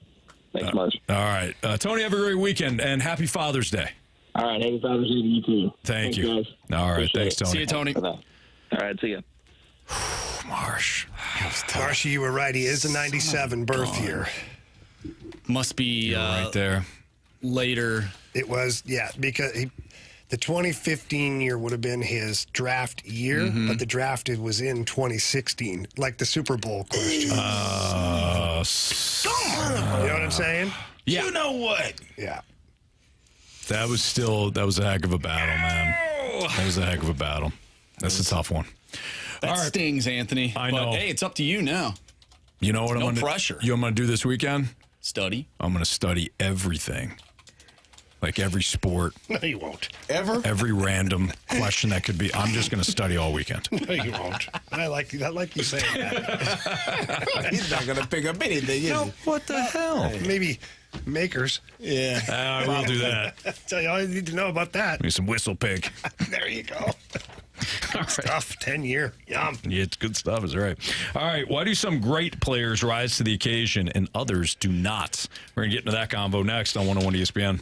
L: Thanks much.
A: All right. Tony, have a great weekend, and happy Father's Day.
L: All right. Happy Father's Day to you, too.
A: Thank you.
L: Guys.
A: All right.
L: Appreciate
A: Thanks,
L: it.
A: Tony.
D: See you, Tony.
L: Bye-bye. All right. See ya.
A: Marsh.
B: Marshy, you were right. He is a 97 birth year.
D: Must be
A: Right there.
D: later.
B: It was, because the 2015 year would have been his draft year, but the draft was in 2016, like the Super Bowl question. You know what I'm saying?
A: Yeah.
C: You know what?
B: Yeah.
A: That was a heck of a battle, man. That was a heck of a battle. That's a tough one.
D: That
A: All right.
D: stings, Anthony.
A: I
D: But,
A: know.
D: hey, it's up to you now.
A: You know what
D: No
A: I'm gonna
D: pressure.
A: You know what I'm gonna do this weekend?
D: Study.
A: I'm gonna study everything. Like every sport,
B: No, you won't.
C: Ever?
A: every random question that could be. I'm just gonna study all weekend.
B: No, you won't. I like you saying that.
C: He's not going to pick up anything, is he?
A: What the hell?
B: Maybe makers.
C: Yeah.
A: I will do that.
B: Tell you all you need to know about that.
A: Give me some whistle pig.
B: There you go. Stuff, 10-year. Yum.
A: Yeah, it's good stuff, is right. All right, why do some great players rise to the occasion and others do not? We're going to get into that combo next on 101 ESPN.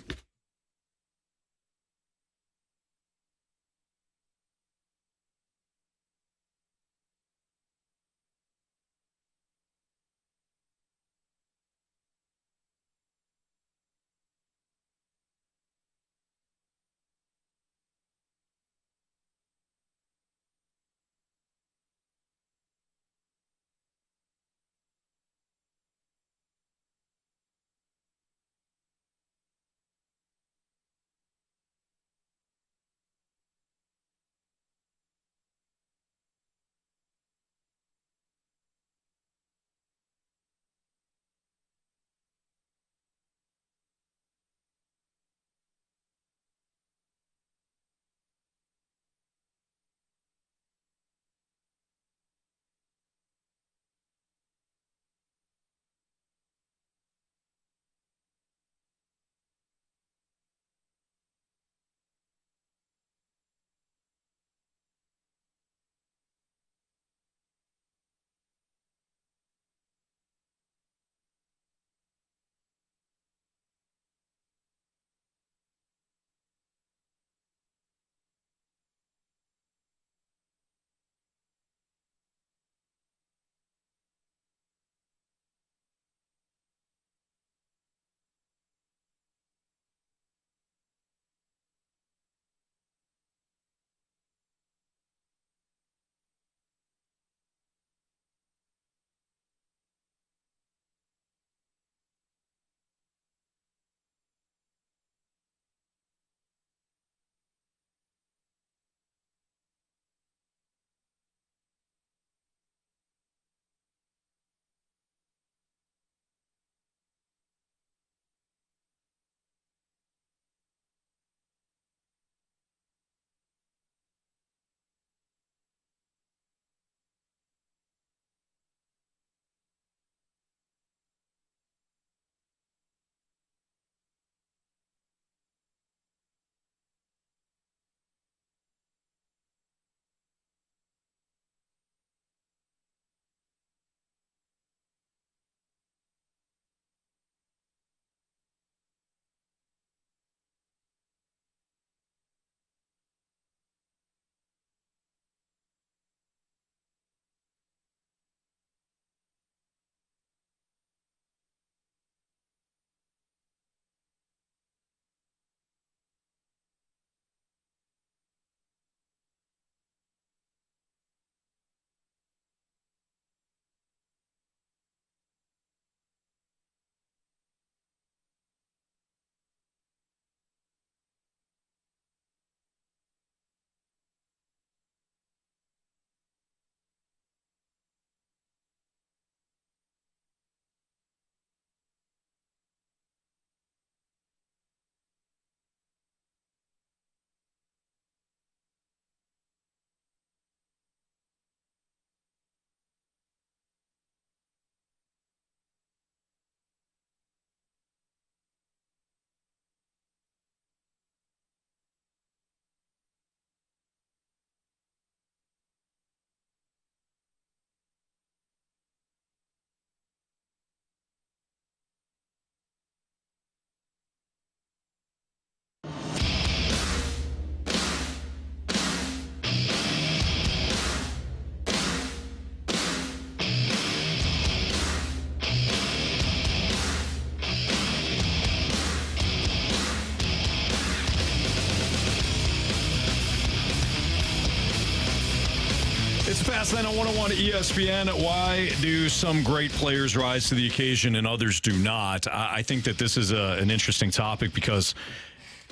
A: Fast Lane on 101 ESPN. Why do some great players rise to the occasion and others do not? I think that this is an interesting topic because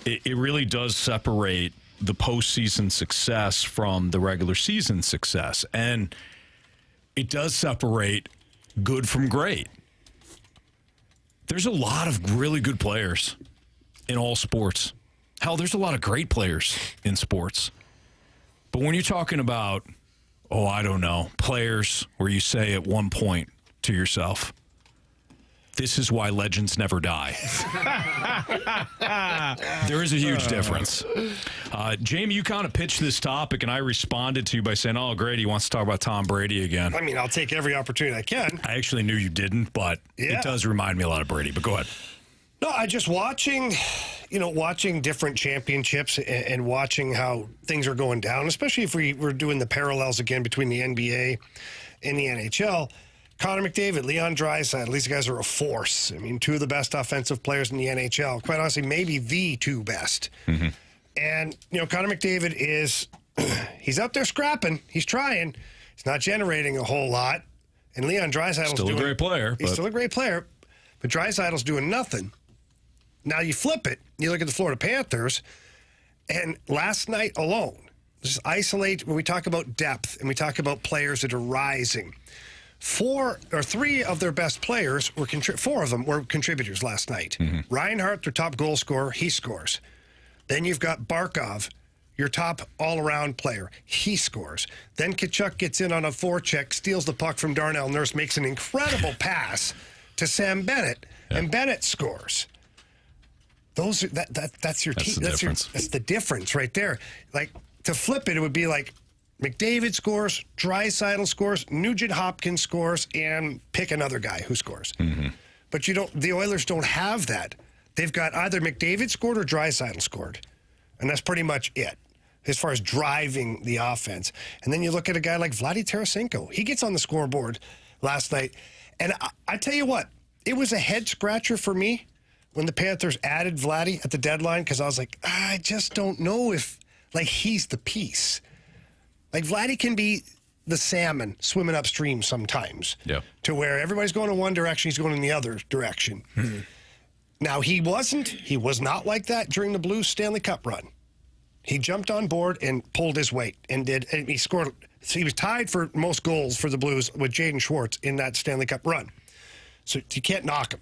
A: it really does separate the postseason success from the regular season success. And it does separate good from great. There's a lot of really good players in all sports. Hell, there's a lot of great players in sports. But when you're talking about, I don't know, players where you say at one point to yourself, this is why legends never die. There is a huge difference. Jamie, you kind of pitched this topic, and I responded to you by saying, Grady wants to talk about Tom Brady again.
B: I mean, I'll take every opportunity I can.
A: I actually knew you didn't, but it does remind me a lot of Brady. But go ahead.
B: No, I just watching different championships and watching how things are going down, especially if we're doing the parallels again between the NBA and the NHL. Connor McDavid, Leon Draisaitl, these guys are a force. I mean, two of the best offensive players in the NHL. Quite honestly, maybe the two best. Mm-hmm. And, Connor McDavid he's out there scrapping. He's trying. He's not generating a whole lot. And Leon Draisaitl's
A: still a great player.
B: He's still a great player. But Draisaitl's doing nothing. Now you flip it. You look at the Florida Panthers. And last night alone, just isolate when we talk about depth and we talk about players that are rising. 3 of their best players were 4 of them were contributors last night. Mm-hmm. Reinhart, their top goal scorer, he scores. Then you've got Barkov, your top all-around player. He scores. Then Tkachuk gets in on a forecheck, steals the puck from Darnell Nurse, makes an incredible pass to Sam Bennett, and Bennett scores. That's your team. That's the difference right there. Like, to flip it, it would be like McDavid scores, Draisaitl scores, Nugent Hopkins scores, and pick another guy who scores. Mm-hmm. But the Oilers don't have that. They've got either McDavid scored or Draisaitl scored. And that's pretty much it as far as driving the offense. And then you look at a guy like Vladimir Tarasenko. He gets on the scoreboard last night. And I tell you what, it was a head scratcher for me when the Panthers added Vladdy at the deadline, because I was like, I just don't know if he's the piece. Like, Vladdy can be the salmon swimming upstream sometimes. Yeah. To where everybody's going in one direction, he's going in the other direction. Mm-hmm. Now, he was not like that during the Blues Stanley Cup run. He jumped on board and pulled his weight and he scored. So he was tied for most goals for the Blues with Jaden Schwartz in that Stanley Cup run. So you can't knock him.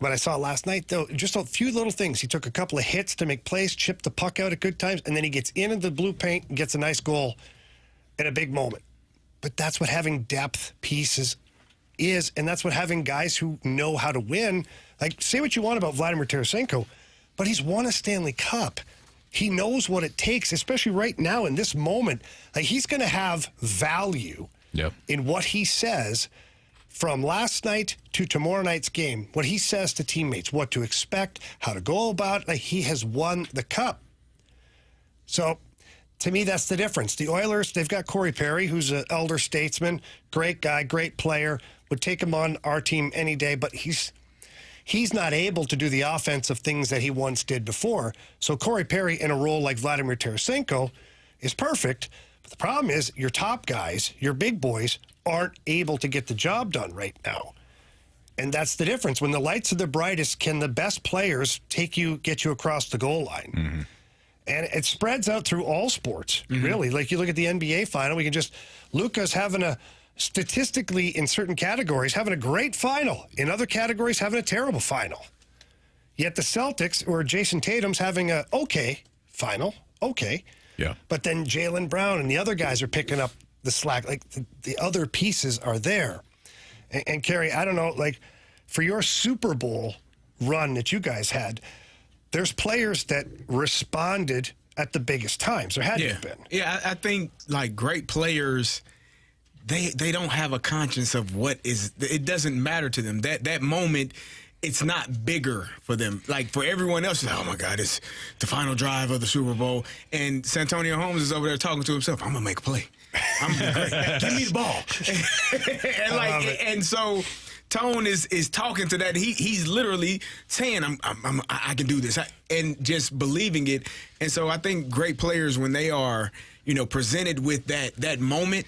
B: But I saw last night, though, just a few little things. He took a couple of hits to make plays, chipped the puck out at good times, and then he gets into the blue paint and gets a nice goal in a big moment. But that's what having depth pieces is, and that's what having guys who know how to win. Like, say what you want about Vladimir Tarasenko, but he's won a Stanley Cup. He knows what it takes, especially right now in this moment. Like, he's going to have value in what he says from last night to tomorrow night's game, what he says to teammates, what to expect, how to go about it. Like, he has won the cup. So, to me, that's the difference. The Oilers, they've got Corey Perry, who's an elder statesman, great guy, great player, would take him on our team any day, but he's not able to do the offensive things that he once did before. So Corey Perry in a role like Vladimir Tarasenko is perfect. But the problem is your top guys, your big boys, aren't able to get the job done right now. And that's the difference. When the lights are the brightest, can the best players get you across the goal line? Mm-hmm. And it spreads out through all sports, really. Like, you look at the NBA final, Luka's having statistically in certain categories, having a great final. In other categories, having a terrible final. Yet the Celtics, or Jason Tatum's having a okay final, okay. Yeah. But then Jaylen Brown and the other guys are picking up the slack. Like, the other pieces are there. And Carey, I don't know, like, for your Super Bowl run that you guys had, there's players that responded at the biggest times. There had to have been.
C: Yeah, I think, like, great players, they don't have a conscience of it doesn't matter to them. That moment, it's not bigger for them. Like, for everyone else, oh, my God, it's the final drive of the Super Bowl. And Santonio Holmes is over there talking to himself, I'm going to make a play. I'm great. Give me the ball. and so Tone is talking to that. He's literally saying, I can do this, and just believing it. And so I think great players, when they are, presented with that moment,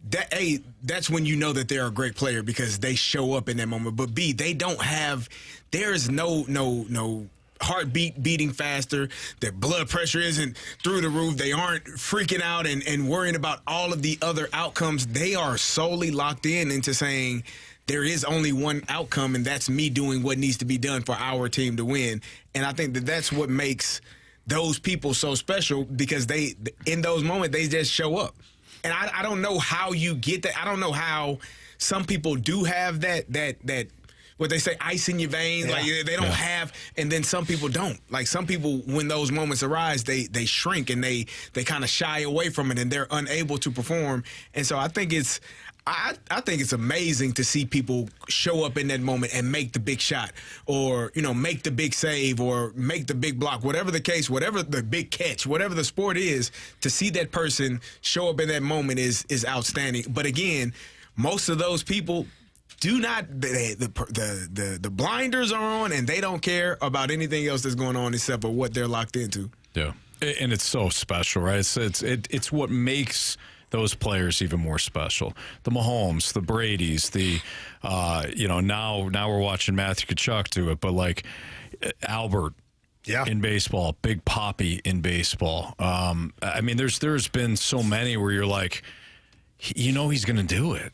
C: that's when you know that they're a great player because they show up in that moment. But B, they don't have. There is no heartbeat beating faster. Their blood pressure isn't through the roof. They aren't freaking out and worrying about all of the other outcomes. They are solely locked into saying there is only one outcome, and that's me doing what needs to be done for our team to win. And I think that that's what makes those people so special because they, in those moments, they just show up. And I don't know how you get that. I don't know how some people do have that what they say, ice in your veins. Yeah. Like they don't have, and then some people don't. Like some people, when those moments arise, they shrink and they kind of shy away from it and they're unable to perform. And so I think it's amazing to see people show up in that moment and make the big shot or, make the big save or make the big block, whatever the case, whatever the big catch, whatever the sport is, to see that person show up in that moment is outstanding. But again, most of those people do not, the blinders are on and they don't care about anything else that's going on except for what they're locked into.
A: Yeah. And it's so special, right? It's what makes those players even more special. The Mahomes, the Bradys, now we're watching Matthew Tkachuk do it, but like Albert in baseball, Big Papi in baseball. I mean, there's been so many where you're like, he's going to do it.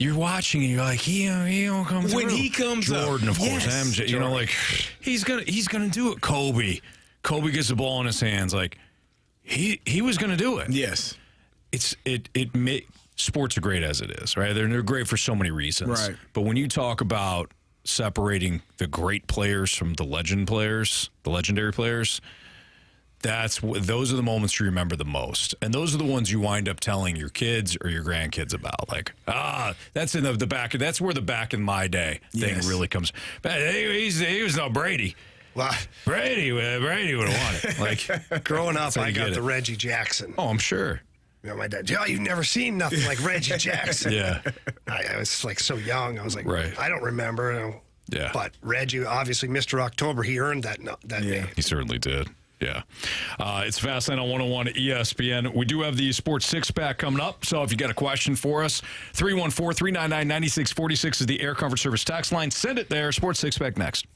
A: You're watching and you're like, he don't come through.
C: When he comes
A: Jordan,
C: up,
A: of course, MJ,
C: Jordan.
A: he's gonna do it. Kobe gets the ball in his hands, like he was gonna do it.
C: Yes.
A: Sports are great as it is, right? They're great for so many reasons.
C: Right.
A: But when you talk about separating the great players from the legendary players, those are the moments you remember the most, and those are the ones you wind up telling your kids or your grandkids about. Like, that's in the back. That's where the back in my day thing really comes. He was no Brady.
B: Well,
A: Brady would have won it. Like
B: growing up, I got the Reggie Jackson.
A: Oh, I'm sure.
B: My dad, you've never seen nothing like Reggie Jackson.
A: Yeah.
B: I was like so young. I was like,
A: right.
B: I don't remember.
A: Yeah.
B: But Reggie, obviously, Mr. October, he earned that name.
A: He certainly did. Yeah. It's Fastlane on 101 ESPN. We do have the Sports Six-Pack coming up, so if you got a question for us, 314-399-9646 is the Air Comfort Service tax line. Send it there. Sports Six-Pack next.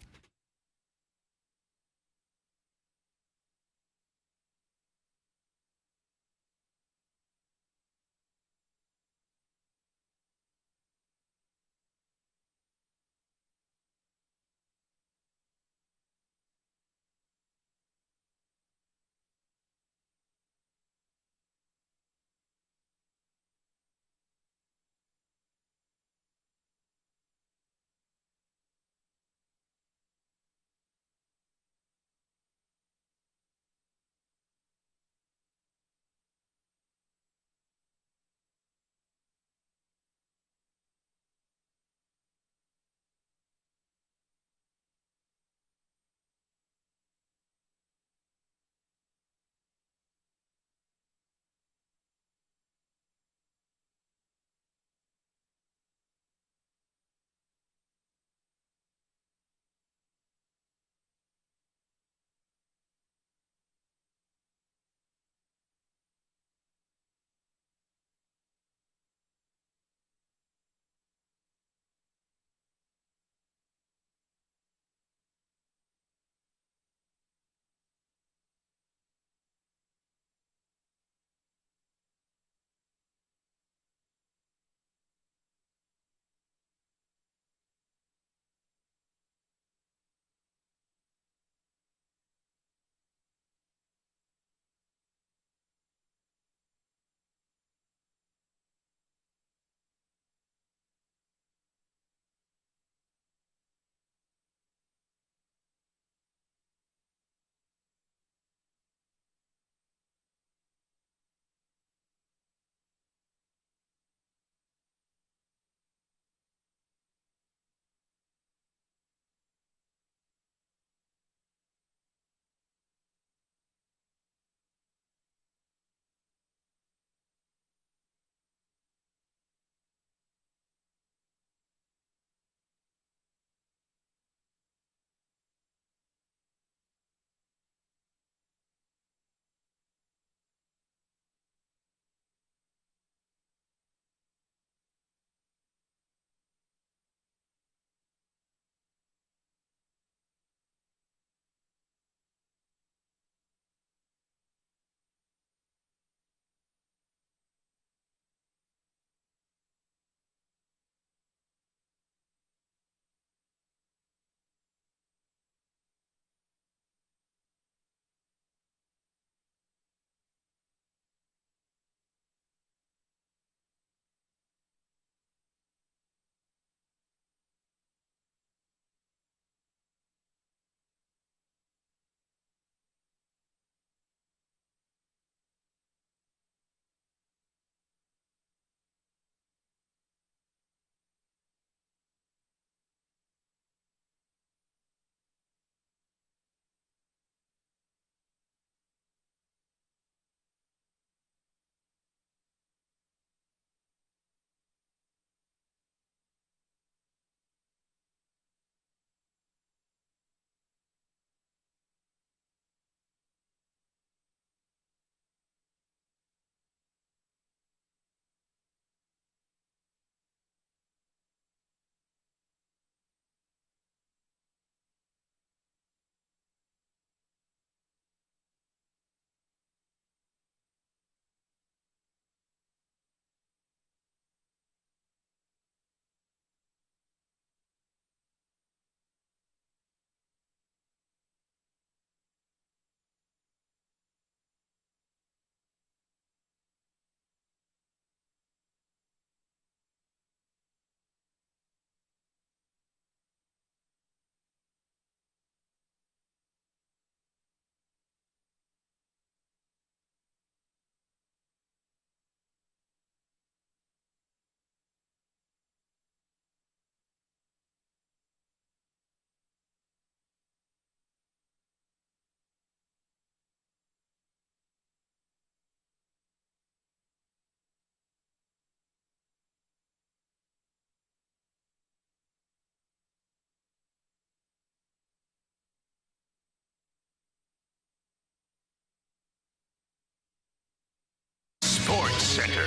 F: Center.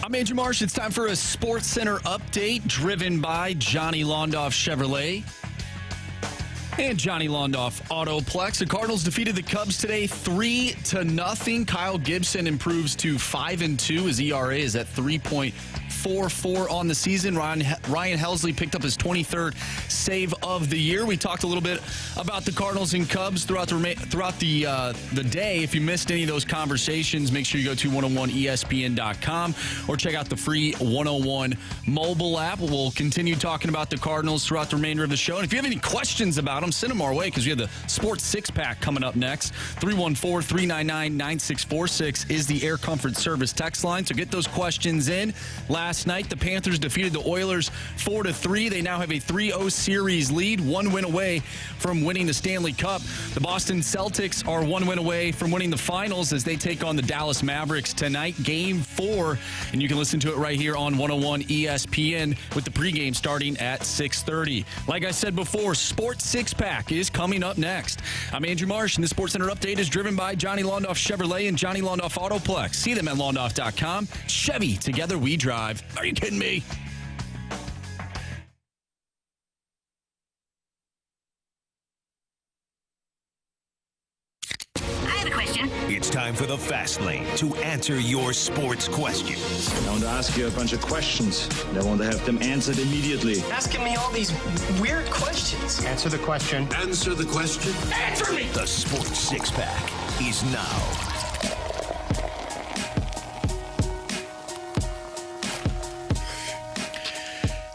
D: I'm Andrew Marsh. It's time for a Sports Center update driven by Johnny Londoff Chevrolet and Johnny Londoff Autoplex. The Cardinals defeated the Cubs today 3-0. Kyle Gibson improves to 5-2. His ERA is at 3.44 on the season. Ryan Helsley picked up his 23rd save of the year. We talked a little bit about the Cardinals and Cubs throughout the day. If you missed any of those conversations, make sure you go to 101ESPN.com or check out the free 101 mobile app. We'll continue talking about the Cardinals throughout the remainder of the show. And if you have any questions about them, send them our way because we have the Sports Six-Pack coming up next. 314-399-9646 is the Air Comfort Service text line. So get those questions in. Last night, the Panthers defeated the Oilers 4-3. They now have a 3-0 series lead, 1 win away from winning the Stanley Cup. The Boston Celtics are 1 win away from winning the finals as they take on the Dallas Mavericks tonight, Game 4. And you can listen to it right here on 101 ESPN with the pregame starting at 6:30. Like I said before, Sports Six-Pack is coming up next. I'm Andrew Marsh, and the Sports Center update is driven by Johnny Londoff Chevrolet and Johnny Londoff Autoplex. See them at londoff.com. Chevy, together we drive. Are you kidding me?
F: It's time for the Fast Lane to answer your sports questions.
M: I want to ask you a bunch of questions, and I want to have them answered immediately.
N: Asking me all these weird questions.
B: Answer the question.
F: Answer the question.
N: Answer me!
F: The Sports Six-Pack is now.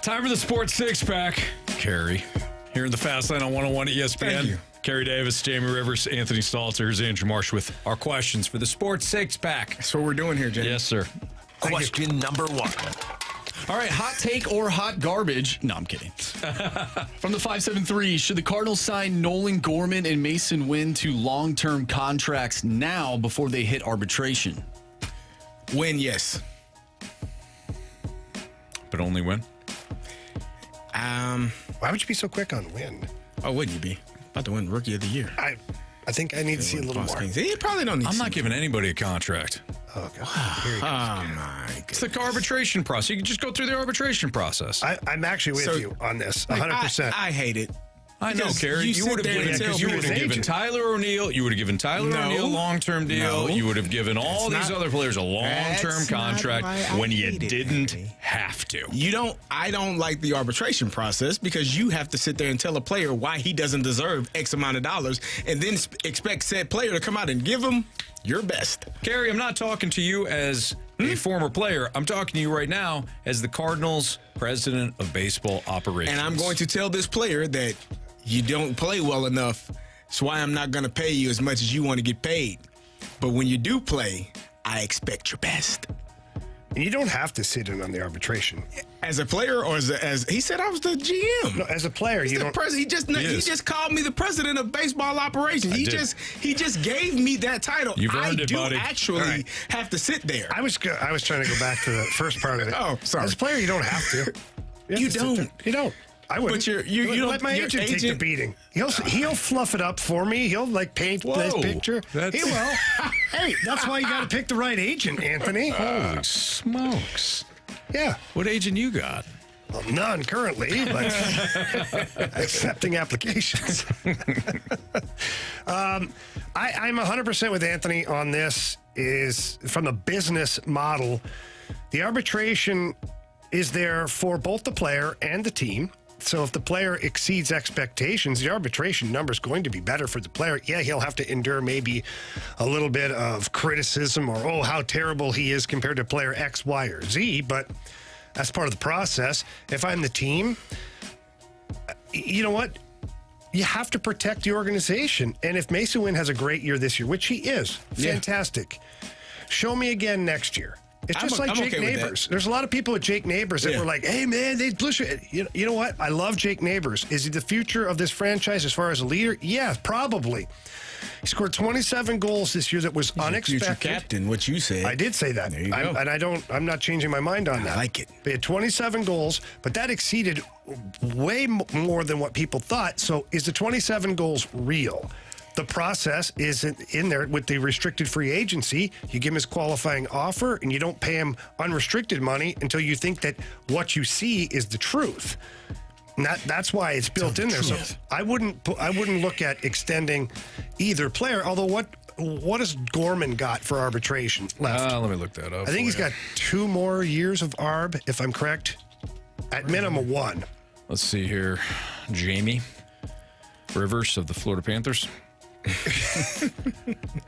A: Time for the Sports Six-Pack. Carey, here in the Fast Lane on 101 ESPN.
C: Thank you.
A: Carey Davis, Jamie Rivers, Anthony Stalter. Here's Andrew Marsh with our questions for the Sports Six-Pack.
C: That's what we're doing here, Jamie.
A: Yes, sir.
F: Question number 1.
D: All right, hot take or hot garbage? No, I'm kidding. From the 573, should the Cardinals sign Nolan Gorman and Masyn Winn to long-term contracts now before they hit arbitration?
C: Win, yes.
A: But only win?
B: Why would you be so quick on Winn?
C: Oh, wouldn't you be? About to win Rookie of the Year.
B: I think I need to see a little more.
C: You probably don't need
A: I'm not giving anybody a contract.
B: Oh, God. Here he goes.
C: Oh, my
A: It's the arbitration process. You can just go through the arbitration process.
B: I'm actually with you on this, 100%.
C: I hate it.
A: I know,
C: Because
A: Carey. You would have given Tyler O'Neill. You would have given Tyler O'Neill a long-term deal.
C: No.
A: You would have given all
C: That's
A: these
C: not-
A: other players a long-term
C: That's not
A: contract
C: why I
A: when you
C: hate it,
A: didn't
C: Carey.
A: have to.
C: I don't like the arbitration process because you have to sit there and tell a player why he doesn't deserve X amount of dollars and then expect said player to come out and give him your best.
A: Carey, I'm not talking to you as a former player. I'm talking to you right now as the Cardinals president of baseball operations.
C: And I'm going to tell this player that you don't play well enough. That's why I'm not going to pay you as much as you want to get paid. But when you do play, I expect your best.
B: And you don't have to sit in on the arbitration.
C: As a player or as he said I was the GM.
B: No, as a player,
C: He's
B: you
C: the
B: don't.
C: president. He just called me the president of baseball operations. He just gave me that title.
A: You've earned it, buddy.
C: Actually have to sit there.
B: I was trying to go back to the first part of it.
C: Oh, sorry.
B: As a player, you don't have to.
C: You don't.
B: You don't. I wouldn't.
C: But you don't
B: let my
C: your
B: agent take the beating. He'll fluff it up for me. He'll paint this picture. He will. Hey, that's why you got to pick the right agent, Anthony.
A: Holy smokes.
B: Yeah.
A: What agent you got?
B: Well, none currently, but accepting applications. I'm 100% with Anthony on this. Is from the business model, the arbitration is there for both the player and the team. So if the player exceeds expectations, the arbitration number is going to be better for the player. Yeah, he'll have to endure maybe a little bit of criticism or, how terrible he is compared to player X, Y, or Z, but that's part of the process. If I'm the team, you know what? You have to protect the organization. And if Masyn Winn has a great year this year, which he is, fantastic, show me again next year. It's just like Jake Neighbors. There's a lot of people at Jake Neighbors that were like, hey, man, they blew shit. You know what? I love Jake Neighbors. Is he the future of this franchise as far as a leader? Yeah, probably. He scored 27 goals this year that was unexpected.
C: Future captain, what you said.
B: I did say that.
C: There you go.
B: I'm not changing my mind on that.
C: I like it.
B: They had 27 goals, but that exceeded way more than what people thought. So is the 27 goals real? the process isn't in there with the restricted free agency. You give him his qualifying offer, and you don't pay him unrestricted money until you think that what you see is the truth. And that's why it's built in there. So I wouldn't look at extending either player. Although what has Gorman got for arbitration left?
A: Let me look that up.
B: I think he's got 2 more years of ARB, if I'm correct. At minimum 1.
A: Let's see here. Jamie Rivers of the Florida Panthers.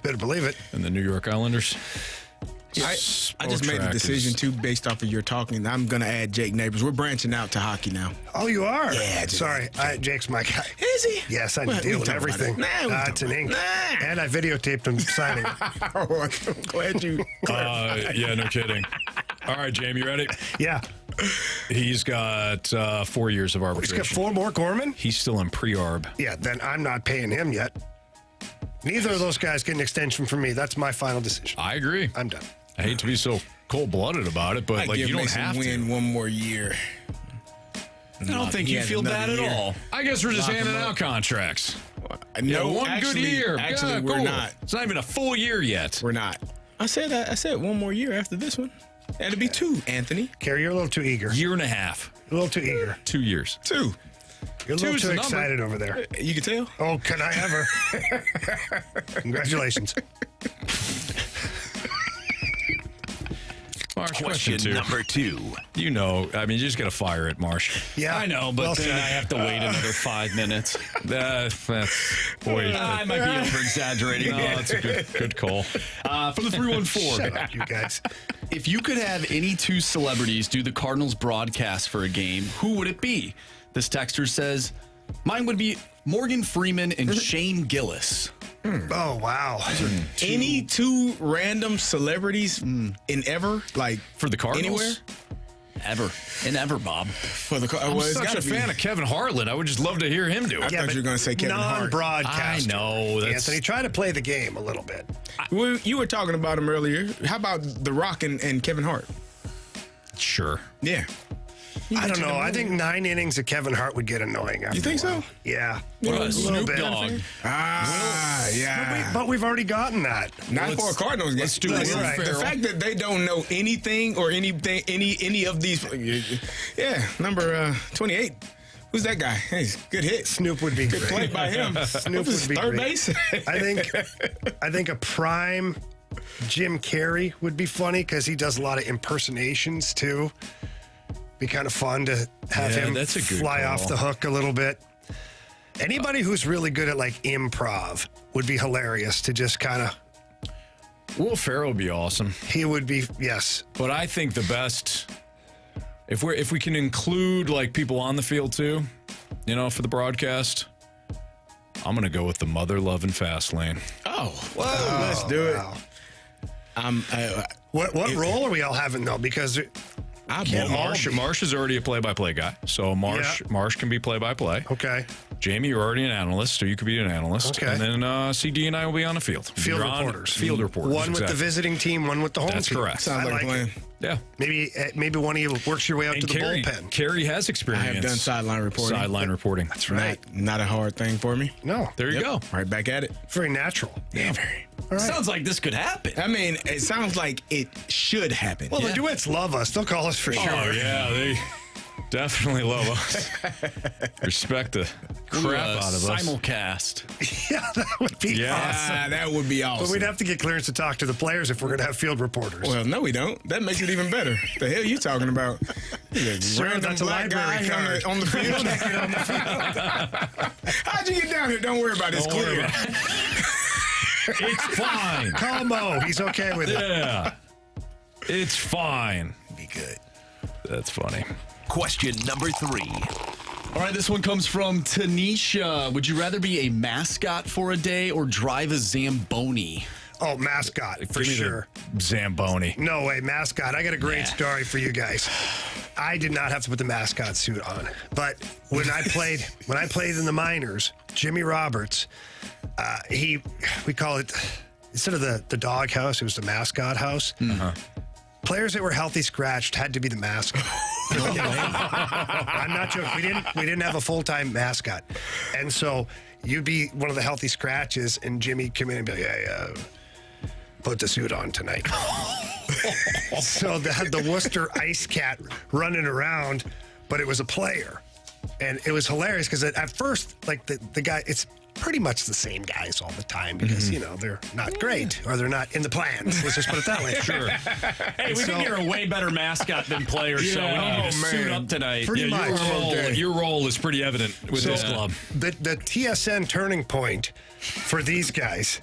B: Better believe it.
A: And the New York Islanders.
C: I just made a decision, too, based off of your talking. I'm going to add Jake Neighbors. We're branching out to hockey now.
B: Oh, you are?
C: Yeah.
B: Sorry. Jake's my guy.
C: Is he?
B: Yes, I deal with everything. It's an ink. And I videotaped him signing.
C: I'm glad you...
A: Yeah, no kidding. All right, Jamie, you ready?
B: Yeah.
A: He's got 4 years of arbitration.
B: He's got 4 more, Gorman?
A: He's still in pre-arb.
B: Yeah, then I'm not paying him yet. Neither of those guys get an extension from me. That's my final decision.
A: I agree.
B: I'm done.
A: I hate to be so cold-blooded about it, but like you don't have to
C: win one more year.
D: I don't think you feel bad at all.
A: I guess we're just handing out contracts.
C: No,
A: one
C: actually,
A: good year.
C: Actually,
A: Yeah,
C: we're
A: cool.
C: not.
A: It's not even a full year yet.
C: We're not. I said one more year after this one. That'd be 2, Anthony.
B: Carey, you're a little too eager.
A: Year and a half.
B: A little too eager.
A: 2 years.
C: 2.
B: You're a little
A: Two's
B: too
A: the number.
B: excited over there.
C: You can tell.
B: Oh, can I ever? Congratulations.
A: Marsh,
F: Question number 2.
A: You know, I mean, you just got to fire it, Marsh.
B: Yeah,
D: I know, but
B: well
D: then
B: said.
D: I have to wait another 5 minutes.
A: That's boy.
D: I might be over-exaggerating.
A: No, that's a good call.
D: From the 314.
B: Shut up, you guys.
D: If you could have any 2 celebrities do the Cardinals broadcast for a game, who would it be? This texter says, mine would be Morgan Freeman and Shane Gillis.
B: Oh, wow.
C: Any 2 random celebrities in ever? Like,
A: For the Cardinals?
C: anywhere?
D: Ever, Bob.
C: For the
A: I'm
C: well, it's
A: such
C: gotta
A: a
C: be.
A: fan of Kevin Harlan. I would just love to hear him do it.
C: I thought you were going to say Kevin Hart.
B: Non-broadcast.
A: I know. That's,
B: Anthony, try to play the game a little bit.
C: Well, you were talking about him earlier. How about The Rock and Kevin Hart?
A: sure.
C: Yeah.
B: I don't know. I think 9 innings of Kevin Hart would get annoying.
C: You think so?
B: Yeah.
A: What
B: a
A: about
B: little
A: Snoop
B: bit.
A: Dogg?
C: Yeah.
B: But we've already gotten that.
C: Not for a Cardinals game.
A: let's do
B: Will
C: The
A: Ferrell.
C: fact that they don't know anything or anything, any of these. Yeah, number 28. Who's that guy? Hey, he's good hit.
B: Snoop would be
C: Good
B: great.
C: play by him.
B: Snoop
C: What was
B: would be
C: third
B: great.
C: base.
B: I think a prime Jim Carrey would be funny because he does a lot of impersonations too. Be kind of fun to have
A: Yeah,
B: him
A: that's a good
B: fly
A: call.
B: off the hook a little bit. Anybody who's really good at like improv would be hilarious to just kind of.
A: Will Ferrell would be awesome.
B: He would be, yes.
A: But I think the best, if we can include like people on the field too, you know, for the broadcast, I'm gonna go with the mother loving fast lane.
C: Oh, whoa, let's do it.
B: Wow. What role are we all having though? Because
A: Marsh is already a play-by-play guy, so Marsh can be play-by-play.
B: Okay.
A: Jamie, you're already an analyst, so you could be an analyst.
B: Okay.
A: And then CD and I will be on the field.
B: Field reporters.
A: Field reporters.
B: One with the
A: exactly.
B: visiting team, one with the home
A: That's
B: team.
A: correct.
C: Sounds like a plan.
A: Yeah.
B: Maybe one of you works your way out
A: And
B: to the
A: Carey,
B: bullpen.
A: Carey has experience.
C: I have done sideline reporting.
A: Sideline reporting.
B: That's right.
C: Not a hard thing for me.
B: No.
A: There you go.
C: Right back at it.
B: Very natural.
C: Yeah, very.
B: All right.
D: Sounds like this could happen.
C: I mean, it sounds like it should happen.
B: Well, the Duets love us. They'll call us for sure.
A: Oh, yeah. They definitely love us. Respect the crap out of us.
D: Simulcast.
B: Yeah, that would be awesome.
C: That would be awesome.
B: But we'd have to get clearance to talk to the players if we're going to have field reporters.
C: Well, no, we don't. That makes it even better. The hell you talking about?
B: Sir,
C: Random
B: that's a
C: black
B: library
C: guy
B: card.
C: on the field. How'd you get down here? Don't worry about it. It's
A: Don't worry
C: clear.
A: about It's fine.
B: Call Mo. He's okay with it.
A: Yeah. It's fine.
C: Be good.
A: That's funny.
F: Question number 3.
D: All right, this one comes from Tanisha. Would you rather be a mascot for a day or drive a Zamboni?
B: Oh, mascot, for
A: Give me the
B: sure.
A: Zamboni.
B: No way, mascot. I got a great story for you guys. I did not have to put the mascot suit on, but when I played in the minors, Jimmy Roberts, we call it, instead of the dog house, it was the mascot house.
A: Uh-huh.
B: Players that were healthy scratched had to be the mascot. I'm not joking. We didn't have a full-time mascot. And so you'd be one of the healthy scratches, and Jimmy come in and be like, hey, put the suit on tonight. So they had the Worcester Ice Cat running around, but it was a player. And it was hilarious because at first, like the guy, it's pretty much the same guys all the time because, they're not great or they're not in the plans. Let's just put it that way.
A: Sure.
D: Hey, we think you're a way better mascot than player, so we need to suit up tonight.
B: Pretty much.
A: Your role is pretty evident with this club.
B: The TSN turning point for these guys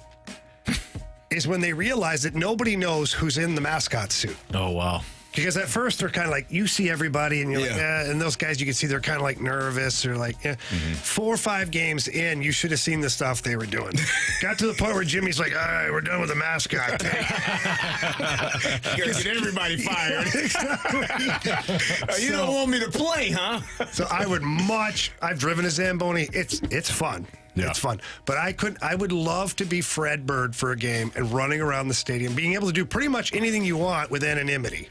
B: is when they realize that nobody knows who's in the mascot suit.
A: Oh, wow.
B: Because at first they're kind of like, you see everybody and you're like, and those guys you can see they're kind of like nervous or like, 4 or 5 games in, you should have seen the stuff they were doing. Got to the point where Jimmy's like, all right, we're done with the mascot thing.
C: You gotta get everybody fired.
B: Exactly.
C: You don't want me to play, huh?
B: So I've driven a Zamboni. It's fun. Yeah. It's fun. But I would love to be Fred Bird for a game and running around the stadium, being able to do pretty much anything you want with anonymity.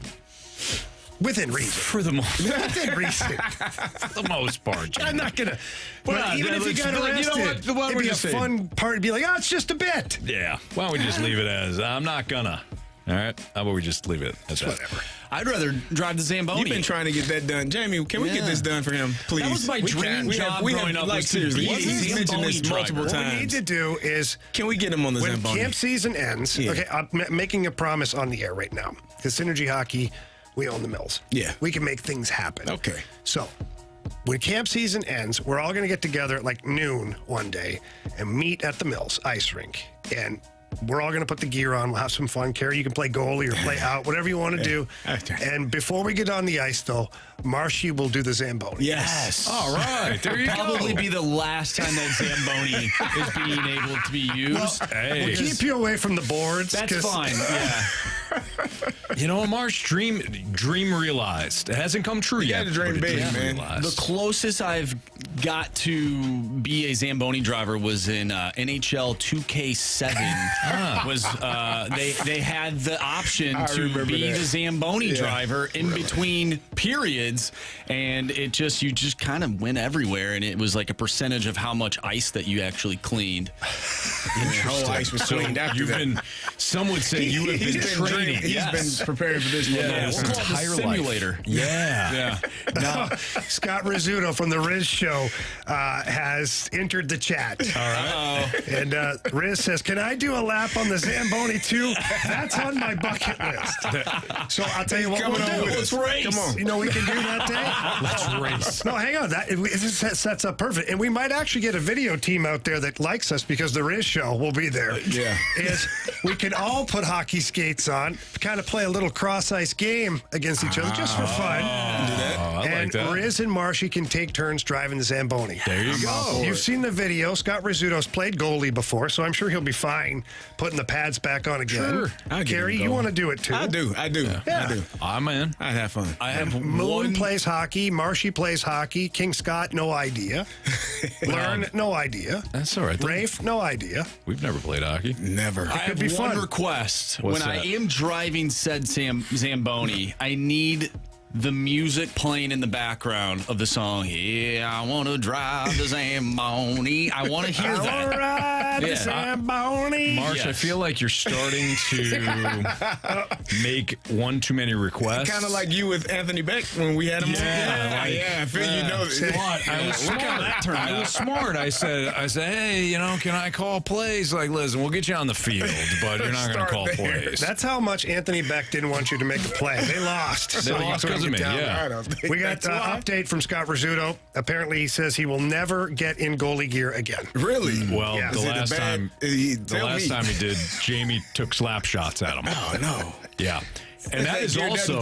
B: Within reason.
A: For the most
B: Within reason.
A: For the most part. Jimmy.
B: I'm not going to. But even if you got arrested, it'd be a fun part to be like, oh, it's just a bit.
A: Yeah. Why don't we just leave it as, I'm not gonna. All right? How about we just leave it as that?
B: Whatever.
D: I'd rather drive the Zamboni.
C: You've been trying to get that done. Jamie, can we get this done for him, please?
D: That was my dream job growing up.
C: Like, seriously, he's mentioned this multiple times.
B: What we need to do is...
C: Can we get him on the Zamboni?
B: When camp season ends... Yeah. Okay, I'm making a promise on the air right now. Because Synergy Hockey, we own the Mills.
C: Yeah.
B: We can make things happen.
C: Okay.
B: So... when camp season ends, we're all going to get together at like noon one day and meet at the Mills ice rink. And we're all going to put the gear on. We'll have some fun. Carey, you can play goalie or play out, whatever you want to do. And before we get on the ice, though, Marshy will do the Zamboni.
D: Yes.
A: All right. There you go.
D: Probably be the last time that Zamboni is being able to be used.
A: Well,
B: we'll keep you away from the boards.
D: That's fine. Yeah.
A: You know, Marsh, dream realized. It hasn't come true yet.
C: You got to dream big, man.
A: Realized.
D: The closest I've got to be a Zamboni driver was in NHL 2K7. They had the option to be the Zamboni driver in between periods, and you just kind of went everywhere, and it was like a percentage of how much ice that you actually cleaned.
C: Whole ice was cleaned after that.
A: Some would say you have been training.
C: He's been preparing for this
A: we'll call it the simulator. Yeah.
B: Now, Scott Rizzuto from the Riz Show has entered the chat.
A: All right.
B: And Riz says, can I do a lap on the Zamboni too? That's on my bucket list. So I'll tell you what we'll do.
C: Let's race. Come on.
B: You know we can do that day?
A: Let's race.
B: No, hang on. This sets up perfect. And we might actually get a video team out there that likes us because the Riz Show will be there.
C: Yeah.
B: We can all put hockey skates on, kind of play a little cross-ice game against each other just for fun.
A: I like that.
B: Riz and Marshy can take turns driving the Zamboni.
A: There you go.
B: You've seen the video. Scott Rizzuto's played goalie before, so I'm sure he'll be fine putting the pads back on again.
C: Sure.
B: Carey, you want to do it too?
C: I do.
B: Yeah.
C: I do.
A: I'm in.
C: I'd have fun.
D: I have
B: Moon plays hockey. Marshy plays hockey. King Scott, no idea. Learn, no idea.
A: That's all right.
B: Rafe, no idea.
A: We've never played hockey.
C: Never.
D: I have
B: be
D: one
B: fun.
D: request.
A: What's
D: when
A: that?
D: I am driving said Zamboni, I need the music playing in the background of the song. Yeah, I want to drive the Zamboni. I want to hear that.
B: All right, the Zamboni.
A: Marsh,
D: Yes.
A: I feel like you're starting to make one too many requests.
C: Kind of like you with Anthony Beck when we had him on. I feel you know.
A: I was smart. I was smart. I said, hey, can I call plays? Like, listen, we'll get you on the field, but you're not going to call plays.
B: That's how much Anthony Beck didn't want you to make a play. They lost.
A: They lost because of me, yeah.
B: We got an update from Scott Rizzuto. Apparently, he says he will never get in goalie gear again.
C: Really?
A: Well,
B: Yeah.
A: the last time he did, Jamie took slap shots at him.
C: Oh, no.
A: Yeah. And that is also...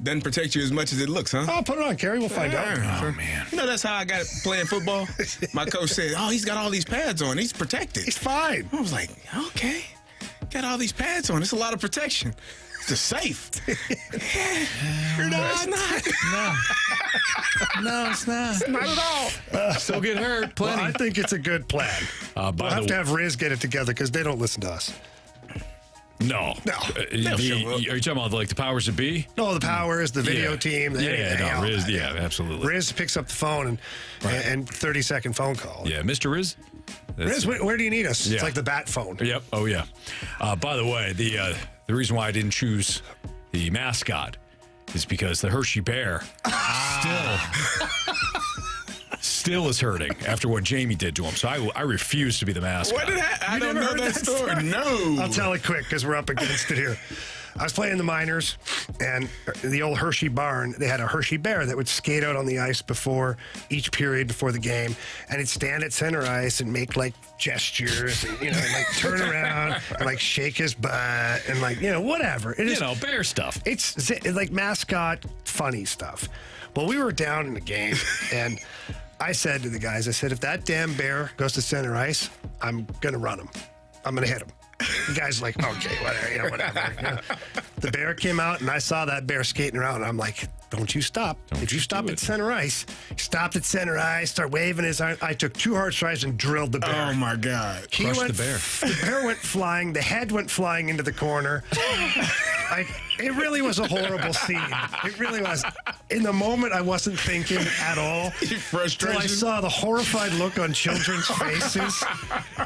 C: Doesn't protect you as much as it looks, huh?
B: Oh, put it on, Carey. We'll find out.
A: Oh, man.
C: You know, that's how I got playing football. My coach said, he's got all these pads on. He's protected.
B: He's fine.
C: I was like, okay. Got all these pads on. It's a lot of protection. It's safe. No, it's not.
A: No, it's not.
C: Not at all.
A: Still get hurt. Plenty.
B: Well, I think it's a good plan. We'll have to have Riz get it together because they don't listen to us.
A: No.
B: No.
A: Are you talking about like the powers that be?
B: No, the powers, the video team.
A: Riz, absolutely.
B: Riz picks up the phone and 30-second phone call.
A: Yeah, Mr. Riz.
B: Riz, where do you need us?
A: Yeah.
B: It's like the bat phone.
A: Yep. Oh, yeah. By the way, the reason why I didn't choose the mascot is because the Hershey Bear still is hurting after what Jamie did to him. So I refuse to be the mascot.
C: What did I don't know that story. No.
B: I'll tell it quick because we're up against it here. I was playing the minors, and the old Hershey barn, they had a Hershey Bear that would skate out on the ice before each period before the game, and he'd stand at center ice and make like gestures, and, and like turn around and like shake his butt and like whatever. It is
A: bear stuff.
B: It's like mascot funny stuff. Well, we were down in the game, and I said to the guys, if that damn bear goes to center ice, I'm gonna run him. I'm gonna hit him. The guy's like, okay, whatever. The bear came out, and I saw that bear skating around. And I'm like, don't you stop. If you stop at center ice, stopped at center ice, start waving his arm. I took 2 hard strides and drilled the bear.
C: Oh, my God.
A: Crushed the bear.
B: The bear went flying. The head went flying into the corner. It really was a horrible scene. It really was. In the moment, I wasn't thinking at all.
C: Frustration.
B: Until I saw the horrified look on children's faces.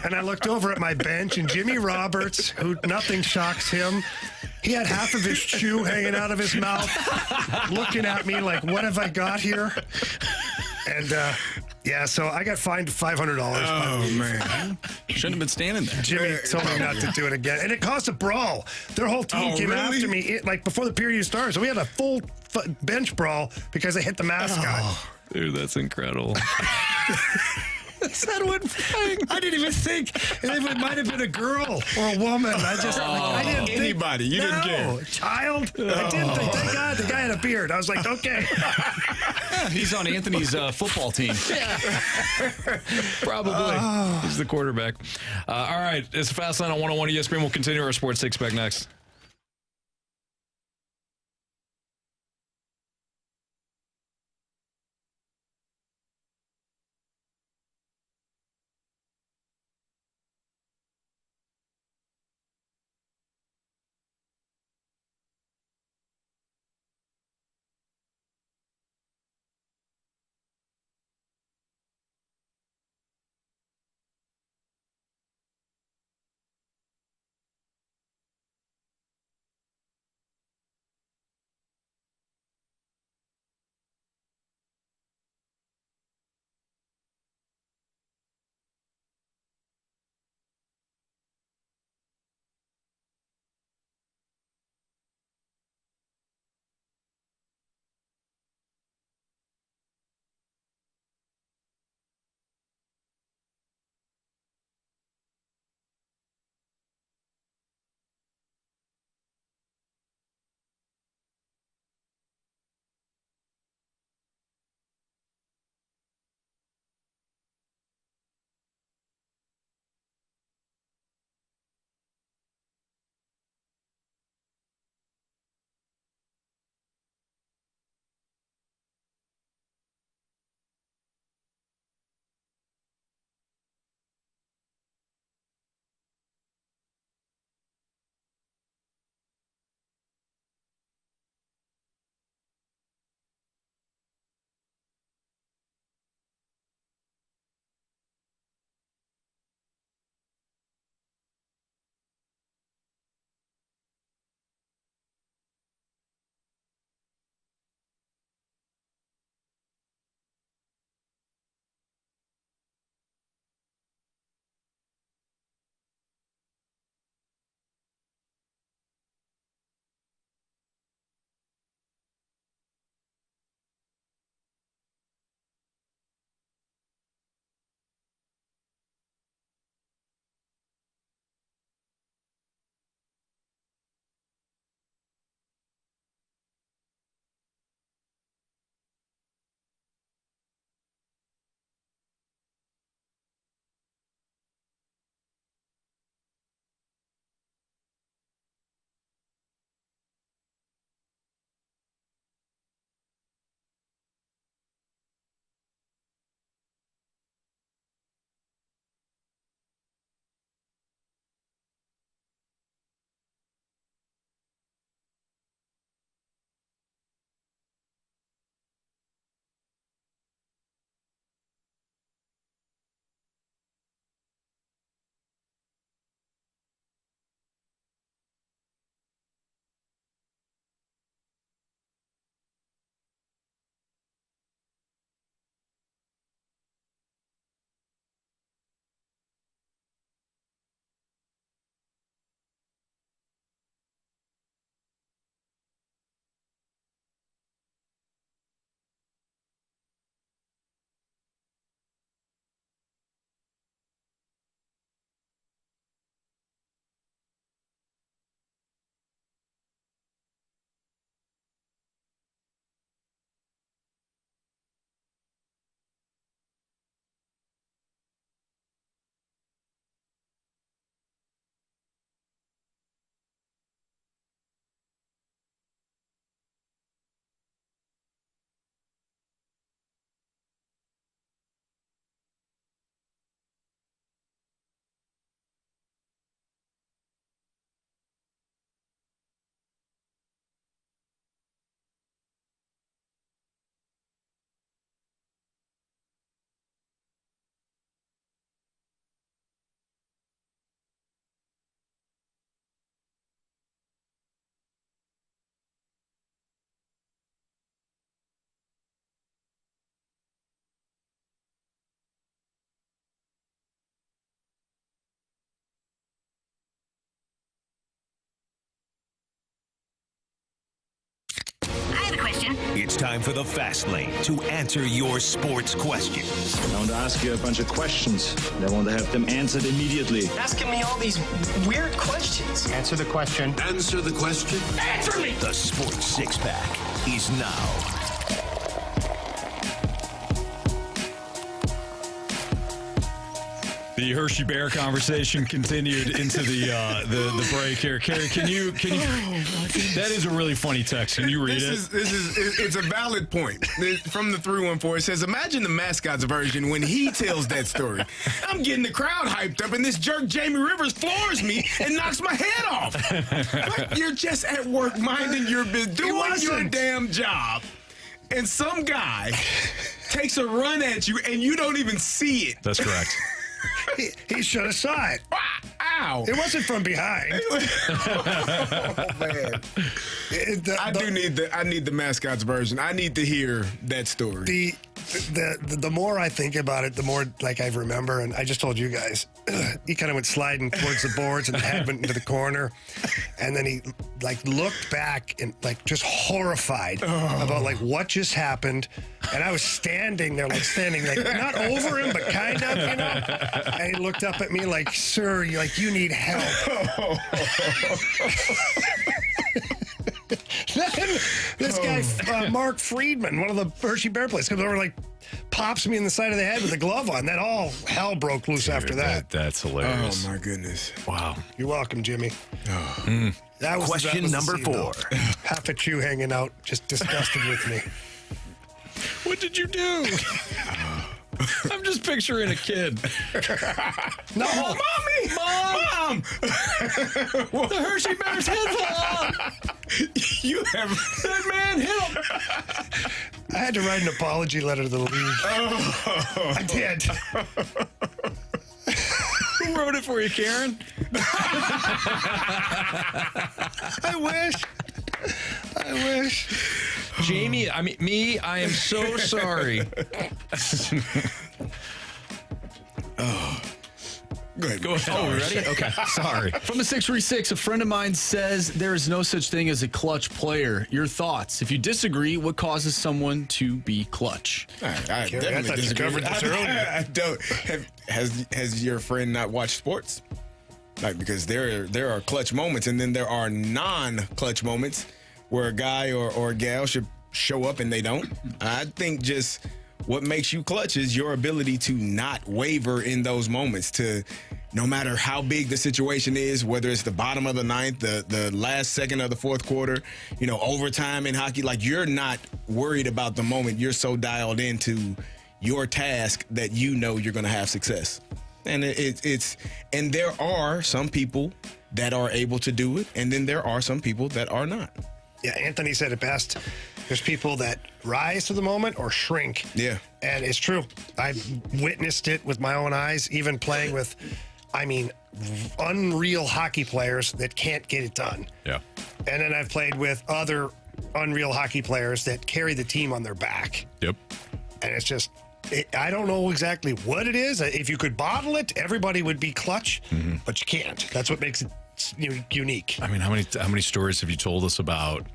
B: And I looked over at my bench, and Jimmy Roberts, who nothing shocks him, he had half of his chew hanging out of his mouth, looking at me like, what have I got here? And, so I got fined $500.
C: Oh, man.
D: Shouldn't have been standing there.
B: Jimmy told me not to do it again. And it caused a brawl. Their whole team came after me before the period started. So we had a full bench brawl because I hit the mascot.
A: Oh, dude, that's incredible.
B: That went flying. I didn't even think it might have been a girl or a woman. I didn't think.
C: Anybody. You didn't care.
B: Child. I didn't think. Thank God the guy had a beard. I was like, okay.
D: He's on Anthony's football team.
A: Probably. He's the quarterback. All right. It's a Fast Line on 101 ESPN. We'll continue our Sports Takes back next.
F: It's time for the Fast Lane to answer your sports questions.
M: I want to ask you a bunch of questions, and I want to have them answered immediately.
N: Asking me all these weird questions.
B: Answer the question.
F: Answer the question.
N: Answer me!
F: The Sports Six-Pack is now.
A: The Hershey Bear conversation continued into the break here. Carey, can you? That is a really funny text. Can you read it?
C: It's a valid point. From the 314, it says, imagine the mascot's version when he tells that story. I'm getting the crowd hyped up, and this jerk Jamie Rivers floors me and knocks my head off. Like, you're just at work minding your business, doing your damn job, and some guy takes a run at you, and you don't even see it.
A: That's correct.
B: He should have saw it.
C: Ow.
B: It wasn't from behind.
C: Oh, man. I need the mascot's version. I need to hear that story.
B: The more I think about it, the more like I remember, and I just told you guys, he kind of went sliding towards the boards and the head went into the corner, and then he like looked back and like just horrified about like what just happened, and I was standing there like not over him but kind of, you know, and he looked up at me like, sir, you need help. Then this guy, Mark Friedman, one of the Hershey Bear players, comes over and like pops me in the side of the head with a glove on. Then all hell broke loose after that.
A: That's hilarious.
C: Oh, my goodness.
A: Wow.
B: You're welcome, Jimmy. That was
F: Question number 4.
B: Half a chew hanging out, just disgusted with me.
A: What did you do? I'm just picturing a kid.
B: No,
C: Mommy! Mom!
A: The Hershey Bear's head fell off.
C: You have...
A: That man hit him.
B: I had to write an apology letter to the league. I did.
A: Who wrote it for you, Karen?
B: I wish.
A: Jamie, I am so sorry. Go ahead. Oh, ready? Okay. Sorry.
D: From the 636, a friend of mine says there is no such thing as a clutch player. Your thoughts? If you disagree, what causes someone to be clutch?
C: I definitely disagree.
B: Covered this earlier.
C: I don't. Has your friend not watched sports? Like, because there are clutch moments, and then there are non-clutch moments where a guy or a gal should show up and they don't. I think just what makes you clutch is your ability to not waver in those moments, to no matter how big the situation is, whether it's the bottom of the ninth, the last second of the fourth quarter, overtime in hockey, like you're not worried about the moment. You're so dialed into your task that you're going to have success. And and there are some people that are able to do it, and then there are some people that are not.
B: Yeah, Anthony said it best. There's people that rise to the moment or shrink.
C: Yeah.
B: And it's true. I've witnessed it with my own eyes, even playing with, unreal hockey players that can't get it done.
A: Yeah.
B: And then I've played with other unreal hockey players that carry the team on their back.
A: Yep.
B: And it's just, I don't know exactly what it is. If you could bottle it, everybody would be clutch, but you can't. That's what makes it unique.
A: How many stories have you told us about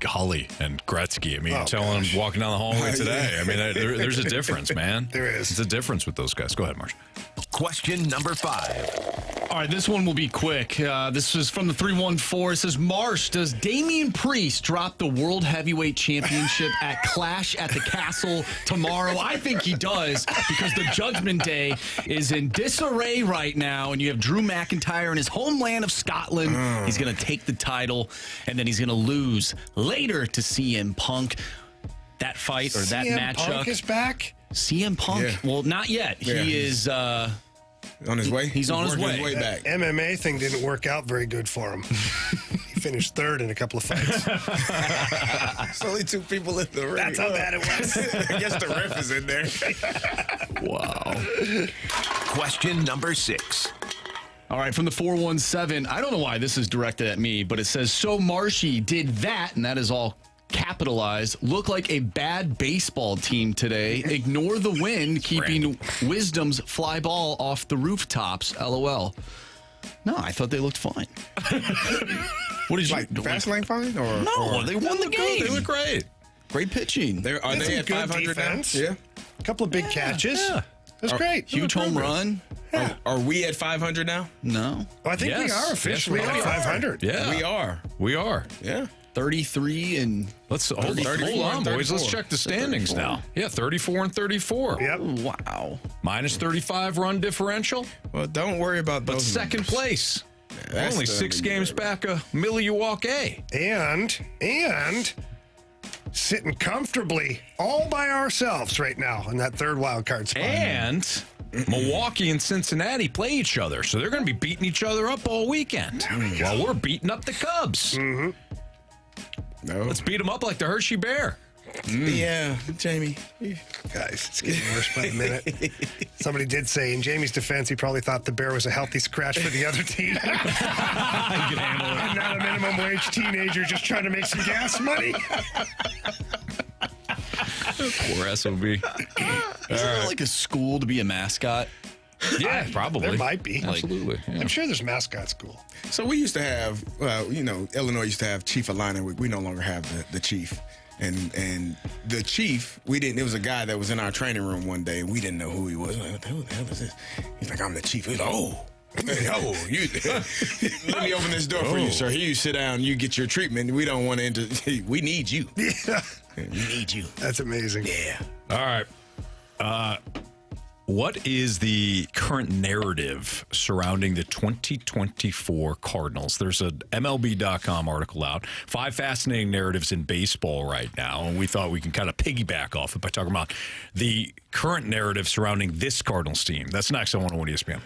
A: Holly and Gretzky? You're telling them walking down the hallway today. There's a difference, man.
B: There is.
A: It's a difference with those guys. Go ahead, Marsh.
F: Question number 5.
D: All right, this one will be quick. This is from the 314. It says, Marsh, does Damian Priest drop the World Heavyweight Championship at Clash at the Castle tomorrow? I think he does, because the Judgment Day is in disarray right now, and you have Drew McIntyre in his homeland of Scotland. He's going to take the title, and then he's going to lose later to CM Punk. That fight or that matchup.
B: CM Punk is back?
D: CM Punk? Yeah. Well, not yet.
C: Yeah.
D: He is...
C: on his way?
D: He's on his way.
C: Back.
B: That MMA thing didn't work out very good for him. He finished third in a couple of fights.
C: There's only 2 people in the ring.
B: That's how bad it was.
C: I guess the ref is in there.
A: Wow.
F: Question number 6.
D: All right, from the 417, I don't know why this is directed at me, but it says, so Marshy did that, and that is all capitalized, look like a bad baseball team today. Ignore the wind, keeping Wisdom's fly ball off the rooftops. LOL. No, I thought they looked fine. What did you
C: fast lane fine?
D: No, they won the game.
A: They look great.
D: Great pitching.
C: Are they at 500 now? Yeah.
B: A couple of big catches. Yeah. That's great.
D: Huge home run.
C: Yeah. Are we at 500 now?
D: No.
B: Well, I think we are officially at 500.
A: Yeah. We are.
C: Yeah.
D: 33 and
A: let's hold on, boys. Let's check the standings 34. Now. Yeah, 34 and 34.
B: Yep.
D: Wow.
A: Minus 35 run differential.
C: Well, don't worry about those.
A: But second
C: numbers.
A: Place. Yeah, only 6 games back of Milwaukee.
B: And sitting comfortably all by ourselves right now in that third wild card spot.
A: And Milwaukee and Cincinnati play each other, so they're going to be beating each other up all weekend while we're beating up the Cubs.
B: Mm-hmm.
C: No.
A: Let's beat them up like the Hershey Bear.
C: Yeah, Jamie.
B: Guys, it's getting worse by the minute. Somebody did say, in Jamie's defense, he probably thought the Bear was a healthy scratch for the other team. And not a minimum wage teenager just trying to make some gas money.
A: Poor SOB.
D: Isn't it like a school to be a mascot?
A: Yeah, probably.
B: There might be.
A: Absolutely. Yeah.
B: I'm sure there's mascot school.
C: So we used to have, Illinois used to have Chief Alina. We no longer have the chief. And the chief, we didn't. There was a guy that was in our training room one day, and we didn't know who he was. Like, who the hell is this? He's like, I'm the chief. He's like, let me open this door for you, sir. Here, you sit down. You get your treatment. We don't want to enter. We need you.
B: Yeah,
C: we need you.
B: That's amazing.
C: Yeah.
A: All right. What is the current narrative surrounding the 2024 Cardinals? There's a MLB.com article out. 5 fascinating narratives in baseball right now, and we thought we can kind of piggyback off it by talking about the current narrative surrounding this Cardinals team. That's next on 101 ESPN.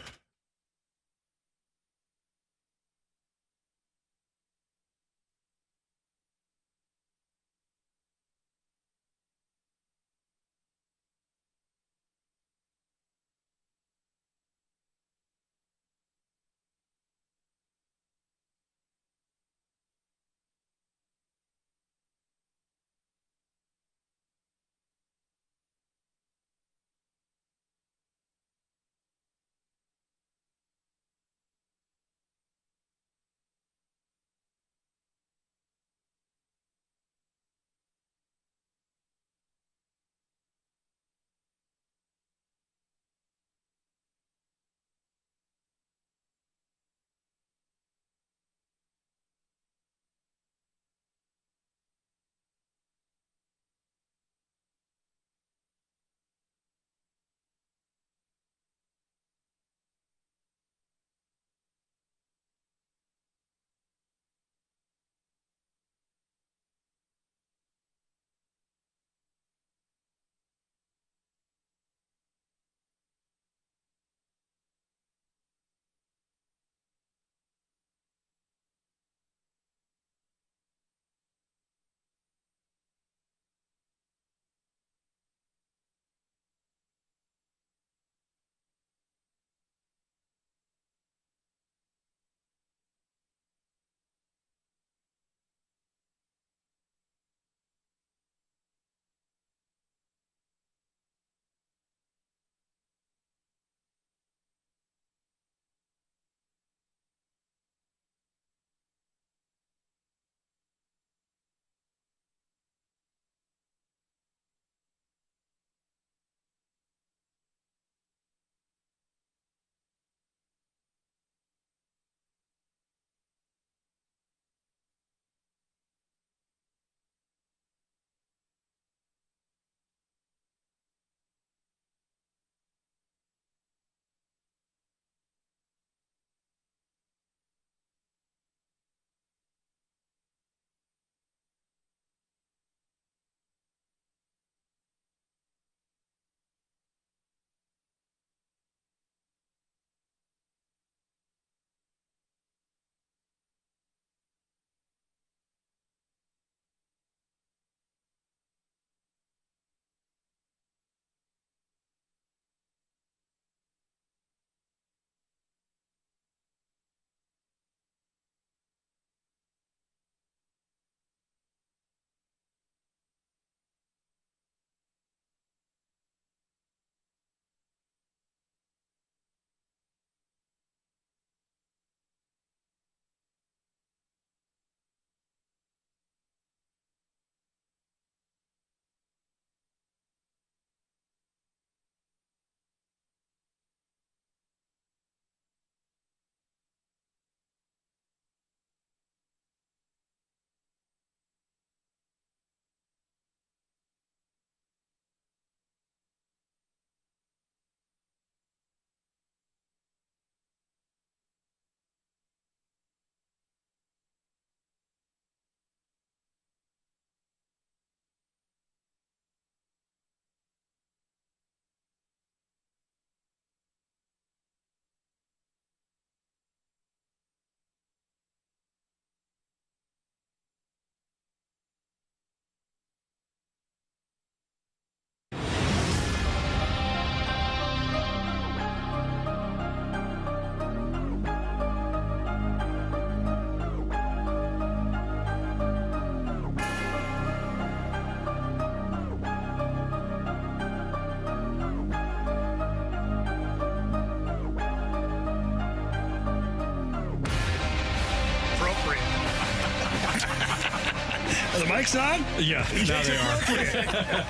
B: Mike's on?
A: Yeah, now they are.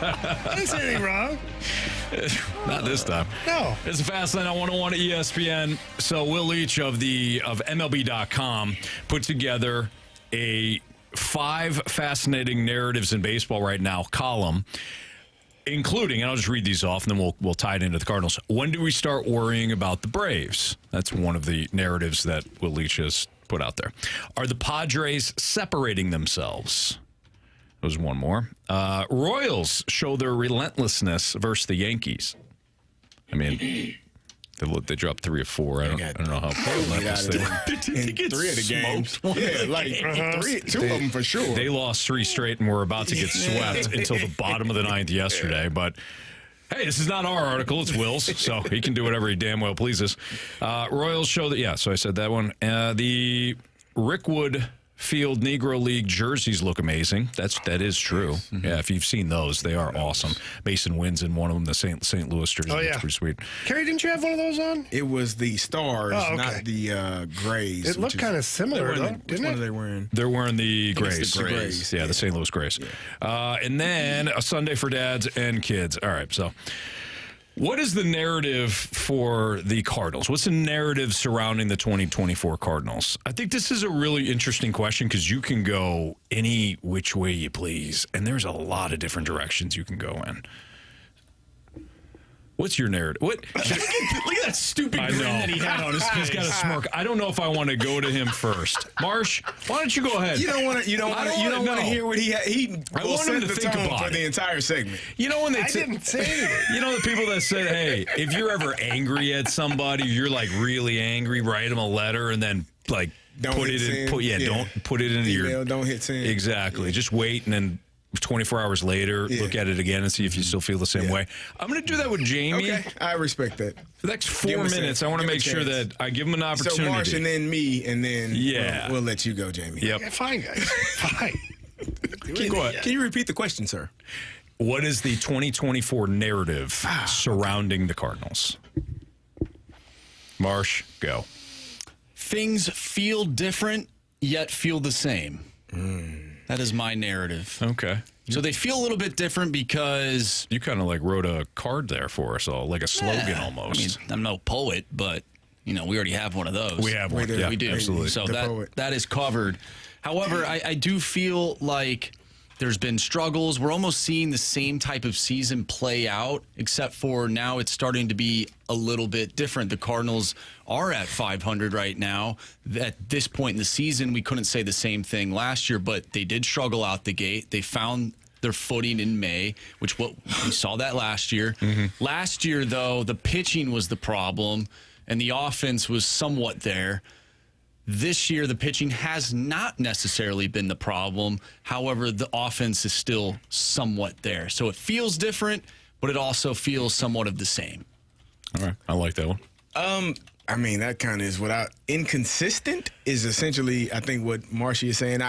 B: I didn't say anything wrong.
A: Not this time.
B: No.
A: It's a Fast Lane on 101 ESPN. So Will Leach of MLB.com put together a 5 fascinating narratives in baseball right now column, including, and I'll just read these off, and then we'll tie it into the Cardinals. When do we start worrying about the Braves? That's one of the narratives that Will Leach has put out there. Are the Padres separating themselves? There's one more. Royals show their relentlessness versus the Yankees. I mean, they dropped 3 of 4. I don't know how relentless they were.
C: In 3 of the games. Yeah, like 2 of them for sure.
A: They lost 3 straight and were about to get swept until the bottom of the 9th yesterday. But hey, this is not our article. It's Will's, so he can do whatever he damn well pleases. Royals show that, yeah, so I said that one. The Rickwood Field Negro League jerseys look amazing. That is true. Mm-hmm. Yeah, if you've seen those, they are awesome. Masyn Winn's in one of them, the St. Louis jersey. Oh, yeah. It's pretty sweet.
B: Carey, didn't you have one of those on?
C: It was the stars, not the grays.
B: It looked kind of similar, though, didn't it?
C: Which one are they wearing?
A: They're wearing the grays.
C: The grays.
A: Yeah, the St. Louis grays. Yeah. And then a Sunday for dads and kids. All right, so what is the narrative for the Cardinals? What's the narrative surrounding the 2024 Cardinals? I think this is a really interesting question because you can go any which way you please, and there's a lot of different directions you can go in. What's your narrative? What? Look at that stupid grin that he had on his face. He's got a smirk. I don't know if I want to go to him first. Marsh, why don't you go ahead?
C: You don't want to hear what he
A: I want him to think about
C: for the entire segment.
A: You know when they
B: didn't say anything.
A: You know the people that said, "Hey, if you're ever angry at somebody, you're like really angry, write them a letter and then like don't put it into your
C: don't hit send.
A: Exactly. Just wait and then 24 hours later, look at it again and see if you still feel the same way. I'm going to do that with Jamie.
C: Okay, I respect that.
A: For the next 4 minutes, I want to make sure that I give him an opportunity.
C: So Marsh and then me, and then we'll let you go, Jamie.
A: Yep.
B: Yeah, fine, guys. Fine.
C: Can you repeat the question, sir?
A: What is the 2024 narrative surrounding the Cardinals? Marsh, go.
D: Things feel different, yet feel the same. That is my narrative.
A: Okay.
D: So they feel a little bit different because
A: you kind of like wrote a card there for us all, like a slogan almost.
D: I mean, I'm no poet, but we already have one of those.
A: We have one.
D: We do.
A: Absolutely.
D: So that is covered. However, I do feel like there's been struggles. We're almost seeing the same type of season play out, except for now it's starting to be a little bit different. The Cardinals are at 500 right now. At this point in the season, we couldn't say the same thing last year, but they did struggle out the gate. They found their footing in May, we saw that last year. Mm-hmm. Last year, though, the pitching was the problem, and the offense was somewhat there. This year, the pitching has not necessarily been the problem. However, the offense is still somewhat there. So it feels different, but it also feels somewhat of the same.
A: All right. I like that one.
C: I mean, that kind of is inconsistent is essentially, I think, what Marcia is saying.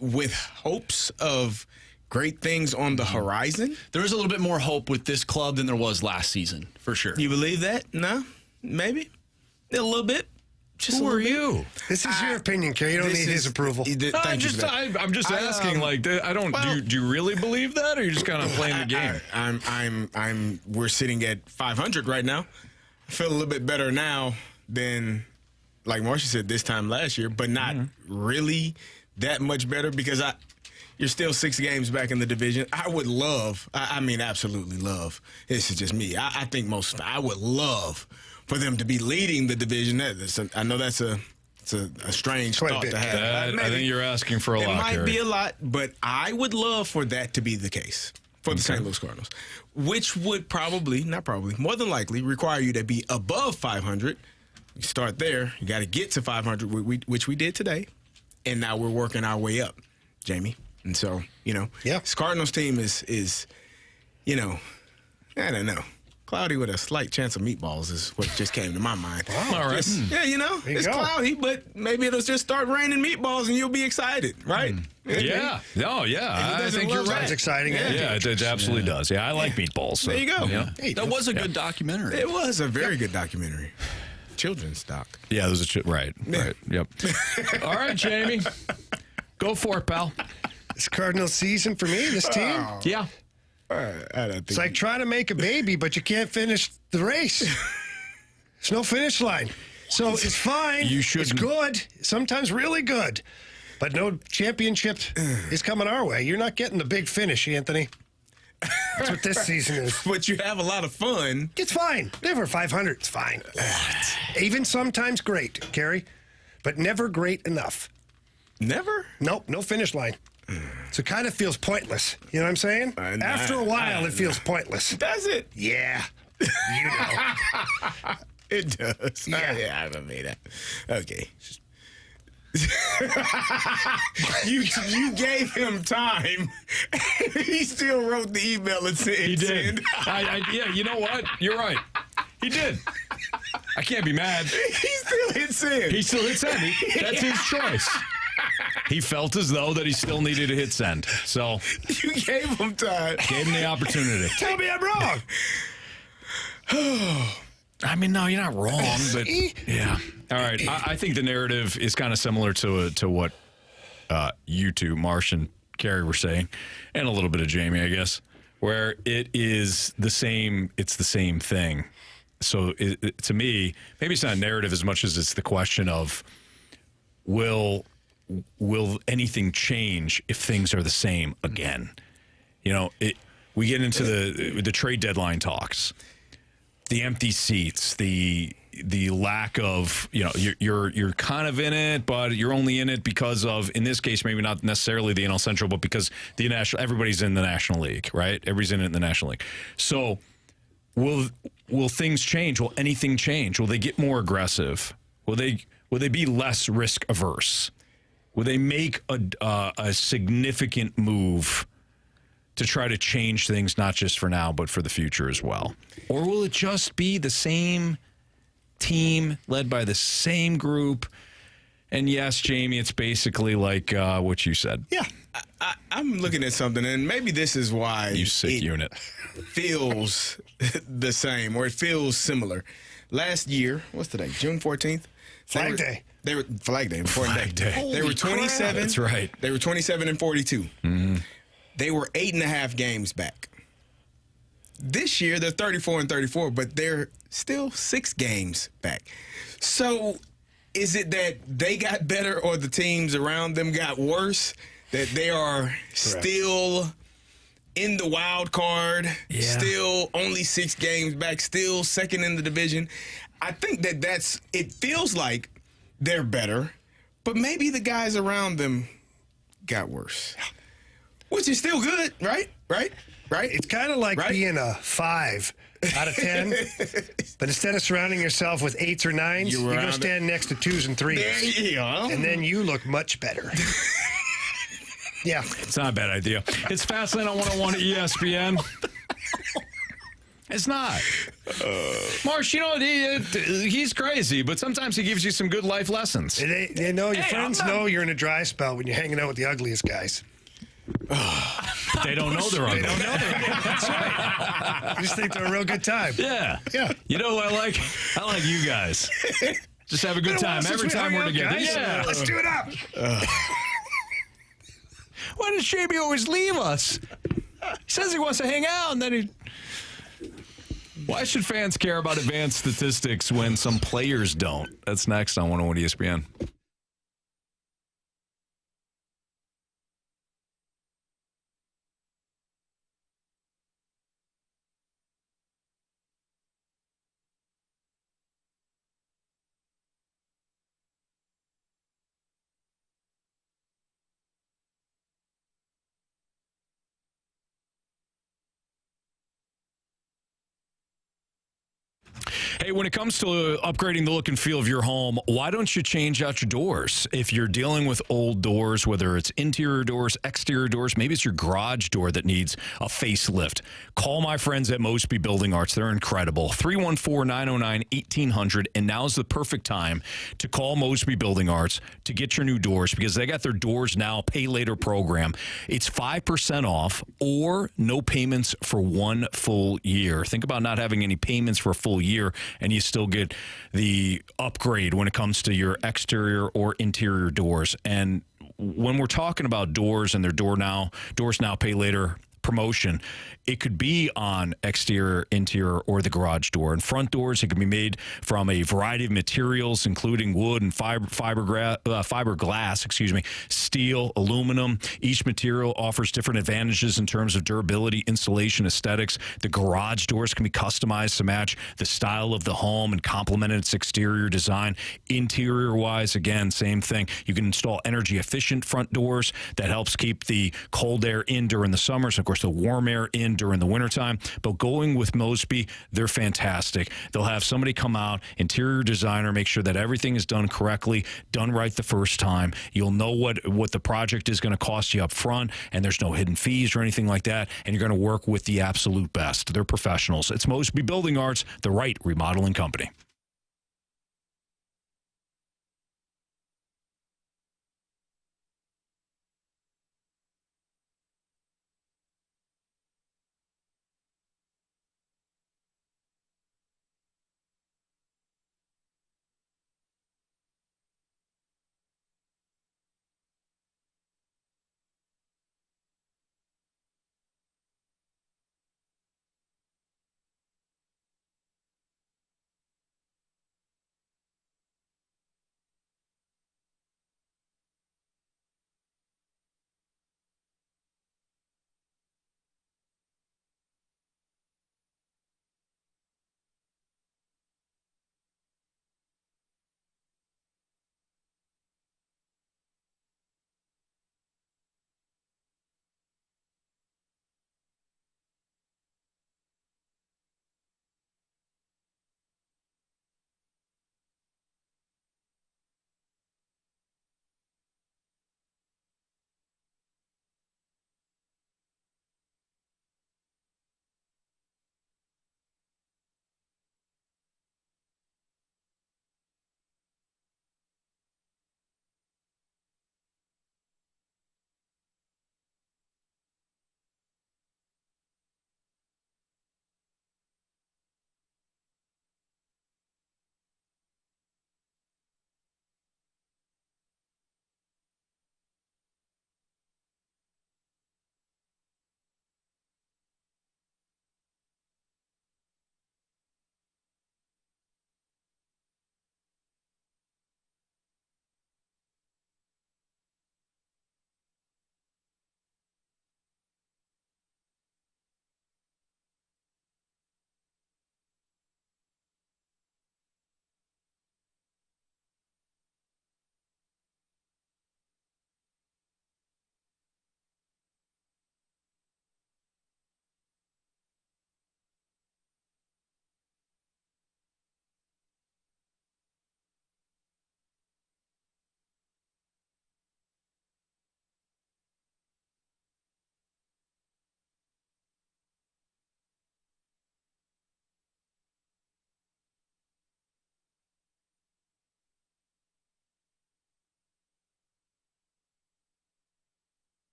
C: With hopes of great things on the horizon.
D: There is a little bit more hope with this club than there was last season, for sure.
C: You believe that? No? Maybe? A little bit?
A: Who are you?
B: This is your opinion, Carey. You don't need his approval.
A: I'm just asking. I don't. Do you really believe that, or are you just kind of playing the game?
C: We're sitting at 500 right now. I feel a little bit better now than, like Marcia said, this time last year, but not really that much better because you're still 6 games back in the division. I would love. I mean, absolutely love. This is just me. I think I would love for them to be leading the division. I know that's a strange thought to have.
A: I think you're asking for a lot.
C: It might be a lot, but I would love for that to be the case for the St. Louis Cardinals, which would more than likely require you to be above 500. You start there. You got to get to 500, which we did today, and now we're working our way up, Jamie. And so, this Cardinals team is I don't know. Cloudy with a slight chance of meatballs is what just came to my mind.
A: Wow. All right.
C: It's cloudy, but maybe it'll just start raining meatballs and you'll be excited, right?
A: Yeah. Oh, yeah. I think you're right.
B: Sounds exciting.
A: Yeah, it absolutely does. Yeah, I like meatballs. So.
C: There you go.
A: Yeah.
D: Hey, that was a good documentary.
C: It was a very good documentary. Children's doc.
A: Yeah, there was right. Yep. All right, Jamie. Go for it, pal.
B: This Cardinals season for me, this team.
A: Yeah.
B: It's like trying to make a baby, but you can't finish the race. There's no finish line. So it's fine. It's good. Sometimes really good. But no championship is coming our way. You're not getting the big finish, Anthony. That's what this season is.
C: But you have a lot of fun.
B: It's fine. Never 500. It's fine. Even sometimes great, Carey. But never great enough.
C: Never?
B: Nope, no finish line. So it kind of feels pointless. You know what I'm saying? After a while, it feels pointless.
C: Does it?
B: Yeah. You know.
C: It does.
B: Yeah.
C: I haven't made that. Okay. you gave him time. He still wrote the email and said,
A: He did.
C: Send.
A: Yeah, you know what? You're right. He did. I can't be mad.
C: He still hit send.
A: He still hit send. That's his choice. He felt as though that he still needed to hit send. So
C: you gave him time.
A: Gave him the opportunity.
B: Tell me I'm wrong.
A: I mean, no, you're not wrong, but yeah. All right. I think the narrative is kind of similar to what you two, Marsh and Carey, were saying, and a little bit of Jamie, I guess, where it is the same. It's the same thing. So to me, maybe it's not a narrative as much as it's the question of will anything change if things are the same again? You know, we get into the trade deadline talks, the empty seats, the lack of, you know, you're kind of in it, but you're only in it because of, in this case, maybe not necessarily the NL Central, but because everybody's in the National League, right? Everybody's in it in the National League. So will things change? Will anything change? Will they get more aggressive? Will they be less risk averse? Will they make a significant move to try to change things, not just for now, but for the future as well? Or will it just be the same team led by the same group? And yes, Jamie, it's basically like what you said.
C: Yeah. I'm looking at something, and maybe this is why
A: you sick unit
C: feels the same, or it feels similar. Last year, what's today? June 14th?
B: Flag Day.
C: They were Flag Day, important day. They were 27.
A: That's right.
C: They were 27 and 42.
A: Mm-hmm.
C: They were 8.5 games back. This year they're 34 and 34, but they're still 6 games back. So is it that they got better or the teams around them got worse? That they are still in the wild card, still only 6 games back, still second in the division? I think it feels like they're better, but maybe the guys around them got worse. Which is still good, right? Right?
B: It's kind of like being a 5 out of 10, but instead of surrounding yourself with 8s or 9s, you go stand next to 2s and 3s.
C: There you go.
B: And then you look much better. Yeah.
A: It's not a bad idea. It's Fastlane on 101 at ESPN. It's not. Marsh, you know, he's crazy, but sometimes he gives you some good life lessons.
B: They know your friends know you're in a dry spell when you're hanging out with the ugliest guys.
A: They don't know they're ugly.
B: They don't know they're ugly. That's right. I just think they're a real good time.
A: Yeah.
B: Yeah.
A: You know who I like? I like you guys. Just have a good time every time we're together.
B: Guys.
A: Yeah.
B: Let's do it up.
A: Why does Jamie always leave us? He says he wants to hang out, and then he... Why should fans care about advanced statistics when some players don't? That's next on 101 ESPN. Hey, when it comes to upgrading the look and feel of your home, why don't you change out your doors? If you're dealing with old doors, whether it's interior doors, exterior doors, maybe it's your garage door that needs a facelift, call my friends at Mosby Building Arts. They're incredible. 314-909-1800, and now's the perfect time to call Mosby Building Arts to get your new doors because they got their Doors Now Pay Later program. It's 5% off or no payments for 1 full year. Think about not having any payments for a full year, and you still get the upgrade when it comes to your exterior or interior doors. And when we're talking about doors and their doors now, pay later promotion, it could be on exterior, interior, or the garage door. And front doors, it can be made from a variety of materials, including wood and fiberglass, steel, aluminum. Each material offers different advantages in terms of durability, installation, aesthetics. The garage doors can be customized to match the style of the home and complement its exterior design. Interior-wise, again, same thing. You can install energy-efficient front doors that helps keep the cold air in during the summers. Of course, the warm air in during the wintertime. But going with Mosby, they're fantastic. They'll have somebody come out, interior designer, make sure that everything is done correctly, done right the first time. You'll know what the project is going to cost you up front, and there's no hidden fees or anything like that, and you're going to work with the absolute best. They're professionals. It's Mosby Building Arts, the right remodeling company.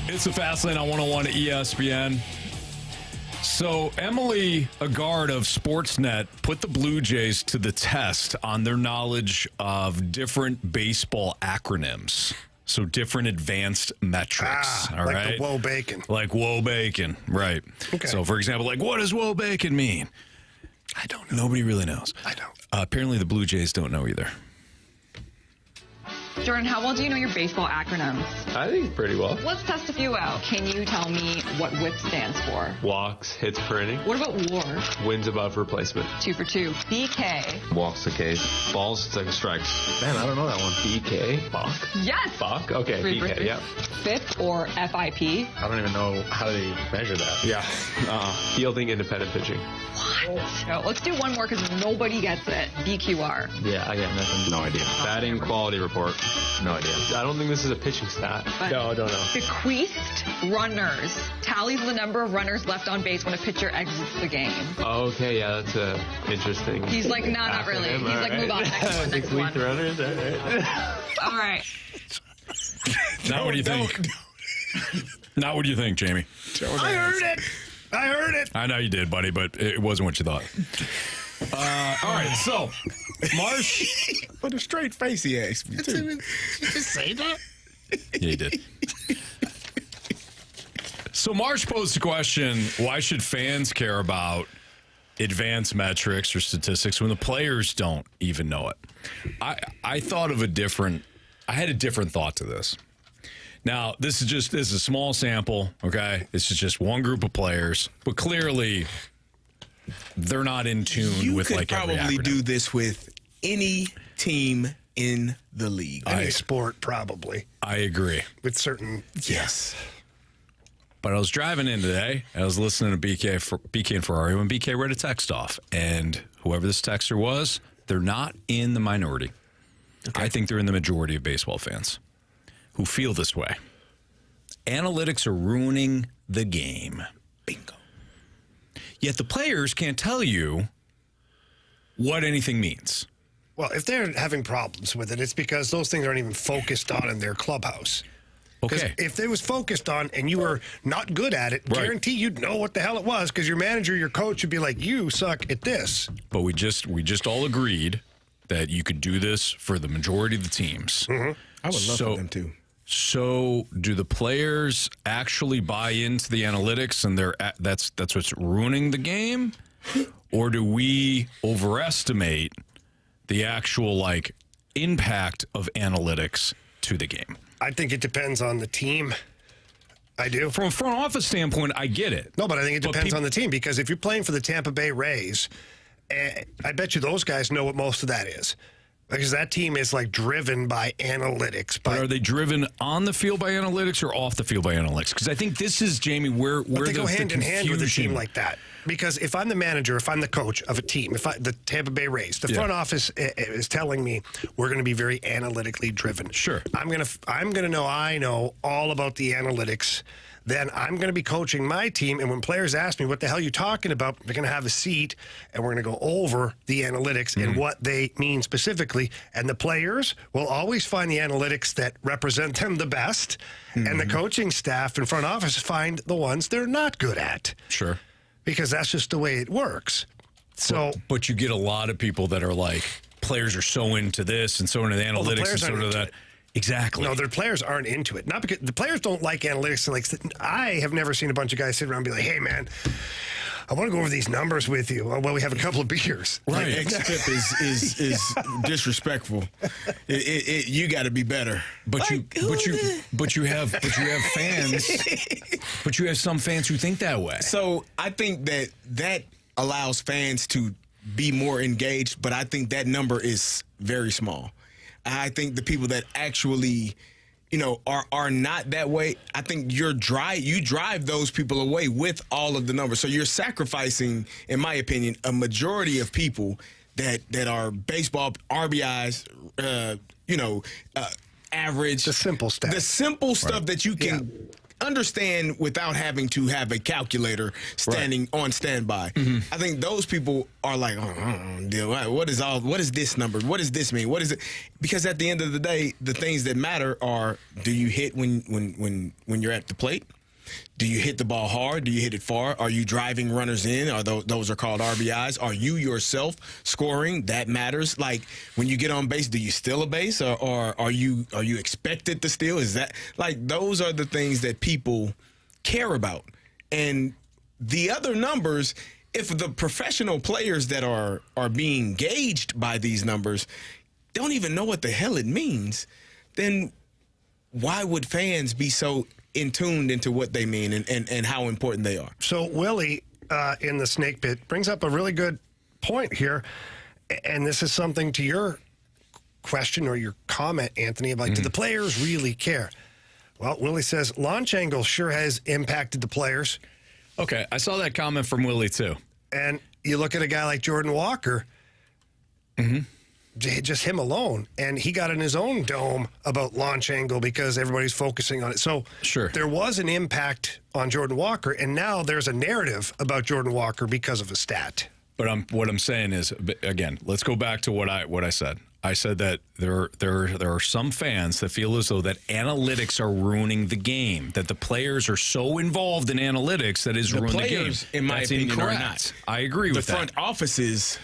A: It's the Fast Lane on 101 ESPN. So Emily Agard of Sportsnet put the Blue Jays to the test on their knowledge of different baseball acronyms. So different advanced metrics. All
B: like
A: right.
B: the Whoa Bacon.
A: Like Whoa Bacon. Right.
B: Okay.
A: So, for example, like, what does Whoa Bacon mean?
B: I don't know.
A: Nobody really knows.
B: I don't.
A: Apparently the Blue Jays don't know either.
O: Jordan, how well do you know your baseball acronyms?
P: I think pretty well.
O: Let's test a few out. Can you tell me what WHIP stands for?
P: Walks, hits per inning.
O: What about WAR?
P: Wins above replacement.
O: 2 for 2. BK.
P: Walks the case. Balls, it's like a strike. Man, I don't know that one. BK? Balk?
O: Yes.
P: Balk? Okay,
O: 3 for
P: BK,
O: 3.
P: yeah.
O: FIP or FIP?
P: I don't even know how they measure that. Yeah. Fielding independent pitching.
O: What? No, let's do one more because nobody gets it. BQR.
P: Yeah, I got nothing. No idea. Batting quality report. No idea. I don't think this is a pitching stat. No, I don't know.
O: Bequeathed runners tallies the number of runners left on base when a pitcher exits the game.
P: Okay, yeah, that's interesting.
O: He's like, no, not really. He's like, move on. Next one.
P: Bequeathed runners, all right.
O: All right.
A: Now what do you think? Now what do you think, Jamie?
B: I heard it. I heard it.
A: I know you did, buddy, but it wasn't what you thought. All right, so Marsh.
C: What a straight face he asked me, too.
B: Did you just say that?
A: Yeah, he did. So Marsh posed the question, why should fans care about advanced metrics or statistics when the players don't even know it? I thought of I had a different thought to this. Now, this is a small sample, okay? This is just one group of players, but clearly they're not in tune with like every acronym.
C: You could probably do this with any team in the league.
B: Any sport, probably.
A: I agree.
B: With certain...
C: Yes.
A: But I was driving in today, and I was listening to BK and Ferrari when BK read a text off. And whoever this texter was, they're not in the minority. Okay. I think they're in the majority of baseball fans who feel this way. Analytics are ruining the game. Bingo. Yet the players can't tell you what anything means.
B: Well, if they're having problems with it, it's because those things aren't even focused on in their clubhouse.
A: Okay.
B: If they was focused on and you were not good at it, guarantee you'd know what the hell it was because your manager, your coach would be like, you suck at this.
A: But we just all agreed that you could do this for the majority of the teams.
C: Mm-hmm. I would love for them to.
A: So do the players actually buy into the analytics and that's what's ruining the game? Or do we overestimate the actual impact of analytics to the game?
B: I think it depends on the team. I do.
A: From a front office standpoint, I get it.
B: No, but I think it depends on the team because if you're playing for the Tampa Bay Rays, I bet you those guys know what most of that is. Because that team is driven by analytics.
A: But are they driven on the field by analytics or off the field by analytics? Because I think this is, Jamie, where
B: they go hand in hand with a team
A: confusion.
B: like that. Because if I'm the manager, if I'm the coach of a team, the Tampa Bay Rays, the front office is telling me we're going to be very analytically driven.
A: Sure.
B: I'm going to know I know all about the analytics. Then I'm going to be coaching my team, and when players ask me what the hell you talking about, they're going to have a seat, and we're going to go over the analytics and what they mean specifically. And the players will always find the analytics that represent them the best, and the coaching staff and front office find the ones they're not good at.
A: Sure.
B: Because that's just the way it works. So,
A: but you get a lot of people that are players are so into this and so into the analytics and so into that. Exactly.
B: No, their players aren't into it. Not because the players don't like analytics. I have never seen a bunch of guys sit around and be like, "Hey, man, I want to go over these numbers with you." Well, we have a couple of beers.
C: Right. XFIP is disrespectful. You got to be better.
A: But you have fans. But you have some fans who think that way.
C: So I think that allows fans to be more engaged. But I think that number is very small. I think the people that actually, are not that way, I think you drive those people away with all of the numbers. So you're sacrificing, in my opinion, a majority of people that are baseball RBIs, average.
B: The simple stats.
C: The simple stuff that you can understand without having to have a calculator standing on standby. I think those people are like, what is this number? What does this mean? What is it? Because at the end of the day, the things that matter are, do you hit when you're at the plate? Do you hit the ball hard? Do you hit it far? Are you driving runners in? Those are called RBIs. Are you yourself scoring? That matters. Like when you get on base, do you steal a base, or are you expected to steal? Is that like those are the things that people care about? And the other numbers, if the professional players that are being gauged by these numbers don't even know what the hell it means, then why would fans be so in tuned into what they mean and how important they are?
B: So Willie in the Snake Pit brings up a really good point here, and this is something to your question or your comment, Anthony, about do the players really care? Well, Willie says launch angle sure has impacted the players.
A: Okay, I saw that comment from Willie too.
B: And you look at a guy like Jordan Walker, just him alone, and he got in his own dome about launch angle because everybody's focusing on it. So there was an impact on Jordan Walker, and now there's a narrative about Jordan Walker because of a stat.
A: But what I'm saying is, again, let's go back to what I said. I said that there are some fans that feel as though that analytics are ruining the game, that the players are so involved in analytics that is ruining the game.
C: In my
A: That's
C: opinion,
A: incorrect.
C: are not.
A: I agree with that.
C: The front offices.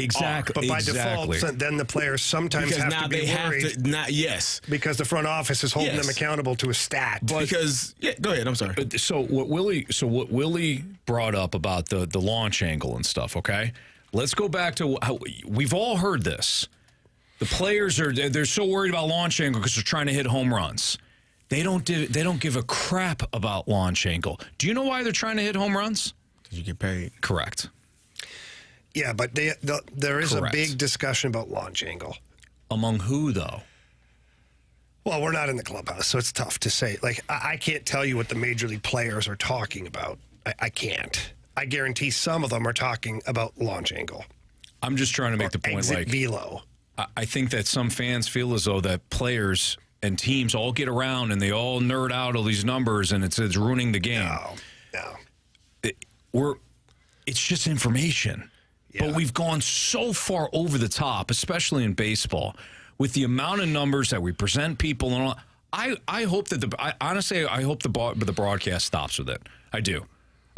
A: Exactly.
B: But by default, then the players sometimes
C: because
B: have
C: now
B: to be
C: they
B: worried.
C: have to, yes.
B: Because the front office is holding them accountable to a stat.
C: Because, go ahead, I'm sorry.
A: So what Willie brought up about the launch angle and stuff, okay? Let's go back to how we've all heard this. The players they're so worried about launch angle because they're trying to hit home runs. They don't give a crap about launch angle. Do you know why they're trying to hit home runs?
C: Because you get paid.
A: Correct.
B: Yeah, but there is a big discussion about launch angle.
A: Among who, though?
B: Well, we're not in the clubhouse, so it's tough to say. Like, I can't tell you what the major league players are talking about. I can't. I guarantee some of them are talking about launch angle.
A: I'm just trying to make the point,
B: exit velo.
A: I think that some fans feel as though that players and teams all get around and they all nerd out all these numbers and it's ruining the game.
B: No.
A: It's just information. Yeah. But we've gone so far over the top, especially in baseball, with the amount of numbers that we present people and all. I hope that I hope the broadcast stops with it. I do.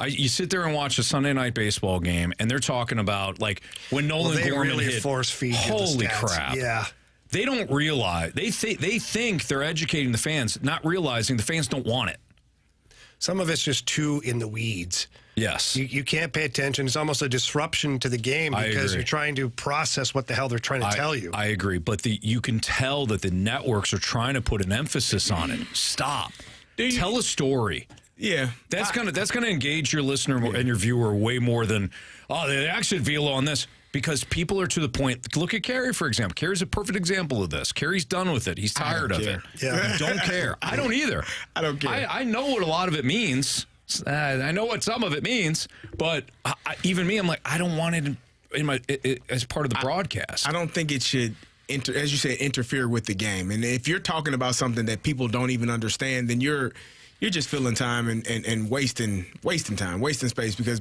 A: You sit there and watch a Sunday night baseball game, and they're talking about like when Nolan Gorman
B: really
A: hit.
B: Force feed.
A: Holy crap!
B: Yeah,
A: they don't realize they think they're educating the fans, not realizing the fans don't want it.
B: Some of it's just too in the weeds.
A: Yes.
B: You can't pay attention. It's almost a disruption to the game because you're trying to process what the hell they're trying to tell you.
A: I agree. But you can tell that the networks are trying to put an emphasis on it. Stop. Tell a story.
C: Yeah.
A: That's gonna engage your listener and your viewer way more than, the exit velo on this. Because people are to the point. Look at Carey, for example. Carey's a perfect example of this. Carey's done with it. He's tired of it.
B: Yeah.
A: Don't care. I don't either.
C: I don't care.
A: I know what a lot of it means. I know what some of it means. But even me, I'm like, I don't want it as part of the broadcast.
C: I don't think it should, as you said, interfere with the game. And if you're talking about something that people don't even understand, then you're just filling time and wasting time, wasting space because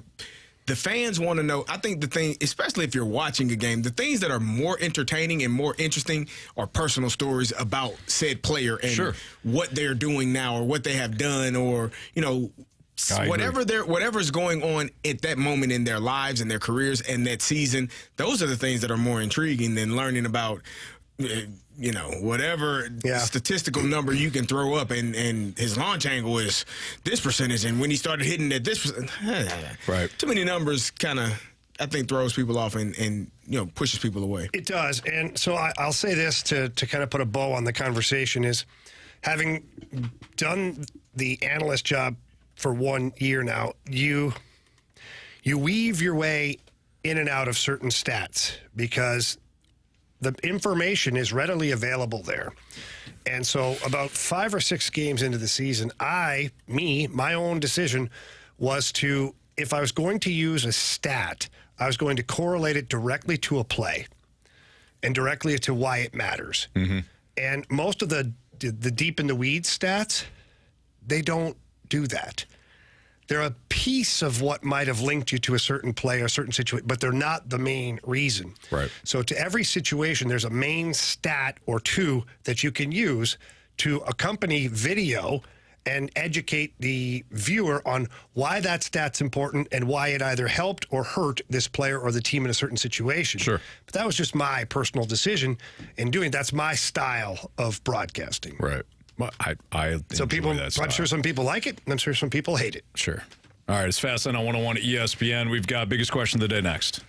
C: the fans want to know. I think the thing, especially if you're watching a game, the things that are more entertaining and more interesting are personal stories about said player and what they're doing now or what they have done or, whatever's going on at that moment in their lives and their careers and that season. Those are the things that are more intriguing than learning about whatever statistical number you can throw up and his launch angle is this percentage and when he started hitting at this percent.
A: Right.
C: Too many numbers kind of, I think, throws people off and pushes people away.
B: It does. And so I'll say this to kind of put a bow on the conversation is having done the analyst job for 1 year now, you weave your way in and out of certain stats because the information is readily available there. And so about 5 or 6 games into the season, my own decision was to, if I was going to use a stat, I was going to correlate it directly to a play and directly to why it matters. Mm-hmm. And most of the the deep in the weeds stats, they don't do that. They're a piece of what might have linked you to a certain play or a certain situation, but they're not the main reason.
A: Right.
B: So to every situation, there's a main stat or two that you can use to accompany video and educate the viewer on why that stat's important and why it either helped or hurt this player or the team in a certain situation.
A: Sure.
B: But that was just my personal decision in doing. That's my style of broadcasting.
A: Right. Well, I
B: so people,
A: that style.
B: I'm sure some people like it, and I'm sure some people hate it.
A: Sure. All right, it's Fast Lane on 101 at ESPN. We've got biggest question of the day next.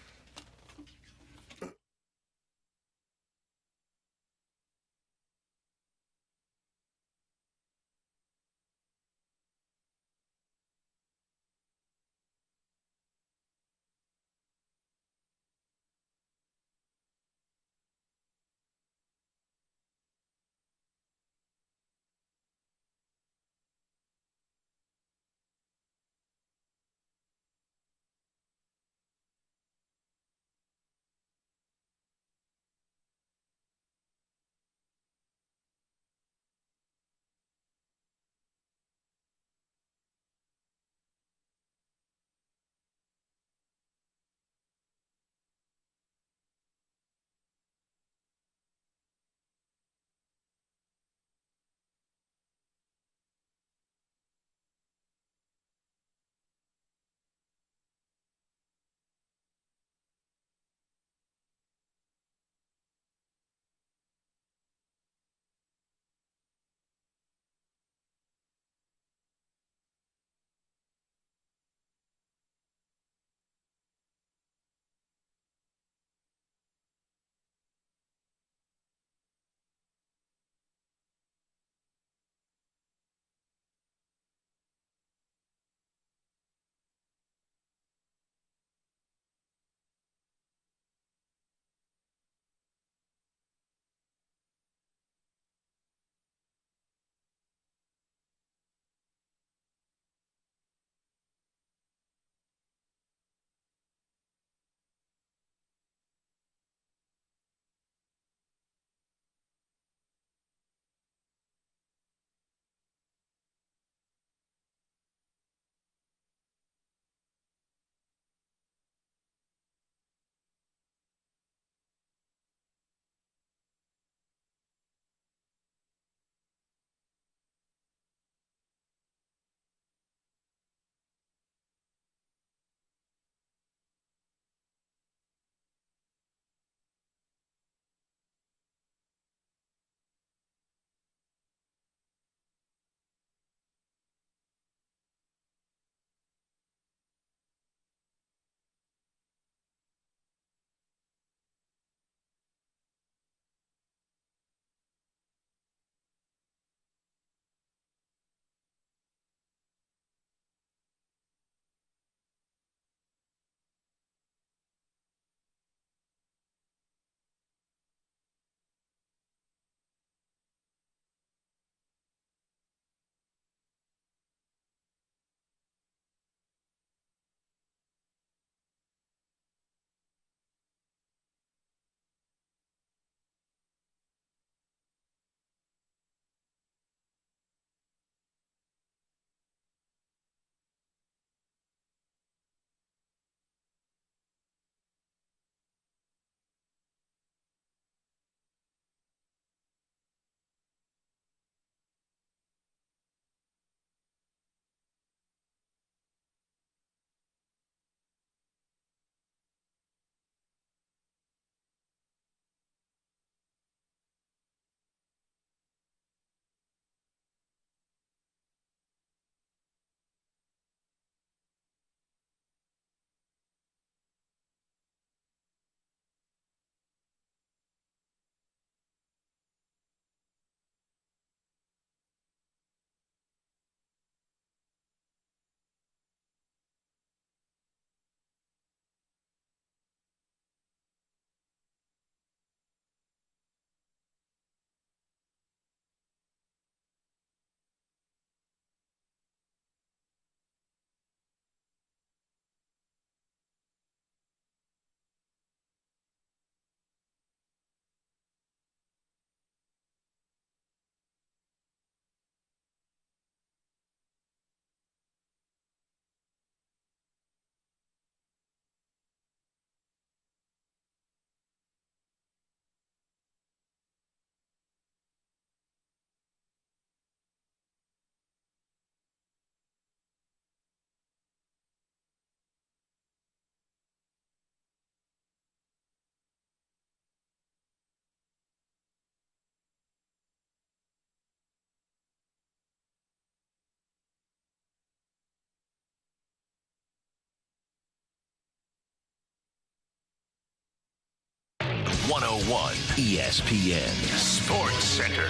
F: 101 ESPN Sports Center.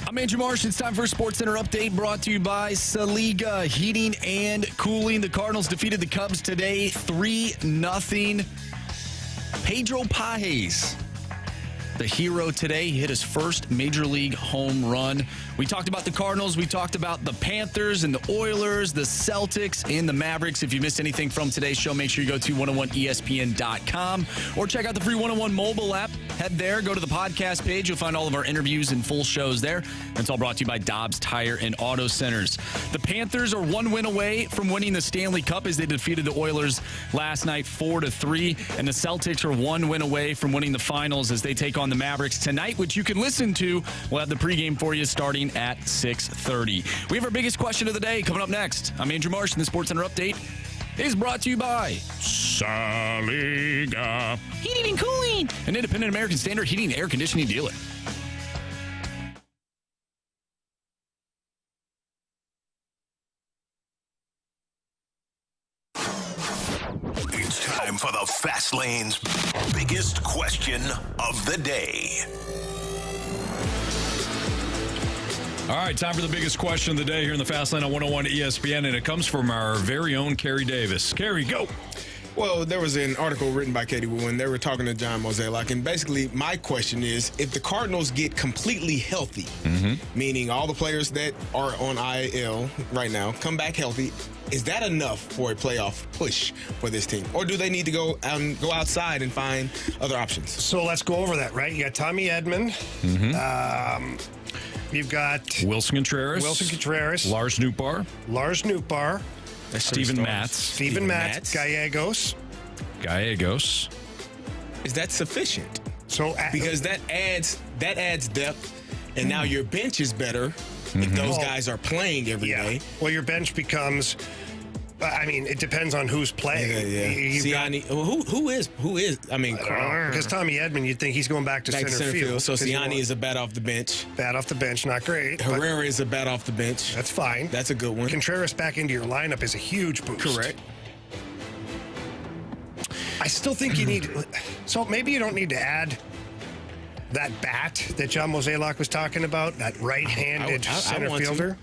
D: I'm Andrew Marsh. It's time for a Sports Center update brought to you by Saliga Heating and Cooling. The Cardinals defeated the Cubs today 3-0. Pedro Pages, the hero today, hit his first Major League home run. We talked about the Cardinals. We talked about the Panthers and the Oilers, the Celtics, and the Mavericks. If you missed anything from today's show, make sure you go to 101ESPN.com or check out the free 101 mobile app. Head there, go to the podcast page. You'll find all of our interviews and full shows there. It's all brought to you by Dobbs Tire and Auto Centers. The Panthers are one win away from winning the Stanley Cup as they defeated the Oilers last night 4-3. And the Celtics are one win away from winning the finals as they take on the Mavericks tonight, which you can listen to. We'll have the pregame for you starting at 6:30. We have our biggest question of the day coming up next. I'm Andrew Marsh, and the Sports Center Update is brought to you by Saliga Heating and Cooling, an independent American Standard heating and air conditioning dealer.
F: It's time for the Fast Lane's biggest question of the day.
A: All right, time for the biggest question of the day here in the Fast Lane on 101 ESPN, and it comes from our very own Carey Davis. Carey, go.
C: Well, there was an article written by Katie Winn. They were talking to John Mozeliak, and basically my question is, if the Cardinals get completely healthy, meaning all the players that are on IL right now come back healthy, is that enough for a playoff push for this team? Or do they need to go outside and find other options?
B: So let's go over that, right? You got Tommy Edman. You've got
A: Wilson Contreras. Lars Nootbaar. Steven Matz.
B: Gallegos.
C: Is that sufficient?
B: So
C: because that adds depth, and now your bench is better if those guys are playing every day.
B: Well, your bench becomes. I mean, it depends on who's playing.
C: Siani, who is? I mean,
B: because Tommy Edman, you'd think he's going back to center field.
C: So Siani is a bat off the bench.
B: Not great.
C: Herrera is a bat off the bench.
B: That's fine.
C: That's a good one.
B: Contreras back into your lineup is a huge boost.
C: Correct.
B: I still think you need. So maybe you don't need to add that bat that John Mozeliak was talking about, that right-handed center fielder.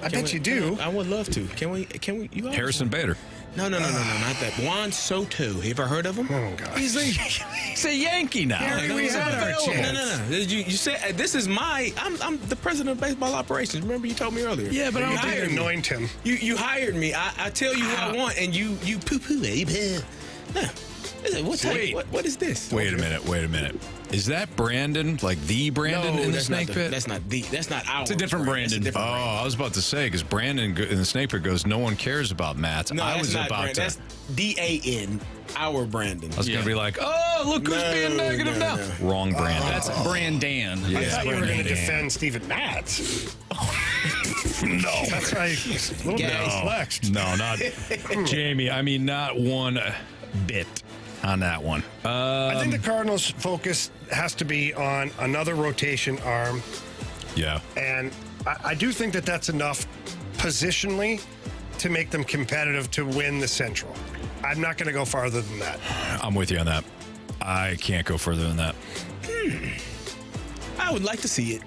B: I bet you do.
C: I would love to. Can we?
A: Harrison Bader.
C: No, not that. Juan Soto. Have you ever heard of him?
B: Oh, God.
A: He's a Yankee now.
B: Harry, we had our chance.
C: No. You said this is my. I'm the president of baseball operations. Remember you told me earlier.
B: Yeah, but I don't think you anoint him.
C: You hired me. I tell you what I want, and you poo-poo. What is this?
A: Wait a minute. Is that Brandon, like the Brandon in the snake pit?
C: That's not our.
A: It's a different Brandon. I was about to say, because Brandon in the snake pit goes, no one cares about Matt.
C: No,
A: I was
C: not
A: about
C: Brandon.
A: to.
C: That's DAN, our Brandon.
A: I was going to be like, oh, look who's being negative now. Wrong Brandon.
D: That's Brandon.
A: Yeah,
B: I thought you were going to
A: Brandon.
B: defend Steven Matz.
A: No.
B: That's right. A little bit flexed.
A: No, not Jamie. I mean, not one bit on that one.
B: I think the Cardinals' focus has to be on another rotation arm.
A: Yeah.
B: And I do think that that's enough positionally to make them competitive to win the Central. I'm not going to go farther than that.
A: I'm with you on that. I can't go further than that.
C: I would like to see it.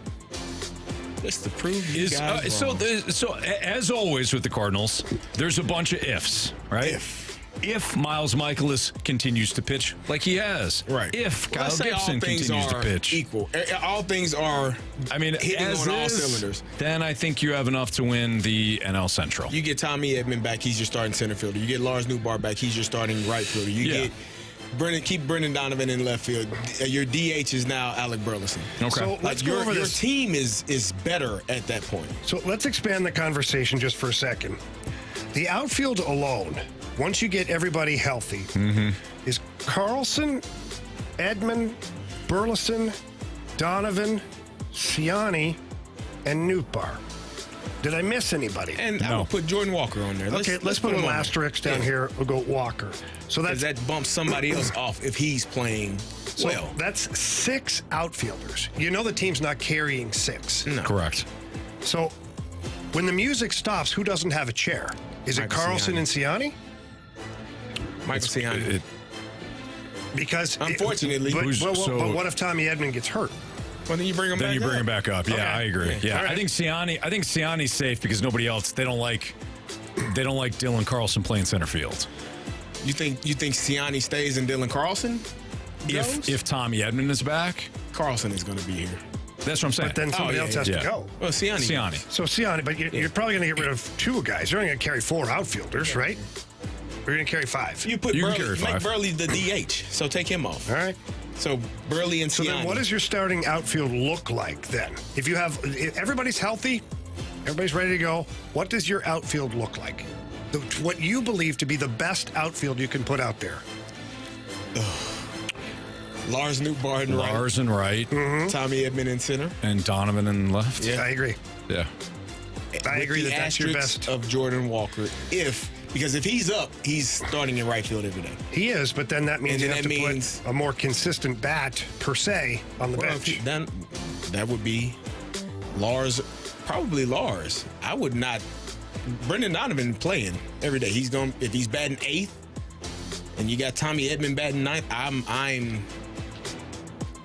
C: Just to prove you guys wrong.
A: So as always with the Cardinals, there's a bunch of ifs, right? If Miles Michaelis continues to pitch like he has,
C: right?
A: If Kyle Gibson continues to pitch,
C: equal. All things are.
A: I mean,
C: hitting
A: as
C: on all
A: is,
C: cylinders.
A: Then I think you have enough to win the NL Central.
C: You get Tommy Edman back; he's your starting center fielder. You get Lars Nootbaar back; he's your starting right fielder. You get Brendan Donovan in left field. Your DH is now Alec Burleson.
A: Okay,
B: so let's go over this.
C: Your team is better at that point.
B: So let's expand the conversation just for a second. The outfield alone, once you get everybody healthy, is Carlson, Edman, Burleson, Donovan, Siani, and Nootbaar. Did I miss anybody?
C: And I will put Jordan Walker on there.
B: Let's put a little asterisk down here. We'll go Walker. So
C: that bumps somebody else off if he's playing well.
B: So that's 6 outfielders. You know the team's not carrying 6.
C: No.
A: Correct.
B: So when the music stops, who doesn't have a chair? Is it Carlson and Siani?
C: Michael Siani.
B: Because
C: unfortunately,
B: but what if Tommy Edman gets hurt?
C: Well, then you bring him back.
A: Then you bring him back up. Yeah,
B: Okay.
A: I agree. Yeah,
B: Right.
A: I think Siani's safe because nobody else. They don't like Dylan Carlson playing center field.
C: You think Siani stays and Dylan Carlson goes?
A: If Tommy Edman is back,
C: Carlson is going to be here.
A: That's what I'm saying.
B: But then somebody else has to go.
C: Well, Siani.
B: So Siani, but you're probably going to get rid of 2 guys. You're only going to carry 4 outfielders, right? Or you're going to carry 5.
C: You put
A: You can
C: Burley,
A: carry
C: make
A: 5.
C: Burley the DH. So take him off.
B: All right.
C: So Burley and Siani.
B: So then what does your starting outfield look like then? If you have everybody's healthy, everybody's ready to go, what does your outfield look like? What you believe to be the best outfield you can put out there?
C: Lars Nootbaar in right.
A: Lars and right,
C: Tommy Edman in center.
A: and Donovan in left.
B: Yeah, I agree.
A: Yeah.
B: I agree that that's your best.
C: Of Jordan Walker. Because if he's up, he's starting in right field every day.
B: He is, but then that means
C: And
B: you
C: then
B: have
C: that
B: to
C: means-
B: put a more consistent bat per se on the bench.
C: Then that would be Lars, probably Lars. I would not. Brendan Donovan playing every day. He's going if he's batting 8th, and you got Tommy Edman batting 9th. I'm.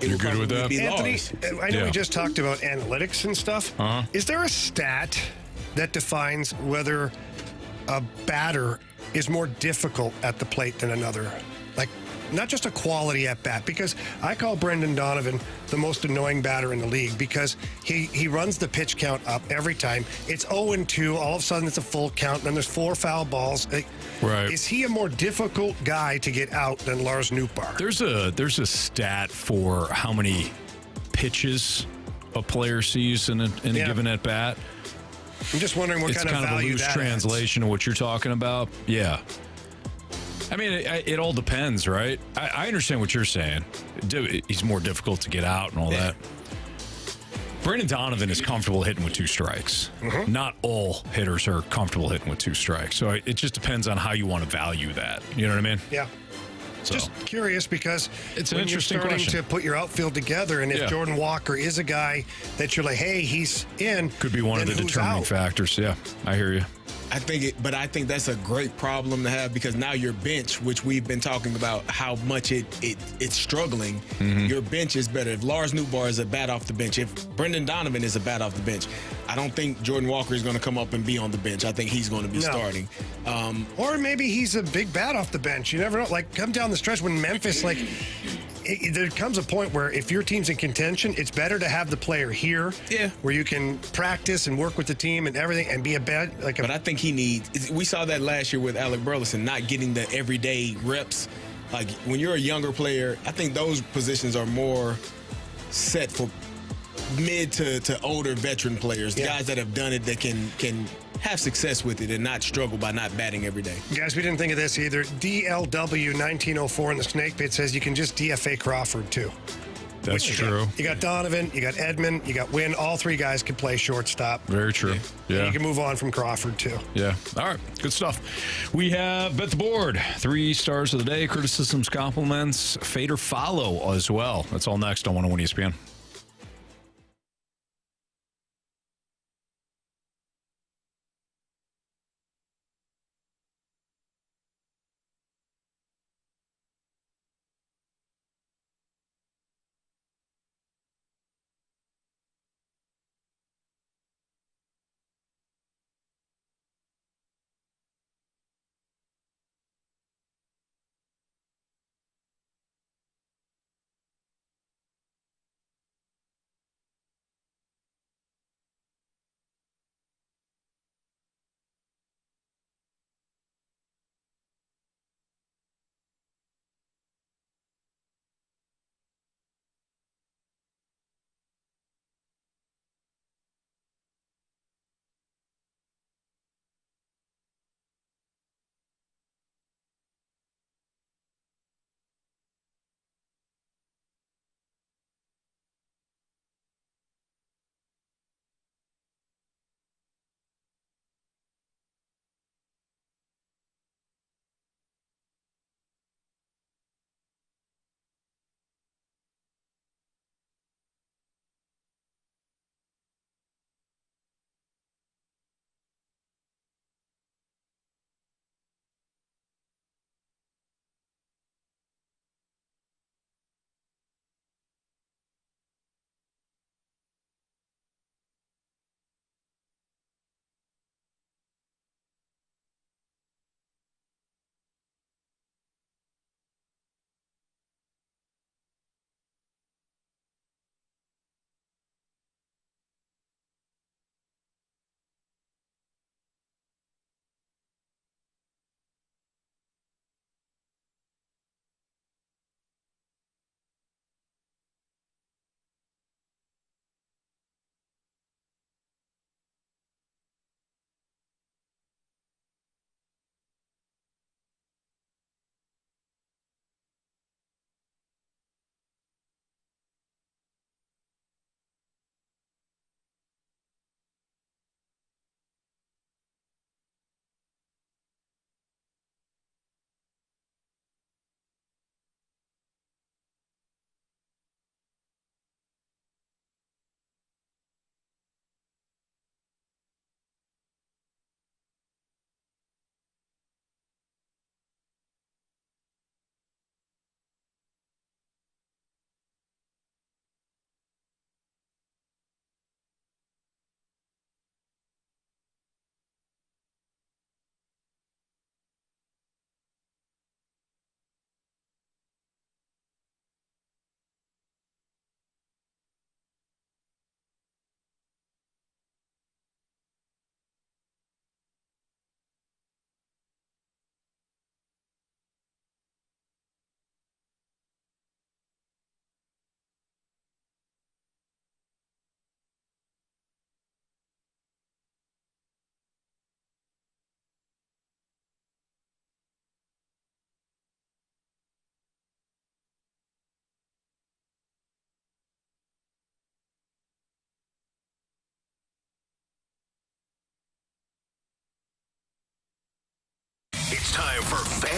A: You're good with that?
C: Be
B: Anthony,
C: Lars.
B: I know
A: Yeah.
B: we just talked about analytics and stuff. Is there a stat that defines whether a batter is more difficult at the plate than another? Like, not just a quality at bat, because I call Brendan Donovan the most annoying batter in the league because he runs the pitch count up every time. It's 0-2. All of a sudden, it's a full count, and then there's 4 foul balls.
A: Right.
B: Is he a more difficult guy to get out than Lars Nootbaar?
A: There's a stat for how many pitches a player sees in a given at bat.
B: I'm just wondering what
A: It's
B: kind of
A: of a
B: value
A: loose
B: that
A: translation of what you're talking about. Yeah. I mean, it all depends, right? I understand what you're saying. He's more difficult to get out and all that. Brendan Donovan is comfortable hitting with 2 strikes. Not all hitters are comfortable hitting with 2 strikes. So it just depends on how you want to value that. You know what I mean?
B: Yeah.
A: So.
B: Just curious because
A: It's an
B: when you're
A: interesting
B: starting
A: question.
B: to put your outfield together, and if
A: Yeah.
B: Jordan Walker is a guy that you're like, hey, he's in,
A: Could be one of
B: then
A: the
B: who's
A: determining
B: out?
A: factors. Yeah, I hear you.
C: I think that's a great problem to have because now your bench, which we've been talking about how much it's struggling, your bench is better. If Lars Nootbaar is a bat off the bench, if Brendan Donovan is a bat off the bench, I don't think Jordan Walker is going to come up and be on the bench. I think he's going to be starting.
B: Or maybe he's a big bat off the bench. You never know. Like, come down the stretch when Memphis, there comes a point where if your team's in contention, it's better to have the player here, where you can practice and work with the team and everything, and be a bat.
C: But I think he needs. We saw that last year with Alec Burleson not getting the everyday reps. Like when you're a younger player, I think those positions are more set for mid to older veteran players, the guys that have done it that can have success with it and not struggle by not batting every day.
B: Guys, we didn't think of this either. DLW 1904 in the Snake Pit says you can just DFA Crawford too.
A: That's true.
B: You got Donovan, you got Edman, you got Winn. All 3 guys can play shortstop.
A: Very true. Yeah.
B: You can move on from Crawford too.
A: Yeah. All right. Good stuff. We have Bet the Board. 3 stars of the day, criticisms, compliments, fade or follow as well. That's all next on 101 ESPN.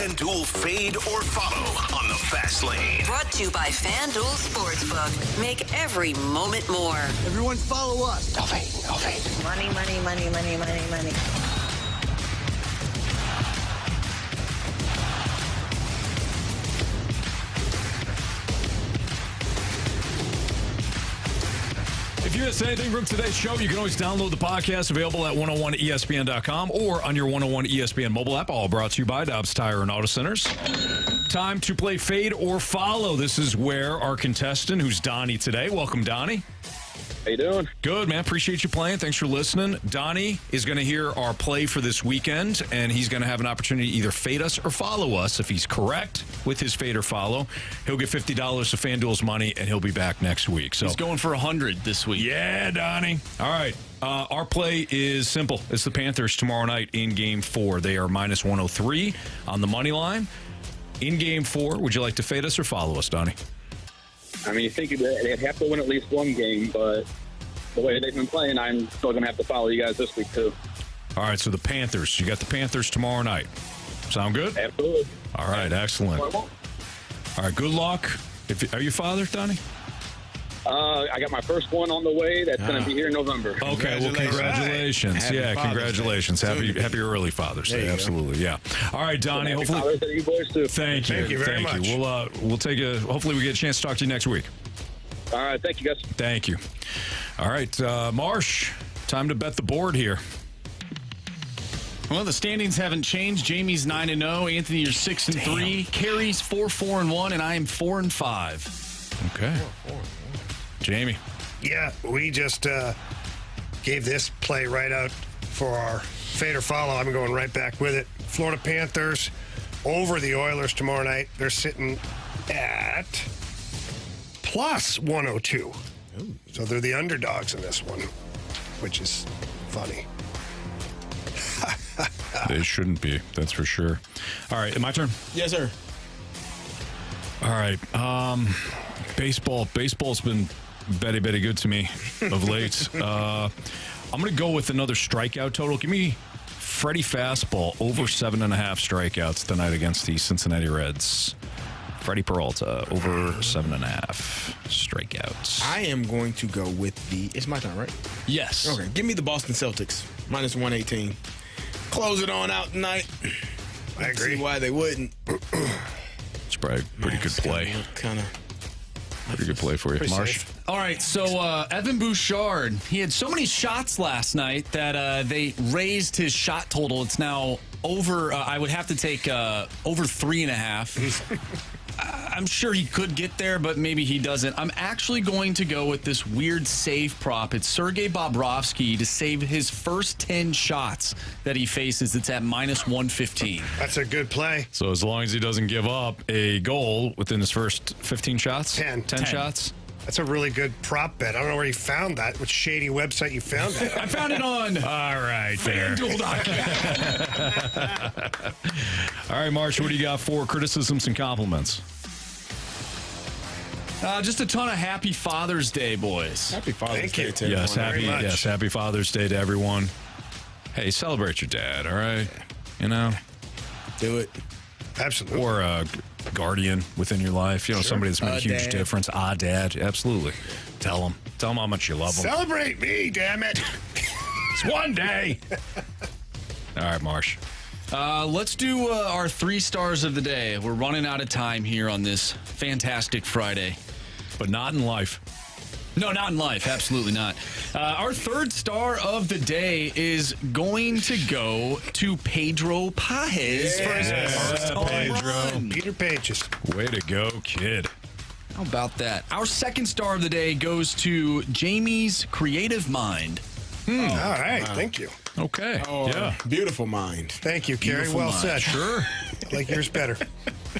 F: FanDuel Fade or Follow on the Fast Lane.
J: Brought to you by FanDuel Sportsbook. Make every moment more.
Q: Everyone follow us.
J: No fade, no fade. Money, money, money, money, money, money.
A: If you missed anything from today's show, you can always download the podcast available at 101ESPN.com or on your 101 ESPN mobile app. All brought to you by Dobbs Tire and Auto Centers. Time to play Fade or Follow. This is where our contestant, who's Donnie today. Welcome, Donnie.
R: How you doing?
A: Good, man. Appreciate you playing. Thanks for listening. Donnie is going to hear our play for this weekend, and he's going to have an opportunity to either fade us or follow us. If he's correct with his fade or follow, he'll get $50 of FanDuel's money, and he'll be back next week. So
D: he's going for 100 this week.
A: Yeah, Donnie. All right. Our play is simple. It's the Panthers tomorrow night in Game 4. They are minus 103 on the money line. In Game 4, would you like to fade us or follow us, Donnie?
R: I mean, you think they'd have to win at least one game, but the way they've been playing, I'm still going to have to follow you guys this week, too.
A: All right, so the Panthers. You got the Panthers tomorrow night. Sound good?
R: Absolutely.
A: All right, excellent. All right, good luck. Are you father, Donnie?
R: I got my first one on the way. That's going to be here in November.
A: Okay, well, congratulations.
C: Happy
A: Congratulations. Happy early Father's Day. Absolutely, yeah. All right, Donnie.
R: Happy
A: Hopefully,
R: Father's Day to you boys, too.
A: Thank you
B: very much.
A: We'll take hopefully we get a chance to talk to you next week.
R: All right, thank you, guys.
A: Thank you. All right, Marsh, time to bet the board here.
D: Well, the standings haven't changed. Jamie's 9-0. Anthony, you're 6-3. Carey's 4-4-1, and I am 4-5.
A: Okay. Jamie.
B: Yeah, we just gave this play right out for our fade or follow. I'm going right back with it. Florida Panthers over the Oilers tomorrow night. They're sitting at plus 102. Ooh. So they're the underdogs in this one, which is funny.
A: They shouldn't be, that's for sure. All right, my turn?
C: Yes, sir.
A: All right. Baseball's been very, very good to me of late. I'm going to go with another strikeout total. Give me Freddie Fastball over 7.5 strikeouts tonight against the Cincinnati Reds. Freddie Peralta over 7.5 strikeouts.
C: I am going to go with it's my turn, right?
D: Yes.
C: Okay, give me the Boston Celtics, minus 118. Close it on out tonight.
B: I agree.
C: See why they wouldn't.
A: It's probably a pretty good play. Pretty good play for you, Marsh.
B: Safe.
D: All right, so Evan Bouchard, he had so many shots last night that they raised his shot total. It's now over, I would have to take over 3.5. I'm sure he could get there, but maybe he doesn't. I'm actually going to go with this weird save prop. It's Sergei Bobrovsky to save his first 10 shots that he faces. It's at minus 115.
B: That's a good play.
A: So as long as he doesn't give up a goal within his first 15 shots? 10 shots?
B: That's a really good prop bet. I don't know where you found that. Which shady website you found that?
D: I found it on
A: All right,
D: FanDuel.com.
A: All right, Marsh, what do you got for criticisms and compliments?
D: Just a ton of happy Father's Day, boys.
C: Happy Father's Day to
A: everyone.
C: everyone.
A: Happy Father's Day to everyone. Hey, celebrate your dad, all right? You know?
C: Do it.
B: Absolutely.
A: Or a guardian within your life. You know, somebody that's made a huge difference. Dad. Absolutely. Tell them how much you love them.
B: Celebrate me, damn it.
A: It's one day. All right, Marsh.
D: Let's do our 3 stars of the day. We're running out of time here on this fantastic Friday.
A: But not in life.
D: No, not in life. Absolutely not. Our 3rd star of the day is going to go to Pedro Pages for his first home run.
B: Peter Pages.
A: Way to go, kid.
D: How about that? Our 2nd star of the day goes to Jamie's creative mind.
B: All right. Thank you.
A: Okay. Yeah.
C: Beautiful mind.
B: Thank you, Carey.
D: Beautiful
B: Well
D: mind.
B: said.
A: Sure.
B: Like yours better.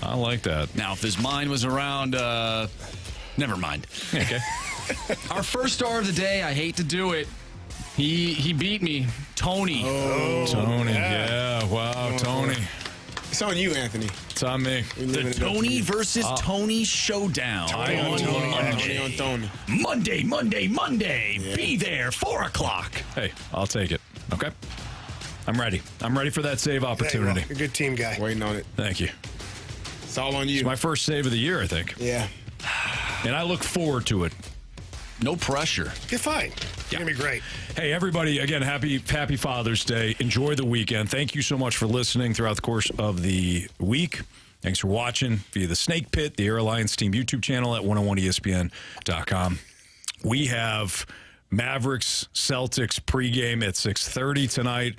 A: I like that.
D: Now, if his mind was around, never mind.
A: Okay.
D: Our 1st star of the day, I hate to do it. He beat me. Tony.
A: Tony. Yeah. Wow, Tony.
C: It's on you, Anthony.
A: It's on me.
D: The Tony versus Tony showdown.
C: Tony on Tony.
D: Monday.
A: Yeah.
D: Be there, 4 o'clock.
A: Hey, I'll take it. Okay. I'm ready. I'm ready for that save opportunity.
B: You're a good team guy.
C: Waiting on it.
A: Thank you.
C: It's all on you.
A: It's my first save of the year, I think.
C: Yeah.
A: And I look forward to it.
D: No pressure.
B: You're fine. You're going to be great.
A: Hey, everybody, again, happy Father's Day. Enjoy the weekend. Thank you so much for listening throughout the course of the week. Thanks for watching via the Snake Pit, the Air Alliance Team YouTube channel at 101ESPN.com. We have Mavericks Celtics pregame at 6:30 tonight.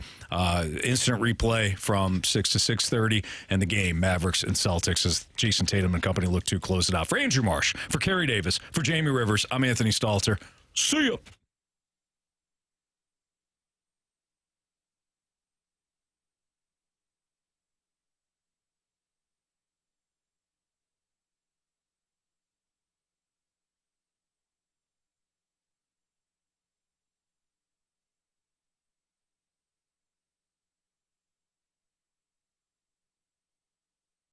A: Instant replay from 6 to 6:30, and the game Mavericks and Celtics as Jason Tatum and company look to close it out. For Andrew Marsh, for Carey Davis, for Jamie Rivers, I'm Anthony Stalter. See ya.